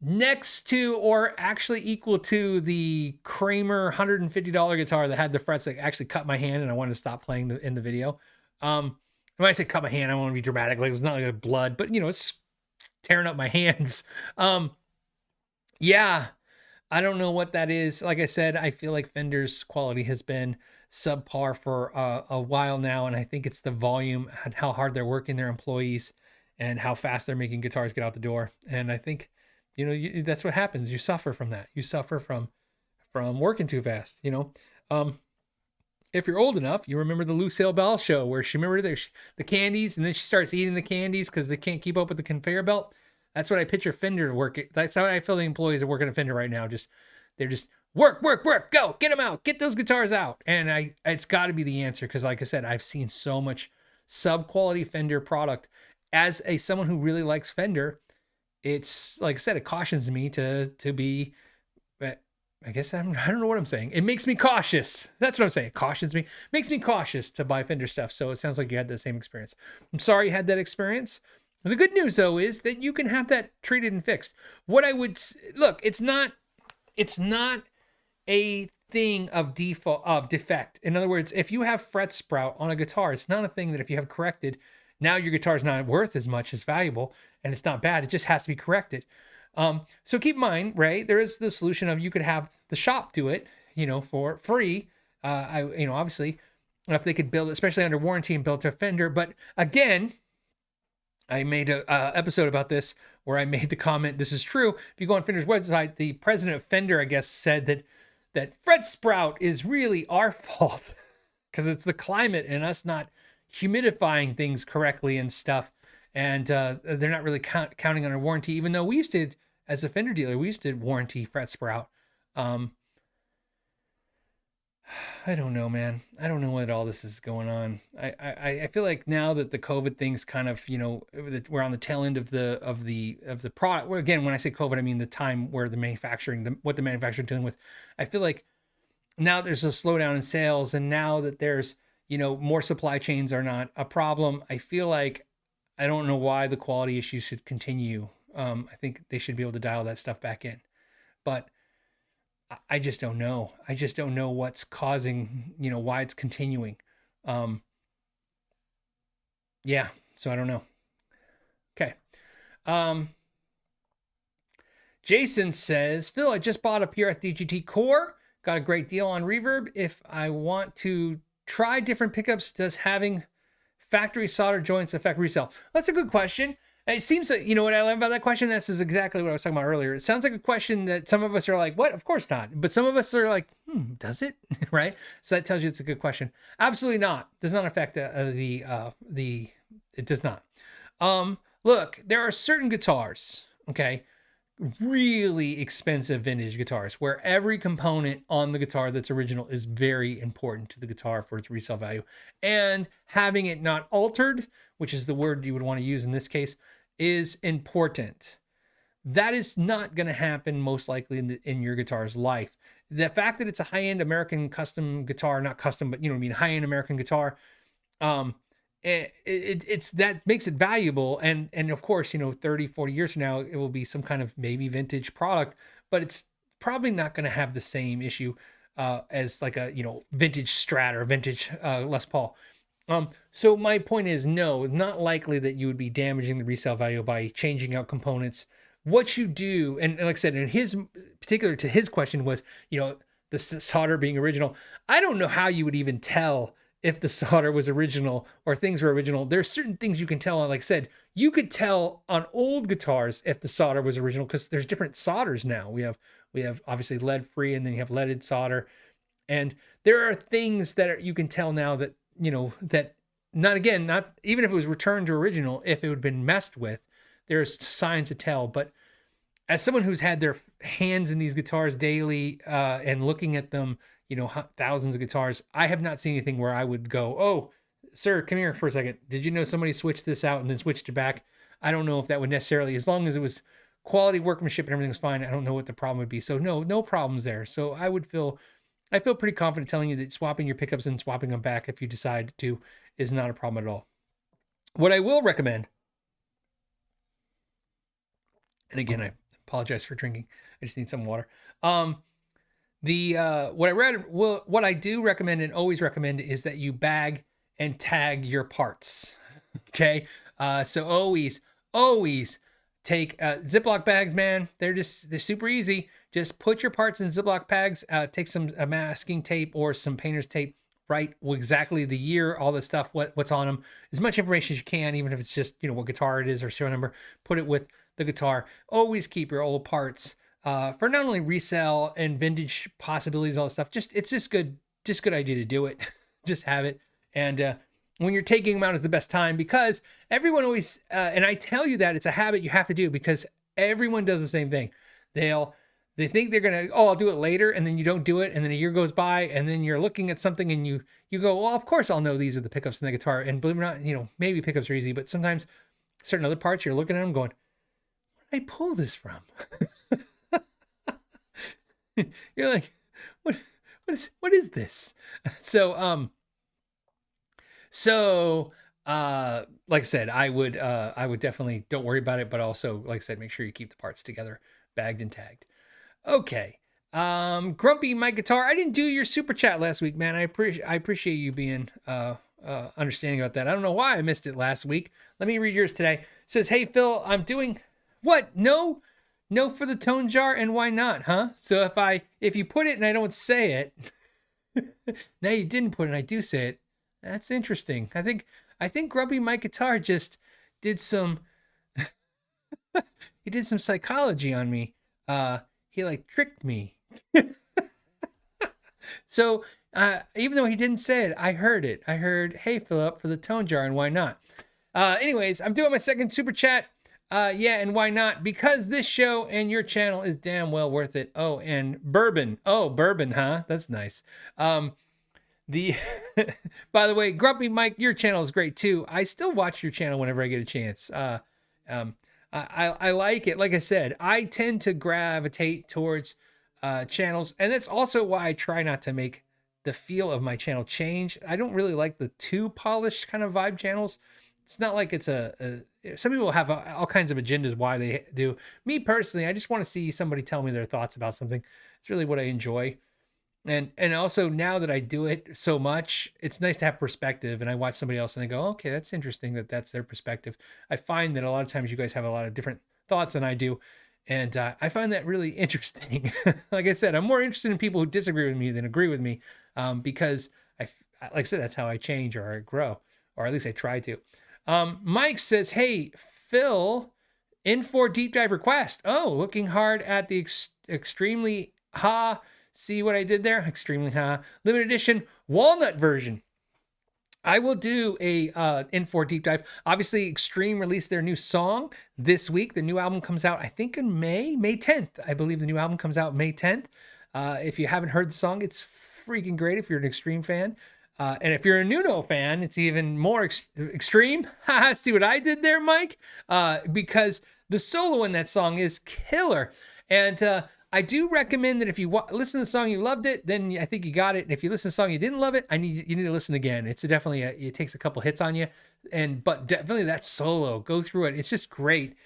Next to, or actually equal to, the Kramer $150 guitar that had the frets that actually cut my hand, and I wanted to stop playing in the video. When I say cut my hand, I don't want to be dramatic. Like, it was not like blood, but it's tearing up my hands. Yeah, I don't know what that is. Like I said, I feel like Fender's quality has been subpar for a while now, and I think it's the volume and how hard they're working their employees and how fast they're making guitars get out the door. And I think that's what happens. You suffer from that. You suffer from working too fast. If you're old enough, you remember the Lucille Bell show where she remembered the candies, and then she starts eating the candies because they can't keep up with the conveyor belt. That's what I picture Fender working. That's how I feel the employees are working at Fender right now. They're just work, go, get them out, get those guitars out. And it's got to be the answer, because like I said, I've seen so much sub-quality Fender product. As someone who really likes Fender, it's, like I said, it cautions me to be I guess I don't know what I'm saying. It makes me cautious. That's what I'm saying. It cautions me, makes me cautious to buy Fender stuff. So it sounds like you had the same experience. I'm sorry you had that experience. The good news though is that you can have that treated and fixed. What I would look, it's not a thing of defect. In other words, if you have fret sprout on a guitar, it's not a thing that if you have corrected, now your guitar is not worth as much as valuable, and it's not bad. It just has to be corrected. So keep in mind, right? There is the solution of you could have the shop do it, for free. Obviously, if they could build, especially under warranty and build to Fender. But again, I made a episode about this where I made the comment, this is true. If you go on Fender's website, the president of Fender, I guess, said that fret sprout is really our fault because it's the climate and us not humidifying things correctly and stuff. And they're not really counting on a warranty, even though we used to, as a Fender dealer, we used to warranty fret sprout. I don't know, man. I don't know what all this is going on. I feel like now that the COVID thing's kind of, we're on the tail end of the product. Where again, when I say COVID, I mean the time where the manufacturing, what the manufacturer dealing with. I feel like now there's a slowdown in sales, and now that there's, more supply chains are not a problem. I feel like I don't know why the quality issues should continue. I think they should be able to dial that stuff back in, but I just don't know. I just don't know what's causing, why it's continuing. Yeah, so I don't know. Okay. Jason says, Phil, I just bought a PRS DGT Core. Got a great deal on reverb. If I want to try different pickups, does having factory solder joints affect resale? That's a good question. It seems that, what I love about that question, this is exactly what I was talking about earlier. It sounds like a question that some of us are like, what? Of course not. But some of us are like, does it? Right? So that tells you it's a good question. Absolutely not. Does not affect it does not. Look, there are certain guitars, okay, really expensive vintage guitars where every component on the guitar that's original is very important to the guitar for its resale value, and having it not altered, which is the word you would want to use in this case, is important. That is not going to happen most likely in your guitar's life. The fact that it's a high-end American custom guitar, not custom, but high-end American guitar, it's that makes it valuable. And of course, 30, 40 years from now, it will be some kind of maybe vintage product, but it's probably not going to have the same issue as like a, vintage Strat or vintage Les Paul. So my point is, no, not likely that you would be damaging the resale value by changing out components. What you do, and like I said, in his particular to his question was, the solder being original. I don't know how you would even tell if the solder was original or things were original. There's certain things you can tell. Like I said, you could tell on old guitars if the solder was original because there's different solders now. We have obviously lead free, and then you have leaded solder. And there are things that you can tell now that, that not even if it was returned to original, if it would have been messed with, there's signs to tell. But as someone who's had their hands in these guitars daily and looking at them, thousands of guitars, I have not seen anything where I would go, oh, sir, come here for a second. Did you know somebody switched this out and then switched it back? I don't know if that would necessarily, as long as it was quality workmanship and everything was fine, I don't know what the problem would be. So no problems there. So I feel pretty confident telling you that swapping your pickups and swapping them back if you decide to is not a problem at all. What I will recommend, and again, I apologize for drinking. I just need some water. What I do recommend and always recommend is that you bag and tag your parts. Okay. So always take Ziploc bags, man. They're super easy. Just put your parts in Ziploc bags, take some masking tape or some painter's tape, write exactly the year, all the stuff, what's on them, as much information as you can, even if it's just, what guitar it is or serial number, put it with the guitar. Always keep your old parts for not only resale and vintage possibilities, all this stuff. It's just good idea to do it. Just have it. And when you're taking them out is the best time, because everyone always, and I tell you that it's a habit you have to do because everyone does the same thing. They think they're going to, I'll do it later. And then you don't do it. And then a year goes by and then you're looking at something and you go, well, of course I'll know these are the pickups in the guitar. And believe it or not, maybe pickups are easy, but sometimes certain other parts you're looking at them going, where did I pull this from? You're like, what is this? So like I said, I would definitely, don't worry about it, but also, like I said, make sure you keep the parts together, bagged and tagged. Okay. Grumpy Mike Guitar, I didn't do your super chat last week, man. I appreciate you being understanding about that. I don't know why I missed it last week. Let me read yours today. It says, "Hey Phil, I'm doing what? No for the tone jar, and why not, huh? So if you put it and I don't say it, now you didn't put it and I do say it. That's interesting. I think Grumpy Mike Guitar just did some he did some psychology on me. He like tricked me." So even though he didn't say it, I heard it. I heard, "Hey Philip, for the tone jar, and why not?" Anyways, I'm doing my second super chat. Yeah, and why not? Because this show and your channel is damn well worth it. Oh, and bourbon. Oh, bourbon, huh? That's nice. The by the way, Grumpy Mike, your channel is great too. I still watch your channel whenever I get a chance. I like it. Like I said, I tend to gravitate towards channels, and that's also why I try not to make the feel of my channel change. I don't really like the too polished kind of vibe channels. It's not like it's some people have all kinds of agendas why they do. Me personally, I just want to see somebody tell me their thoughts about something. It's really what I enjoy. And also, now that I do it so much, it's nice to have perspective. And I watch somebody else and I go, okay, that's interesting that that's their perspective. I find that a lot of times you guys have a lot of different thoughts than I do. And I find that really interesting. Like I said, I'm more interested in people who disagree with me than agree with me, because like I said, that's how I change or I grow, or at least I try to. Mike says, "Hey, Phil, in for deep dive request. Oh, looking hard at the extremely see what I did there? Extremely limited edition walnut version. I will do a in4 deep dive. Obviously, Extreme released their new song this week. The new album comes out, I think, in May 10th. I believe the new album comes out May 10th. If you haven't heard the song, it's freaking great if you're an Extreme fan. And if you're a Nuno fan, it's even more extreme. See what I did there, Mike? Because the solo in that song is killer. And I do recommend that if you listen to the song, you loved it, then I think you got it. And if you listen to the song, you didn't love it, you need to listen again. It's definitely, it takes a couple hits on you. But definitely that solo, go through it. It's just great.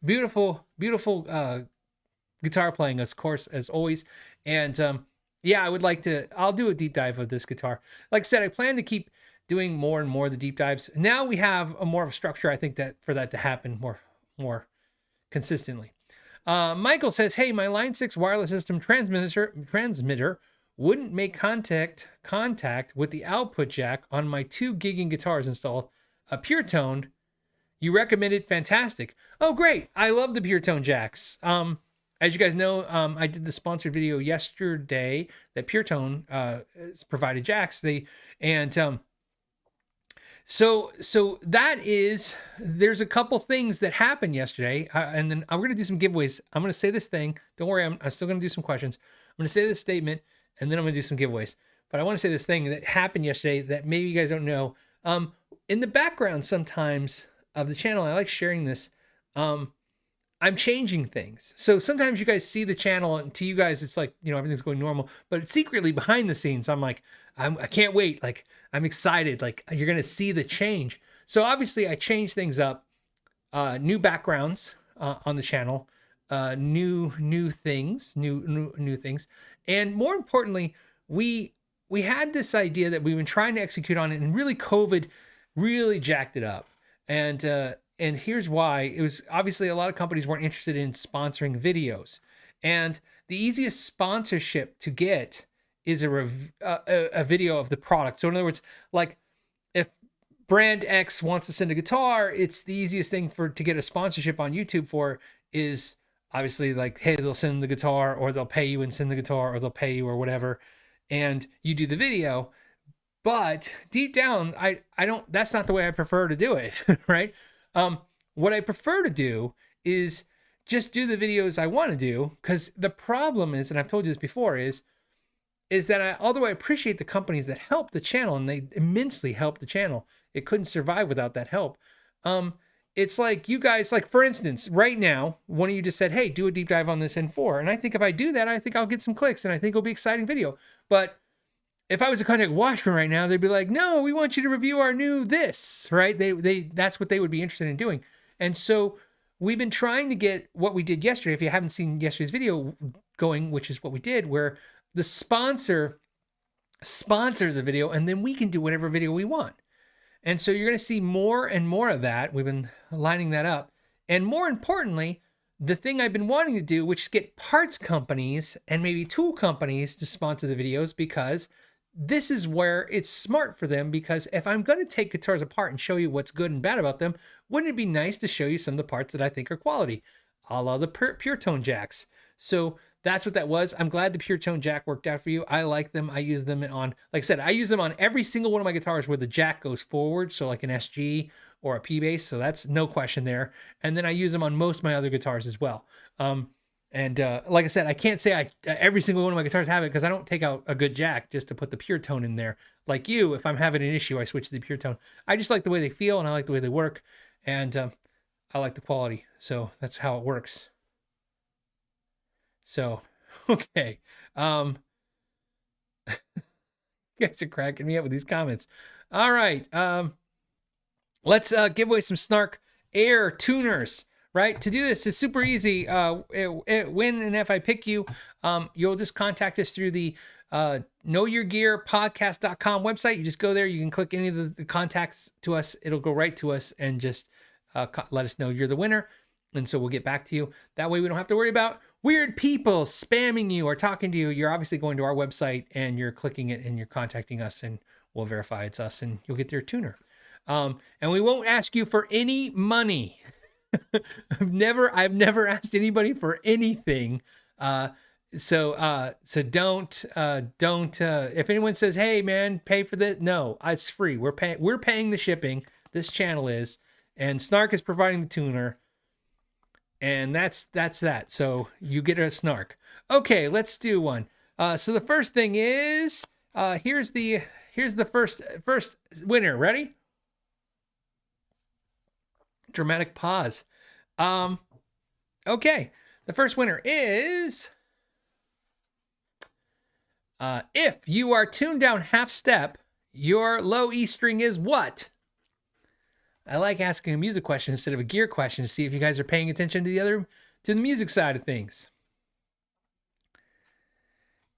Beautiful guitar playing, of course, as always. And yeah, I'll do a deep dive of this guitar. Like I said, I plan to keep doing more and more of the deep dives. Now we have a more of a structure, I think, that for that to happen more consistently. Michael says, "Hey, my Line 6 wireless system transmitter wouldn't make contact with the output jack on my 2 gigging guitars installed. A Pure Tone, you recommended, fantastic." Oh, great. I love the Pure Tone jacks. As you guys know, I did the sponsored video yesterday that Pure Tone provided jacks. So there's a couple things that happened yesterday, and then I'm going to do some giveaways. I'm going to say this thing. Don't worry, I'm still going to do some questions. I'm going to say this statement, and then I'm going to do some giveaways. But I want to say this thing that happened yesterday that maybe you guys don't know. In the background sometimes of the channel, I like sharing this. I'm changing things. So sometimes you guys see the channel, and to you guys, it's like, everything's going normal. But secretly behind the scenes, I'm like, I can't wait. Like, I'm excited. Like, you're going to see the change. So obviously I changed things up, new backgrounds on the channel, new things. And more importantly, we had this idea that we've been trying to execute on it, and really COVID really jacked it up. And here's why. It was obviously a lot of companies weren't interested in sponsoring videos. And the easiest sponsorship to get is a video of the product. So in other words, like if brand X wants to send a guitar, it's the easiest thing to get a sponsorship on YouTube for is obviously like, hey, they'll send the guitar, or they'll pay you and send the guitar, or they'll pay you or whatever. And you do the video. But deep down, I don't, that's not the way I prefer to do it, right? What I prefer to do is just do the videos I want to do, because the problem is, and I've told you this before, is that although I appreciate the companies that help the channel, and they immensely help the channel, it couldn't survive without that help. it's like you guys, like for instance, right now, one of you just said, hey, do a deep dive on this N4. And I think if I do that, I think I'll get some clicks and I think it'll be an exciting video. But if I was a contact Washburn right now, they'd be like, no, we want you to review our new this, right? That's what they would be interested in doing. And so we've been trying to get what we did yesterday. If you haven't seen yesterday's video going, which is what we did, where the sponsor sponsors a video and then we can do whatever video we want. And so you're going to see more and more of that. We've been lining that up. And more importantly, the thing I've been wanting to do, which is get parts companies and maybe tool companies to sponsor the videos, because this is where it's smart for them. Because if I'm going to take guitars apart and show you what's good and bad about them, wouldn't it be nice to show you some of the parts that I think are quality, a la the Pure Tone jacks? So that's what that was. I'm glad the Pure Tone jack worked out for you. I like them. I use them on, like I said, I use them on every single one of my guitars where the jack goes forward. So like an SG or a P bass. So that's no question there. And then I use them on most of my other guitars as well. Like I said, I can't say every single one of my guitars have it because I don't take out a good jack just to put the Pure Tone in there. Like you, if I'm having an issue, I switch to the Pure Tone. I just like the way they feel and I like the way they work. And I like the quality. So that's how it works. So, okay. You guys are cracking me up with these comments. All right. Let's give away some Snark Air tuners, right? To do this is super easy. When and if I pick you, you'll just contact us through the knowyourgearpodcast.com website. You just go there. You can click any of the contacts to us. It'll go right to us and just let us know you're the winner. And so we'll get back to you. That way we don't have to worry about weird people spamming you or talking to you. You're obviously going to our website and you're clicking it and you're contacting us and we'll verify it's us and you'll get your tuner. And we won't ask you for any money. I've never asked anybody for anything. So don't, if anyone says, hey man, pay for this. No, it's free. We're paying the shipping. This channel is, and Snark is providing the tuner. And that's that. So you get a Snark. Okay, let's do one. So the first thing is, here's the first winner. Ready? Dramatic pause. Okay, the first winner is, if you are tuned down half step, your low E string is what? I like asking a music question instead of a gear question to see if you guys are paying attention to the music side of things.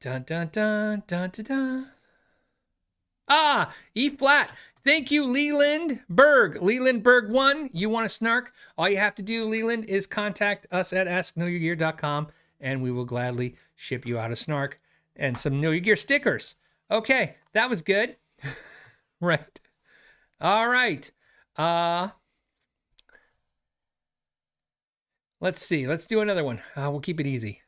Dun dun dun dun dun dun. Ah, E flat. Thank you, Leland Berg. Leland Berg 1, you want a Snark? All you have to do, Leland, is contact us at askknowyourgear.com and we will gladly ship you out a Snark and some Know Your Gear stickers. Okay, that was good. Right. All right. Let's see. Let's do another one. We'll keep it easy.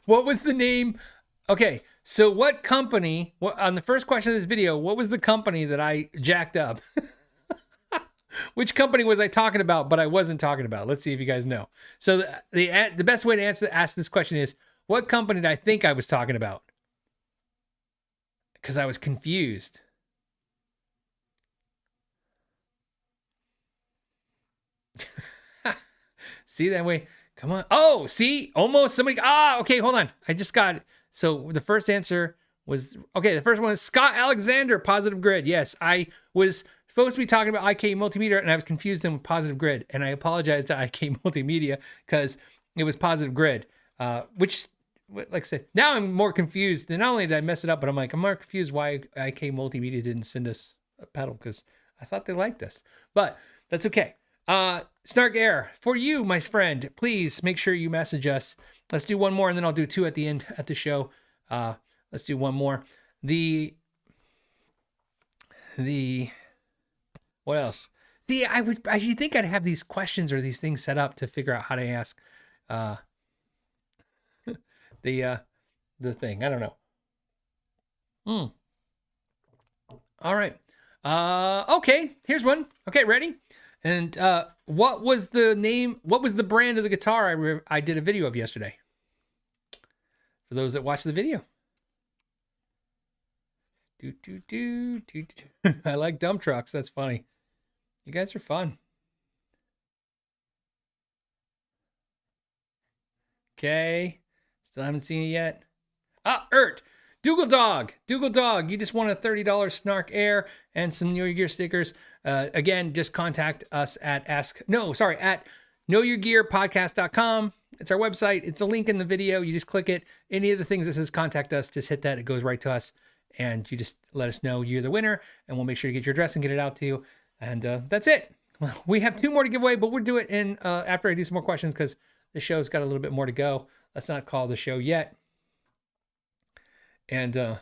What was the name? Okay, so what company, on the first question of this video, what was the company that I jacked up? Which company was I talking about, but I wasn't talking about? Let's see if you guys know. So the best way to ask this question is, what company did I think I was talking about? Because I was confused. See that way? Come on. Oh, see? Almost somebody. Okay, hold on. I just got it. So the first answer was, okay, the first one is Scott Alexander, Positive Grid. Yes, I was supposed to be talking about IK Multimedia and I was confused them with Positive Grid. And I apologize to IK Multimedia because it was Positive Grid, which, like I said, now I'm more confused. Not only did I mess it up, but I'm more confused why IK Multimedia didn't send us a pedal because I thought they liked us. But that's okay. Snark Air, for you, my friend, please make sure you message us. Let's do one more and then I'll do two at the end at the show. Let's do one more. What else? See, I should think I'd have these questions or these things set up to figure out how to ask, the thing. I don't know. All right. Okay, here's one. Okay, ready? And what was the brand of the guitar I did a video of yesterday? For those that watched the video. Do, do, do, do, do. I like dump trucks. That's funny. You guys are fun. Okay. Still haven't seen it yet. Ah, Ert. Dougal Dog. Dougal Dog. You just won a $30 Snark Air and some Know Your Gear stickers. Again, just contact us at knowyourgearpodcast.com. It's our website. It's a link in the video. You just click it. Any of the things that says contact us, just hit that. It goes right to us. And you just let us know you're the winner, and we'll make sure to get your address and get it out to you. And that's it. We have 2 more to give away, but we'll do it in after I do some more questions because the show's got a little bit more to go. Let's not call the show yet. And there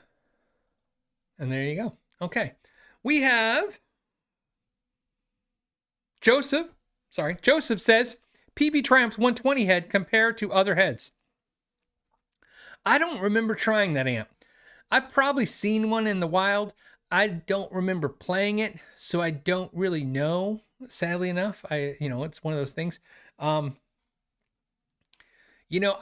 you go. Okay. We have Joseph. Joseph says, PV Triumph's 120 head compared to other heads. I don't remember trying that amp. I've probably seen one in the wild. I don't remember playing it, so I don't really know, sadly enough. It's one of those things. I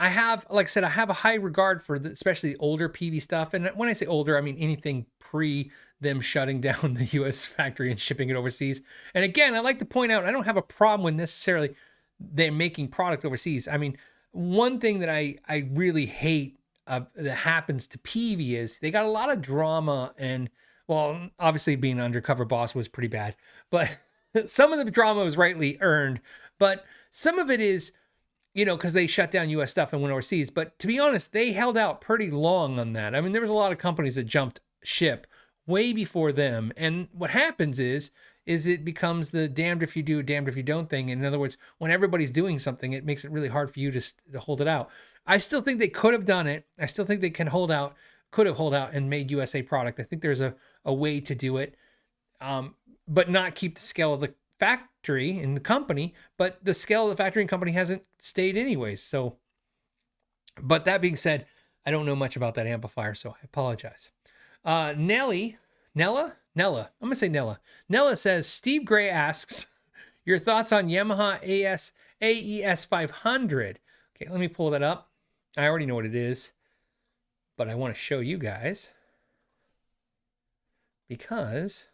have, like I said, I have a high regard for especially the older PV stuff. And when I say older, I mean anything pre them shutting down the US factory and shipping it overseas. And again, I like to point out, I don't have a problem with necessarily them making product overseas. I mean, one thing that I really hate that happens to PV is they got a lot of drama, and well, obviously being an undercover boss was pretty bad, but some of the drama was rightly earned, but some of it is, because they shut down US stuff and went overseas. But to be honest, they held out pretty long on that. I mean, there was a lot of companies that jumped ship way before them. And what happens is it becomes the damned if you do, damned if you don't thing. And in other words, when everybody's doing something, it makes it really hard for you to hold it out. I still think they could have done it. I still think they could have hold out and made USA product. I think there's a way to do it, but not keep the scale of the factory and the company, but the scale of the factory and company hasn't stayed anyways. So, but that being said, I don't know much about that amplifier, so I apologize. Nella, I'm gonna say Nella. Nella says, Steve Gray asks your thoughts on Yamaha AES 500. Okay, let me pull that up. I already know what it is, but I want to show you guys because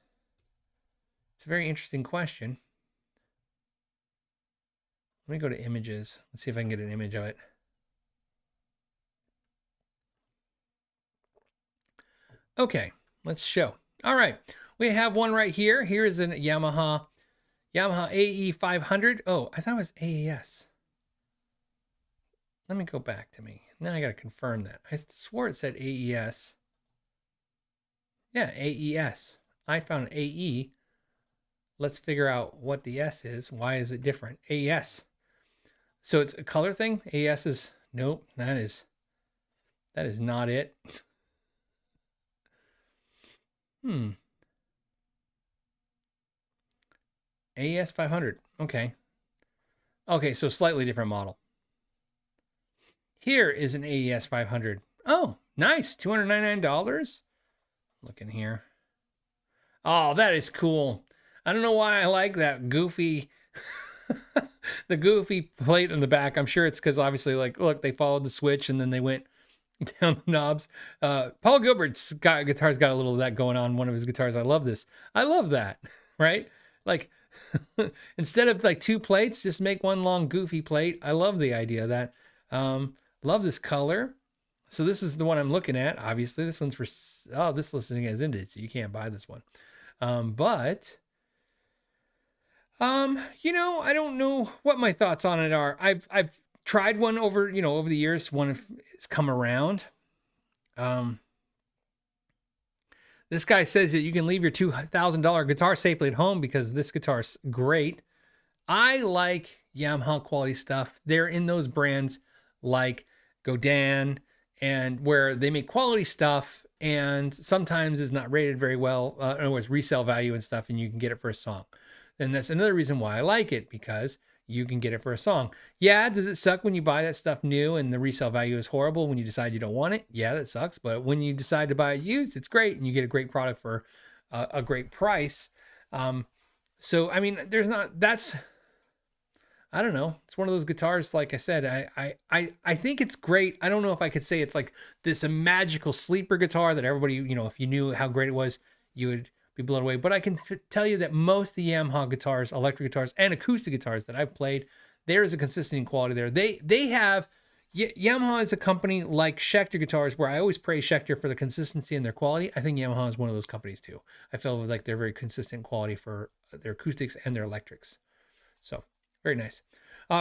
it's a very interesting question. Let me go to images. Let's see if I can get an image of it. Okay, let's show. All right, we have one right here. Here is a Yamaha AE 500. Oh, I thought it was AES. Let me go back to me. Now I got to confirm that. I swore it said AES. Yeah, AES. I found an AE. Let's figure out what the S is. Why is it different? AES. So it's a color thing? AES is, nope, that is not it. AES 500. Okay. Okay, so slightly different model. Here is an AES 500. Oh, nice. $299. Look in here. Oh, that is cool. I don't know why I like that goofy, the goofy plate in the back. I'm sure it's because obviously, like, look, they followed the switch and then they went down the knobs. Paul Gilbert's guitar's got a little of that going on. One of his guitars. I love this. I love that. Right? Like, instead of like 2 plates, just make one long goofy plate. I love the idea of that. Love this color. So this is the one I'm looking at. Obviously, this one's for, this listing is ended, so you can't buy this one. But I don't know what my thoughts on it are. I've tried one over the years. One has come around. This guy says that you can leave your $2,000 guitar safely at home because this guitar's great. I like Yamaha quality stuff. They're in those brands like Godin, and where they make quality stuff and sometimes is not rated very well. In other words, resale value and stuff, and you can get it for a song. And that's another reason why I like it, because you can get it for a song. Yeah, does it suck when you buy that stuff new and the resale value is horrible when you decide you don't want it? Yeah, that sucks. But when you decide to buy it used, it's great, and you get a great product for a great price. So, I mean, I don't know. It's one of those guitars. Like I said, I think it's great. I don't know if I could say it's like this a magical sleeper guitar that everybody, if you knew how great it was, you would be blown away. But I can tell you that most of the Yamaha guitars, electric guitars, and acoustic guitars that I've played, there is a consistent quality there. They have Yamaha is a company like Schecter guitars, where I always praise Schecter for the consistency and their quality. I think Yamaha is one of those companies too. I feel like they're very consistent quality for their acoustics and their electrics. So very nice.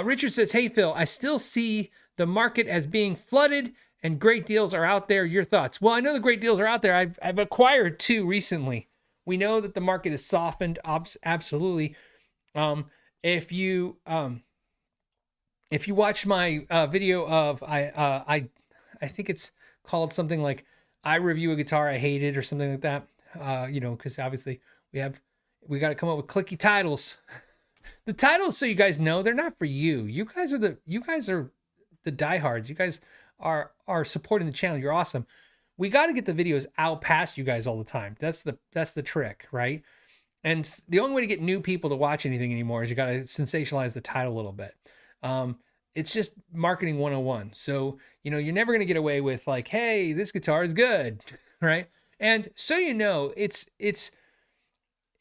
Richard says, "Hey Phil, I still see the market as being flooded and great deals are out there. Your thoughts?" Well, I know the great deals are out there. I've acquired 2 recently. We know that the market is softened. Absolutely. If you watch my video of I think it's called something like "I review a guitar I hated" or something like that. Because obviously we got to come up with clicky titles. The titles, so you guys know, they're not for you. You guys are the diehards. You guys are supporting the channel. You're awesome. We got to get the videos out past you guys all the time. That's the trick, right? And the only way to get new people to watch anything anymore is you got to sensationalize the title a little bit. It's just marketing 101. So, you're never going to get away with like, "Hey, this guitar is good," right? And so, it's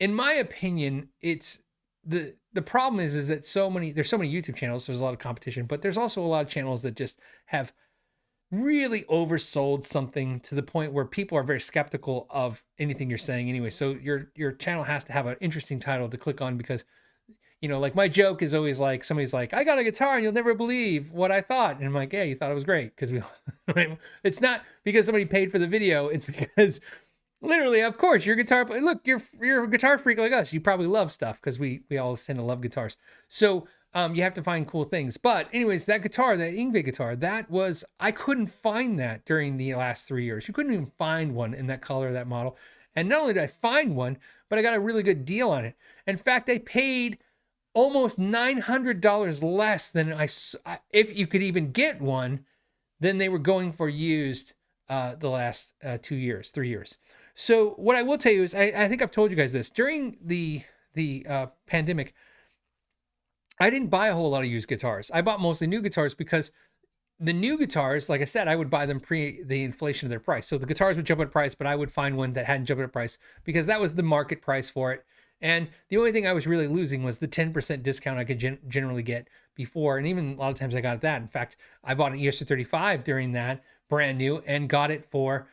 in my opinion, it's the problem is that there's so many YouTube channels, so there's a lot of competition, but there's also a lot of channels that just have really oversold something to the point where people are very skeptical of anything you're saying anyway. So your channel has to have an interesting title to click on, because like my joke is always like, somebody's like, "I got a guitar and you'll never believe what I thought." And I'm like, "Yeah, you thought it was great." Because right? It's not because somebody paid for the video. It's because literally, of course, you're a guitar player. Look, you're a guitar freak like us. You probably love stuff because we all tend to love guitars. So you have to find cool things. But anyways, that guitar, that Yngwie guitar, I couldn't find that during the last 3 years. You couldn't even find one in that color, that model. And not only did I find one, but I got a really good deal on it. In fact, I paid almost $900 less than if you could even get one, than they were going for used the last 2 years, 3 years. So what I will tell you is, I think I've told you guys this during the pandemic. I didn't buy a whole lot of used guitars. I bought mostly new guitars, because the new guitars, like I said, I would buy them pre the inflation of their price. So the guitars would jump in price, but I would find one that hadn't jumped in price, because that was the market price for it. And the only thing I was really losing was the 10% discount I could generally get before. And even a lot of times I got that. In fact, I bought an ES-35 during that, brand new, and got it for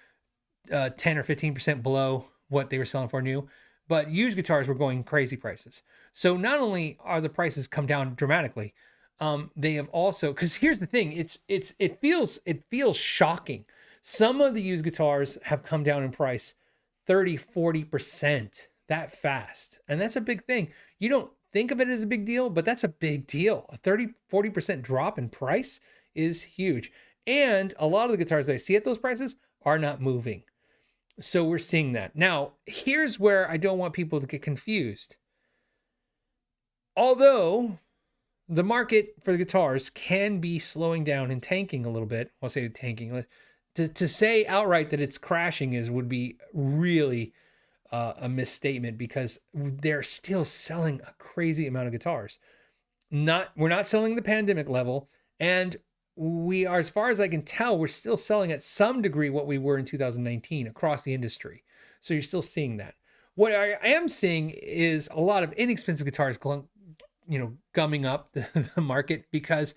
10 or 15% below what they were selling for new. But used guitars were going crazy prices. So not only are the prices come down dramatically, they have also, because here's the thing, it feels shocking. Some of the used guitars have come down in price 30, 40% that fast. And that's a big thing. You don't think of it as a big deal, but that's a big deal. A 30, 40% drop in price is huge. And a lot of the guitars I see at those prices are not moving. So we're seeing that. Now, here's where I don't want people to get confused. Although the market for the guitars can be slowing down and tanking a little bit, I'll say tanking. To say outright that it's crashing would be really a misstatement, because they're still selling a crazy amount of guitars. We're not selling the pandemic level, and we are, as far as I can tell, we're still selling at some degree what we were in 2019 across the industry. So you're still seeing that. What I am seeing is a lot of inexpensive guitars, gumming up the market, because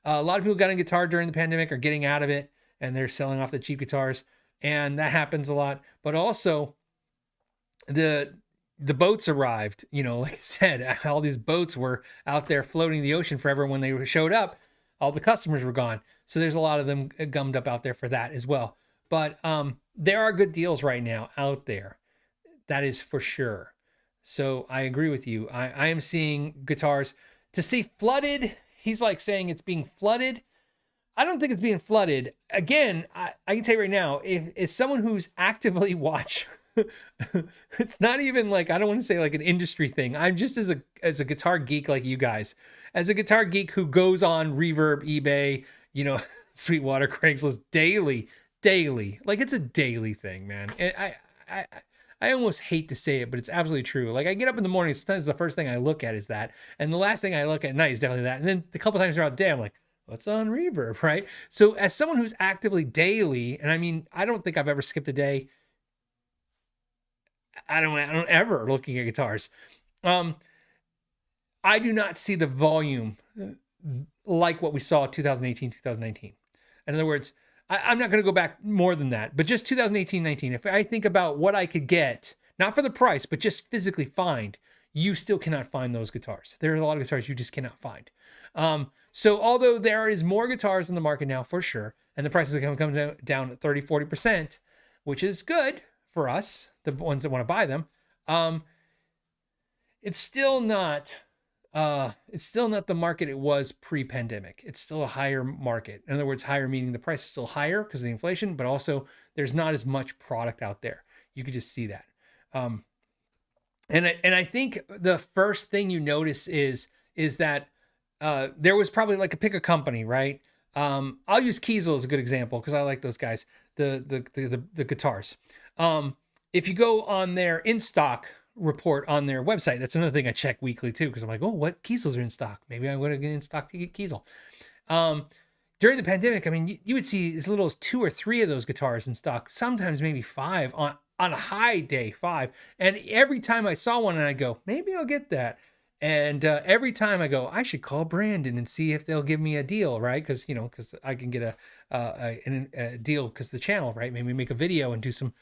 a lot of people got a guitar during the pandemic are getting out of it, and they're selling off the cheap guitars, and that happens a lot. But also the boats arrived, like I said, all these boats were out there floating the ocean forever. When they showed up, all the customers were gone. So there's a lot of them gummed up out there for that as well. But there are good deals right now out there. That is for sure. So I agree with you. I am seeing guitars to see flooded. He's like saying it's being flooded. I don't think it's being flooded. Again, I can tell you right now, if someone who's actively watch, it's not even like, I don't want to say like an industry thing. I'm just as a guitar geek like you guys, as a guitar geek who goes on Reverb, eBay, Sweetwater, Craigslist daily, like it's a daily thing, man. And I almost hate to say it, but it's absolutely true. Like I get up in the morning, sometimes the first thing I look at is that, and the last thing I look at night is definitely that. And then a couple times throughout the day, I'm like, what's on reverb, right? So as someone who's actively daily, and I mean, I don't think I've ever skipped a day. I don't ever looking at guitars. I do not see the volume like what we saw 2018, 2019. In other words, I'm not going to go back more than that, but just 2018, 19. If I think about what I could get, not for the price, but just physically find, you still cannot find those guitars. There are a lot of guitars you just cannot find. So although there is more guitars in the market now for sure, and the prices are going to come down 30, 40%, which is good for us, the ones that want to buy them. It's still not the market it was pre-pandemic. It's still a higher market. In other words, higher meaning the price is still higher because of the inflation, but also there's not as much product out there. You could just see that. And I think the first thing you notice is that there was probably like pick a company, right? I'll use Kiesel as a good example because I like those guys. The guitars. If you go on their in stock report on their website, that's another thing I check weekly too, because I'm like, oh, what Kiesels are in stock? Maybe I'm going to get in stock to get Kiesel. During the pandemic, I mean, you would see as little as 2 or 3 of those guitars in stock, sometimes maybe 5 on a high day, 5. And every time I saw one, and I go, maybe I'll get that. And every time I go, I should call Brandon and see if they'll give me a deal, right? Because I can get a deal because the channel, right? Maybe make a video and do some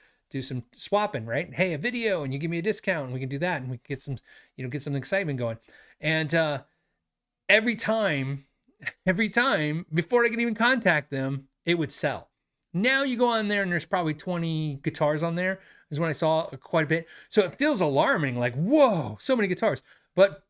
swapping, right? Hey, a video and you give me a discount and we can do that and we can get some, get some excitement going. And every time before I can even contact them, it would sell. Now you go on there and there's probably 20 guitars on there is when I saw quite a bit. So it feels alarming, like, whoa, so many guitars. But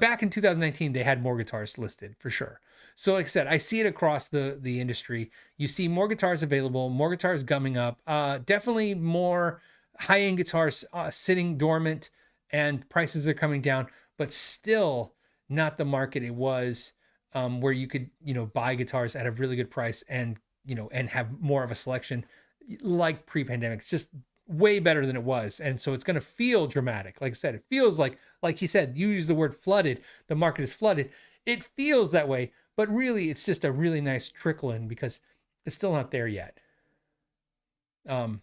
back in 2019, they had more guitars listed for sure. So like I said, I see it across the industry. You see more guitars available, more guitars gumming up, definitely more high-end guitars sitting dormant, and prices are coming down, but still not the market it was where you could, buy guitars at a really good price and, and have more of a selection like pre-pandemic. It's just way better than it was. And so it's going to feel dramatic. Like I said, it feels like he said, you use the word flooded, the market is flooded. It feels that way. But really, it's just a really nice trickle in because it's still not there yet. But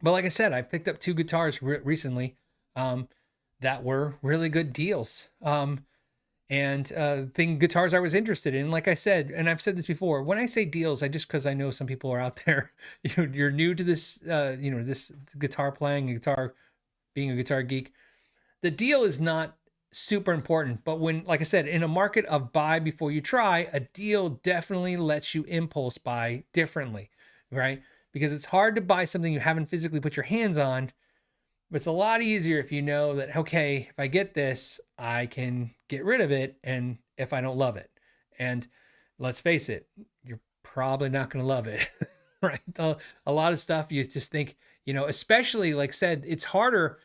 like I said, I picked up 2 guitars recently that were really good deals. And guitars I was interested in, like I said, and I've said this before, when I say deals, because I know some people are out there, you're new to this, this guitar playing, being a guitar geek. The deal is not super important, but when, like I said, in a market of buy before you try, a deal definitely lets you impulse buy differently, right? Because it's hard to buy something you haven't physically put your hands on, but it's a lot easier if you know that, okay, if I get this, I can get rid of it, and if I don't love it. And let's face it, you're probably not going to love it, right? A lot of stuff you just think, especially like I said, it's harder.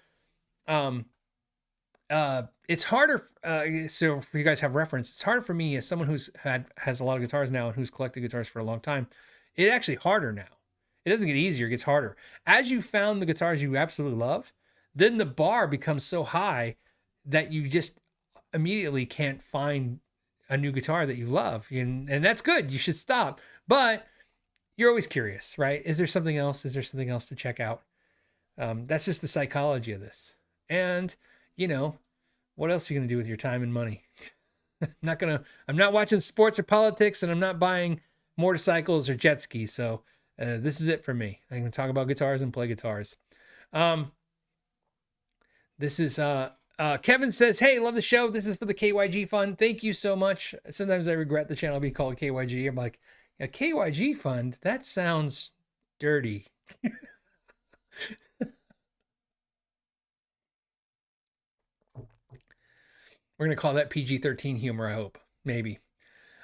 It's harder. So for you guys have reference, it's harder for me as someone has a lot of guitars now and who's collected guitars for a long time. It's actually harder now. It doesn't get easier, it gets harder. As you found the guitars you absolutely love, then the bar becomes so high that you just immediately can't find a new guitar that you love. And that's good. You should stop. But you're always curious, right? Is there something else? Is there something else to check out? That's just the psychology of this. And, what else are you going to do with your time and money? I'm not watching sports or politics, and I'm not buying motorcycles or jet skis. So this is it for me. I'm going to talk about guitars and play guitars. This is Kevin says, hey, love the show. This is for the KYG fund. Thank you so much. Sometimes I regret the channel being called KYG. I'm like, a KYG fund? That sounds dirty. We're going to call that PG-13 humor, I hope. Maybe.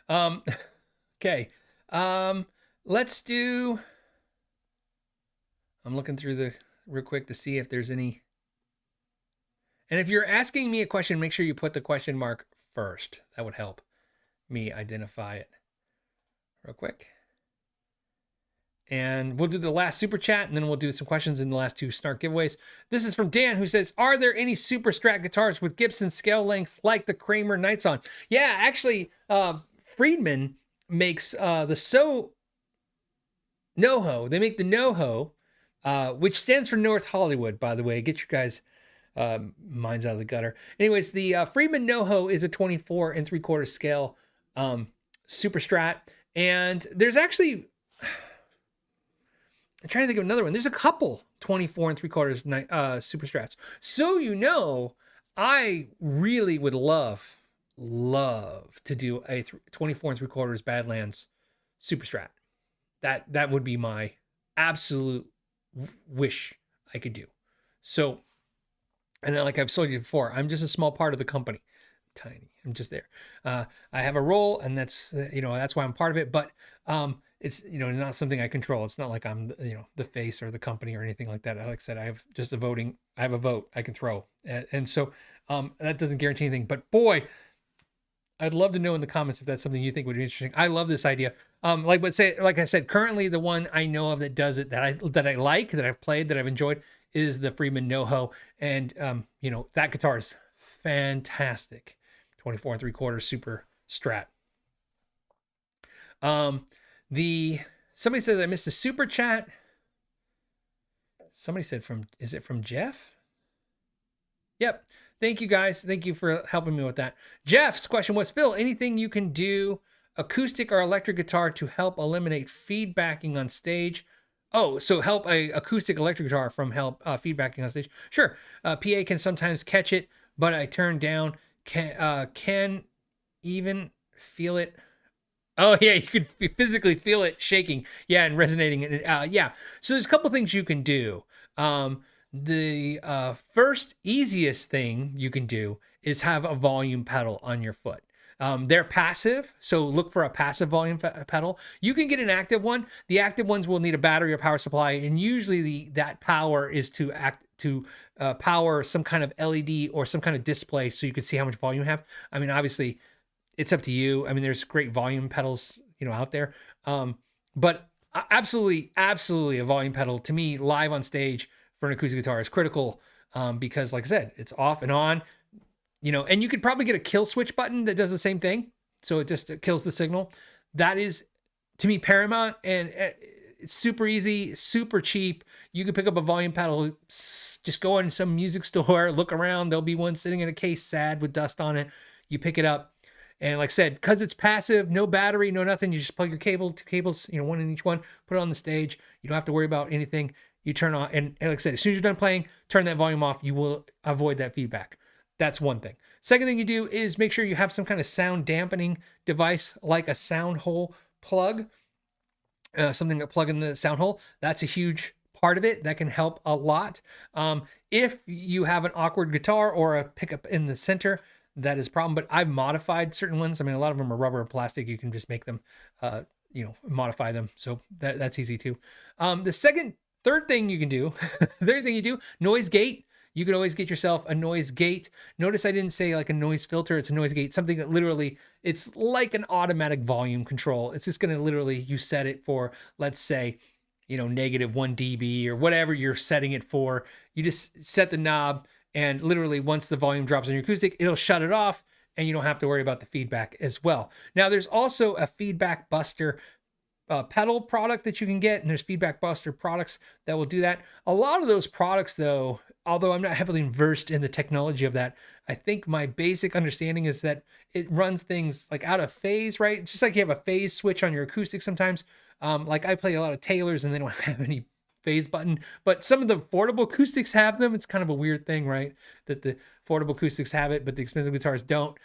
Okay. Let's do... I'm looking through real quick to see if there's any... And if you're asking me a question, make sure you put the question mark first. That would help me identify it real quick. And we'll do the last super chat, and then we'll do some questions in the last 2 Snark giveaways. This is from Dan, who says, are there any super Strat guitars with Gibson scale length like the Kramer Nights On? Yeah, actually, Friedman makes the NoHo. They make the NoHo, which stands for North Hollywood, by the way. Get your guys' minds out of the gutter. Anyways, the Friedman NoHo is a 24 3/4 scale super Strat. And there's actually... I'm trying to think of another one. There's a couple 24 3/4 super Strats. So I really would love to do a 24 3/4 Badlands super Strat. That would be my absolute wish I could do. So, and like I've told you before, I'm just a small part of the company. Tiny. I'm just there. I have a role, and that's that's why I'm part of it. But it's not something I control. It's not like I'm the face or the company or anything like that. Like I said, I have just a vote I can throw, and so that doesn't guarantee anything. But boy, I'd love to know in the comments if that's something you think would be interesting. I love this idea. Like I said, currently the one I know of that does it that I like, that I've played, that I've enjoyed is the Friedman NoHo, and that guitar is fantastic. 24 3/4 super Strat. Somebody says I missed a super chat. Somebody said is it from Jeff? Yep. Thank you guys. Thank you for helping me with that. Jeff's question was, Phil, anything you can do acoustic or electric guitar to help eliminate feedbacking on stage? Oh, so help a acoustic electric guitar from feedbacking on stage? Sure. PA can sometimes catch it, but I turn down. Can even feel it. Oh yeah, you could physically feel it shaking. Yeah, and resonating. Yeah. So there's a couple things you can do. The first easiest thing you can do is have a volume pedal on your foot. They're passive, so look for a passive volume pedal. You can get an active one. The active ones will need a battery or power supply, and usually that power is to power some kind of LED or some kind of display so you can see how much volume you have. I mean, obviously, it's up to you. I mean, there's great volume pedals, out there. But absolutely a volume pedal, to me, live on stage for an acoustic guitar is critical, because, like I said, it's off and on. And you could probably get a kill switch button that does the same thing. So it just kills the signal. That is, to me, paramount, and it's super easy, super cheap. You can pick up a volume pedal, just go in some music store, look around. There'll be one sitting in a case, sad with dust on it. You pick it up. And like I said, because it's passive, no battery, no nothing, you just plug your two cables, one in each one, put it on the stage. You don't have to worry about anything. You turn on, and like I said, as soon as you're done playing, turn that volume off. You will avoid that feedback. That's one thing. Second thing you do is make sure you have some kind of sound dampening device, like a sound hole plug, something that plug in the sound hole. That's a huge part of it. That can help a lot. If you have an awkward guitar or a pickup in the center, that is a problem. But I've modified certain ones. I mean, a lot of them are rubber or plastic. You can just make them, modify them. So that's easy too. Third thing you do, noise gate. You can always get yourself a noise gate. Notice I didn't say like a noise filter. It's a noise gate, something that literally, it's like an automatic volume control. It's just going to literally, you set it for, let's say, -1 dB or whatever you're setting it for. You just set the knob, and literally once the volume drops on your acoustic, it'll shut it off, and you don't have to worry about the feedback as well. Now there's also a feedback buster pedal product that you can get, and there's feedback buster products that will do that. A lot of those products, though, although I'm not heavily versed in the technology of that, I think my basic understanding is that it runs things like out of phase, right? It's just like you have a phase switch on your acoustic sometimes. Like I play a lot of Taylors and they don't have any phase button, but some of the affordable acoustics have them. It's kind of a weird thing, right? That the affordable acoustics have it, but the expensive guitars don't.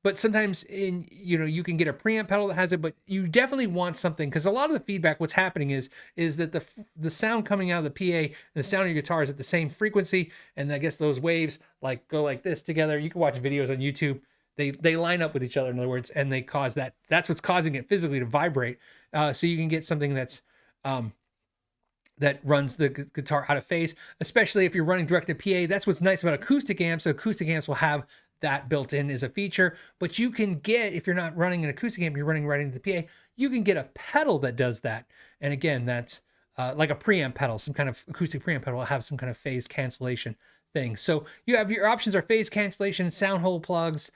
But sometimes you can get a preamp pedal that has it, but you definitely want something, because a lot of the feedback, what's happening is that the sound coming out of the PA and the sound of your guitar is at the same frequency. And I guess those waves like go like this together. You can watch videos on YouTube. They line up with each other, in other words, and they cause that. That's what's causing it physically to vibrate. So you can get something that's, that runs the guitar out of phase, especially if you're running direct to PA. That's what's nice about acoustic amps. Acoustic amps will have that built in as a feature, but you can get, if you're not running an acoustic amp, you're running right into the PA, you can get a pedal that does that. And again, that's like a preamp pedal, some kind of acoustic preamp pedal will have some kind of phase cancellation thing. So you have your options are phase cancellation, sound hole plugs,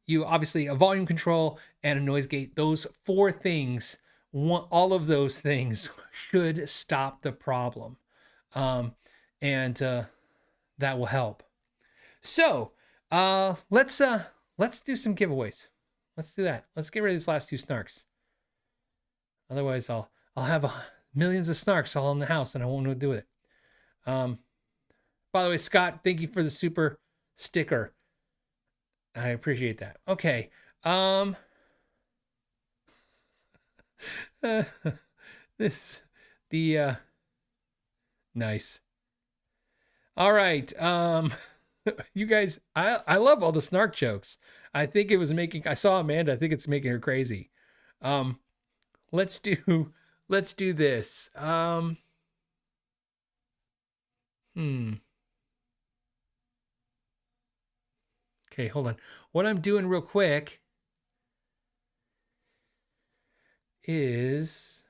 you obviously a volume control and a noise gate. Those four things, all of those things should stop the problem. And that will help. So let's do some giveaways. Let's do that. Let's get rid of these last two Snarks. Otherwise, I'll have millions of Snarks all in the house, and I won't know what to do with it. By the way, Scott, thank you for the super sticker. I appreciate that. Okay. Nice. All right. You guys, I love all the Snark jokes. I think it was I saw Amanda, I think it's making her crazy. Let's do this. Okay, hold on. What I'm doing real quick is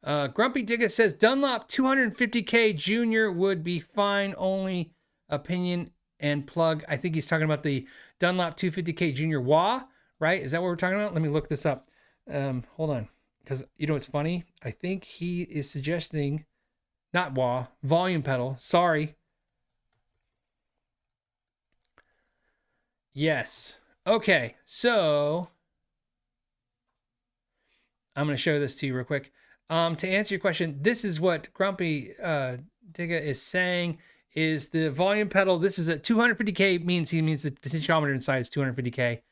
Grumpy Digga says Dunlop 250K Junior would be fine. Only opinion and plug. I think he's talking about the Dunlop 250K Junior wah, right? Is that what we're talking about? Let me look this up. Hold on, because you know what's funny? I think he is suggesting not wah, volume pedal. Sorry. Yes. Okay, so I'm going to show this to you real quick. To answer your question, this is what Grumpy Digga is saying is the volume pedal. This is a 250K means the potentiometer inside is 250K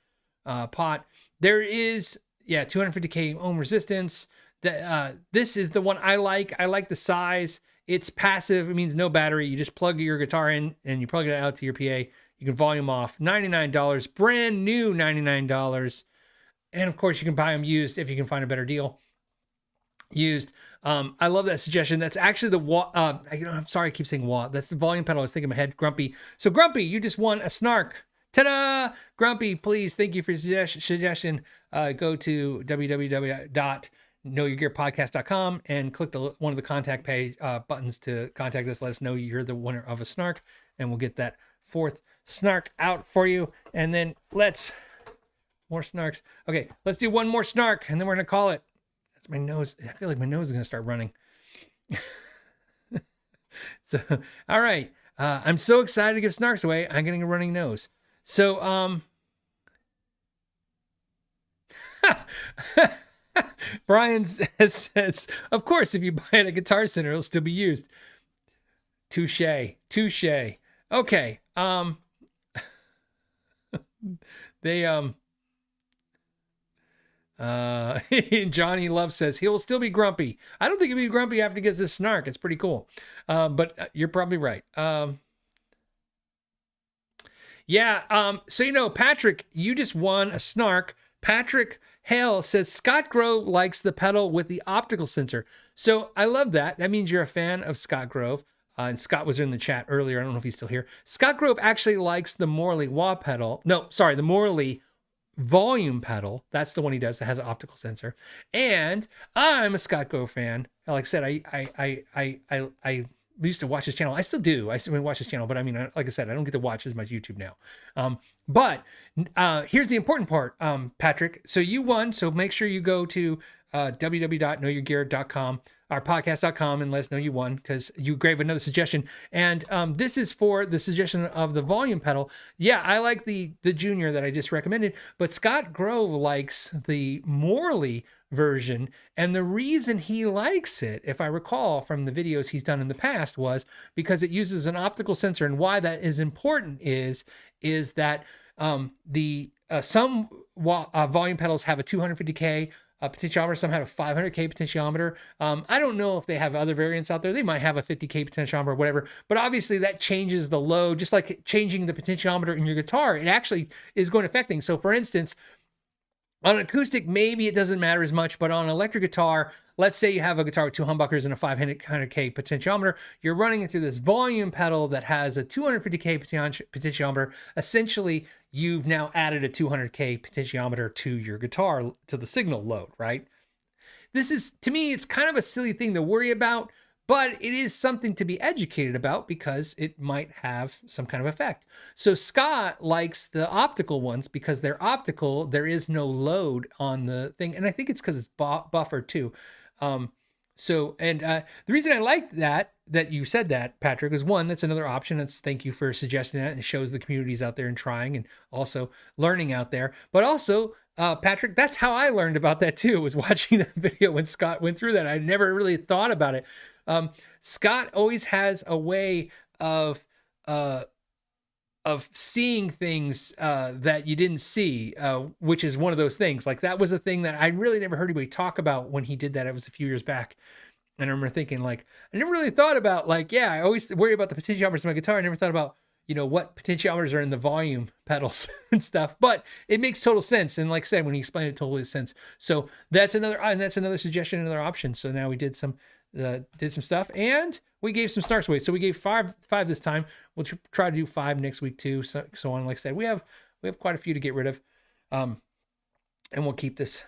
pot. There is, 250K ohm resistance. This is the one I like. I like the size. It's passive. It means no battery. You just plug your guitar in and you plug it out to your PA. You can volume off. $99, brand new $99. And of course you can buy them used if you can find a better deal. Used. I love that suggestion. That's actually the I'm sorry, I keep saying wah. That's the volume pedal I was thinking in my head. Grumpy. So Grumpy, you just won a Snark. Ta-da! Grumpy, please, thank you for your suggestion. Go to www.knowyourgearpodcast.com and click one of the contact page buttons to contact us. Let us know you're the winner of a Snark, and we'll get that fourth Snark out for you. And then more Snarks. Okay, let's do one more Snark, and then we're gonna call it. That's my nose. I feel like my nose is gonna start running. So, all right. I'm so excited to give Snarks away. I'm getting a running nose. So, Brian says, of course, if you buy it at Guitar Center, it'll still be used. Touche. Okay. Johnny Love says he'll still be grumpy. I don't think he'll be grumpy after he gets this Snark. It's pretty cool. But you're probably right. So Patrick, you just won a Snark. Patrick Hale says Scott Grove likes the pedal with the optical sensor. So I love that. That means you're a fan of Scott Grove. And Scott was in the chat earlier. I don't know if he's still here. Scott Grove actually likes the Morley wah pedal. No, sorry, the Morley volume pedal. That's the one he does that has an optical sensor. And I'm a Scott Grove fan. Like I said, I used to watch his channel. I still do. I still watch his channel, but I mean, like I said, I don't get to watch as much YouTube now. But here's the important part, Patrick. So you won. So make sure you go to www.knowyourgear.com, our podcast.com, and let us know you won because you gave another suggestion. And this is for the suggestion of the volume pedal. Yeah, I like the Junior that I just recommended, but Scott Grove likes the Morley version. And the reason he likes it, if I recall from the videos he's done in the past, was because it uses an optical sensor. And why that is important is that some volume pedals have a 250K potentiometer, some have a 500K potentiometer. I don't know if they have other variants out there. They might have a 50K potentiometer or whatever, but obviously that changes the load, just like changing the potentiometer in your guitar. It actually is going to affect things. So for instance, On an acoustic, maybe it doesn't matter as much, but on an electric guitar, let's say you have a guitar with 2 humbuckers and a 500K potentiometer, you're running it through this volume pedal that has a 250K potentiometer. Essentially, you've now added a 200K potentiometer to your guitar, to the signal load, right? This is, to me, it's kind of a silly thing to worry about, but it is something to be educated about because it might have some kind of effect. So Scott likes the optical ones because they're optical. There is no load on the thing. And I think it's because it's buffered too. The reason I like that you said that, Patrick, is one, that's another option. That's, thank you for suggesting that. And it shows the communities out there and trying and also learning out there. But also, Patrick, that's how I learned about that too, was watching that video when Scott went through that. I never really thought about it. Scott always has a way of seeing things that you didn't see, which is one of those things. Like, that was a thing that I really never heard anybody talk about when he did that. It was a few years back. And I remember thinking, like, I never really thought about, like, yeah, I always worry about the potentiometers in my guitar. I never thought about, you know, what potentiometers are in the volume pedals and stuff, but it makes total sense. And like I said, when he explained it, totally sense. So that's another suggestion, another option. So now we did some stuff, and we gave some Snarks away. So we gave five this time. We'll try to do 5 next week too. So on. Like I said, we have quite a few to get rid of, and we'll keep this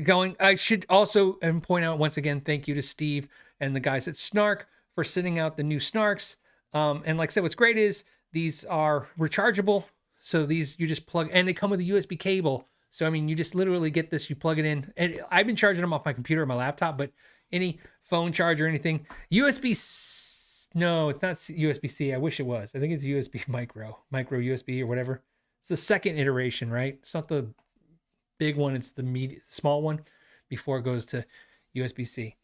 going. I should also point out once again, thank you to Steve and the guys at Snark for sending out the new Snarks. And like I said, what's great is these are rechargeable. So these you just plug, and they come with a USB cable. So I mean, you just literally get this, you plug it in. And I've been charging them off my computer or my laptop, but any phone charge or anything, no, it's not USB-C. I wish it was. I think it's USB micro USB or whatever. It's the second iteration, right? It's not the big one. It's the small one before it goes to USB-C.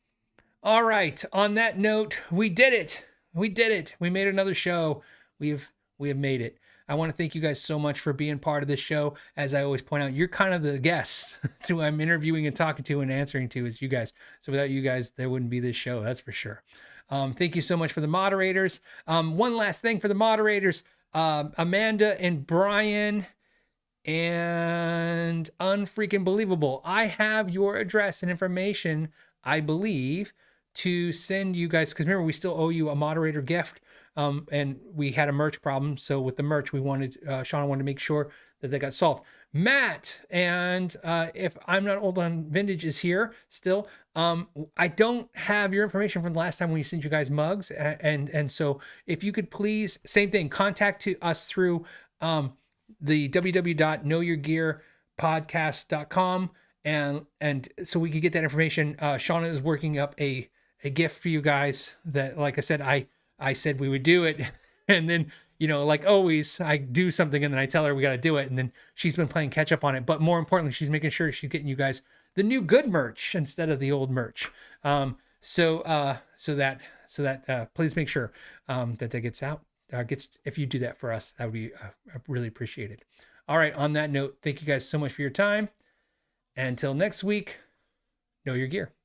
All right. On that note, we did it. We made another show. We have made it. I want to thank you guys so much for being part of this show. As I always point out, you're kind of the guests. It's who I'm interviewing and talking to and answering to is you guys. So without you guys, there wouldn't be this show. That's for sure. Thank you so much for the moderators. One last thing for the moderators, Amanda and Brian and Unfreaking Believable. I have your address and information, I believe, to send you guys, because remember, we still owe you a moderator gift. And we had a merch problem. So with the merch, we wanted, Sean wanted to make sure that they got solved. Matt, and if I'm not old on vintage, is here still. I don't have your information from the last time when you sent you guys mugs. And so if you could please, same thing, contact us through the www.knowyourgearpodcast.com. And so we could get that information. Shauna is working up a gift for you guys that, like I said, I said we would do it. And then, you know, like always, I do something and then I tell her we got to do it. And then she's been playing catch up on it. But more importantly, she's making sure she's getting you guys the new good merch instead of the old merch. So that please make sure that gets out. If you do that for us, that would be really appreciated. All right. On that note, thank you guys so much for your time. Until next week, know your gear.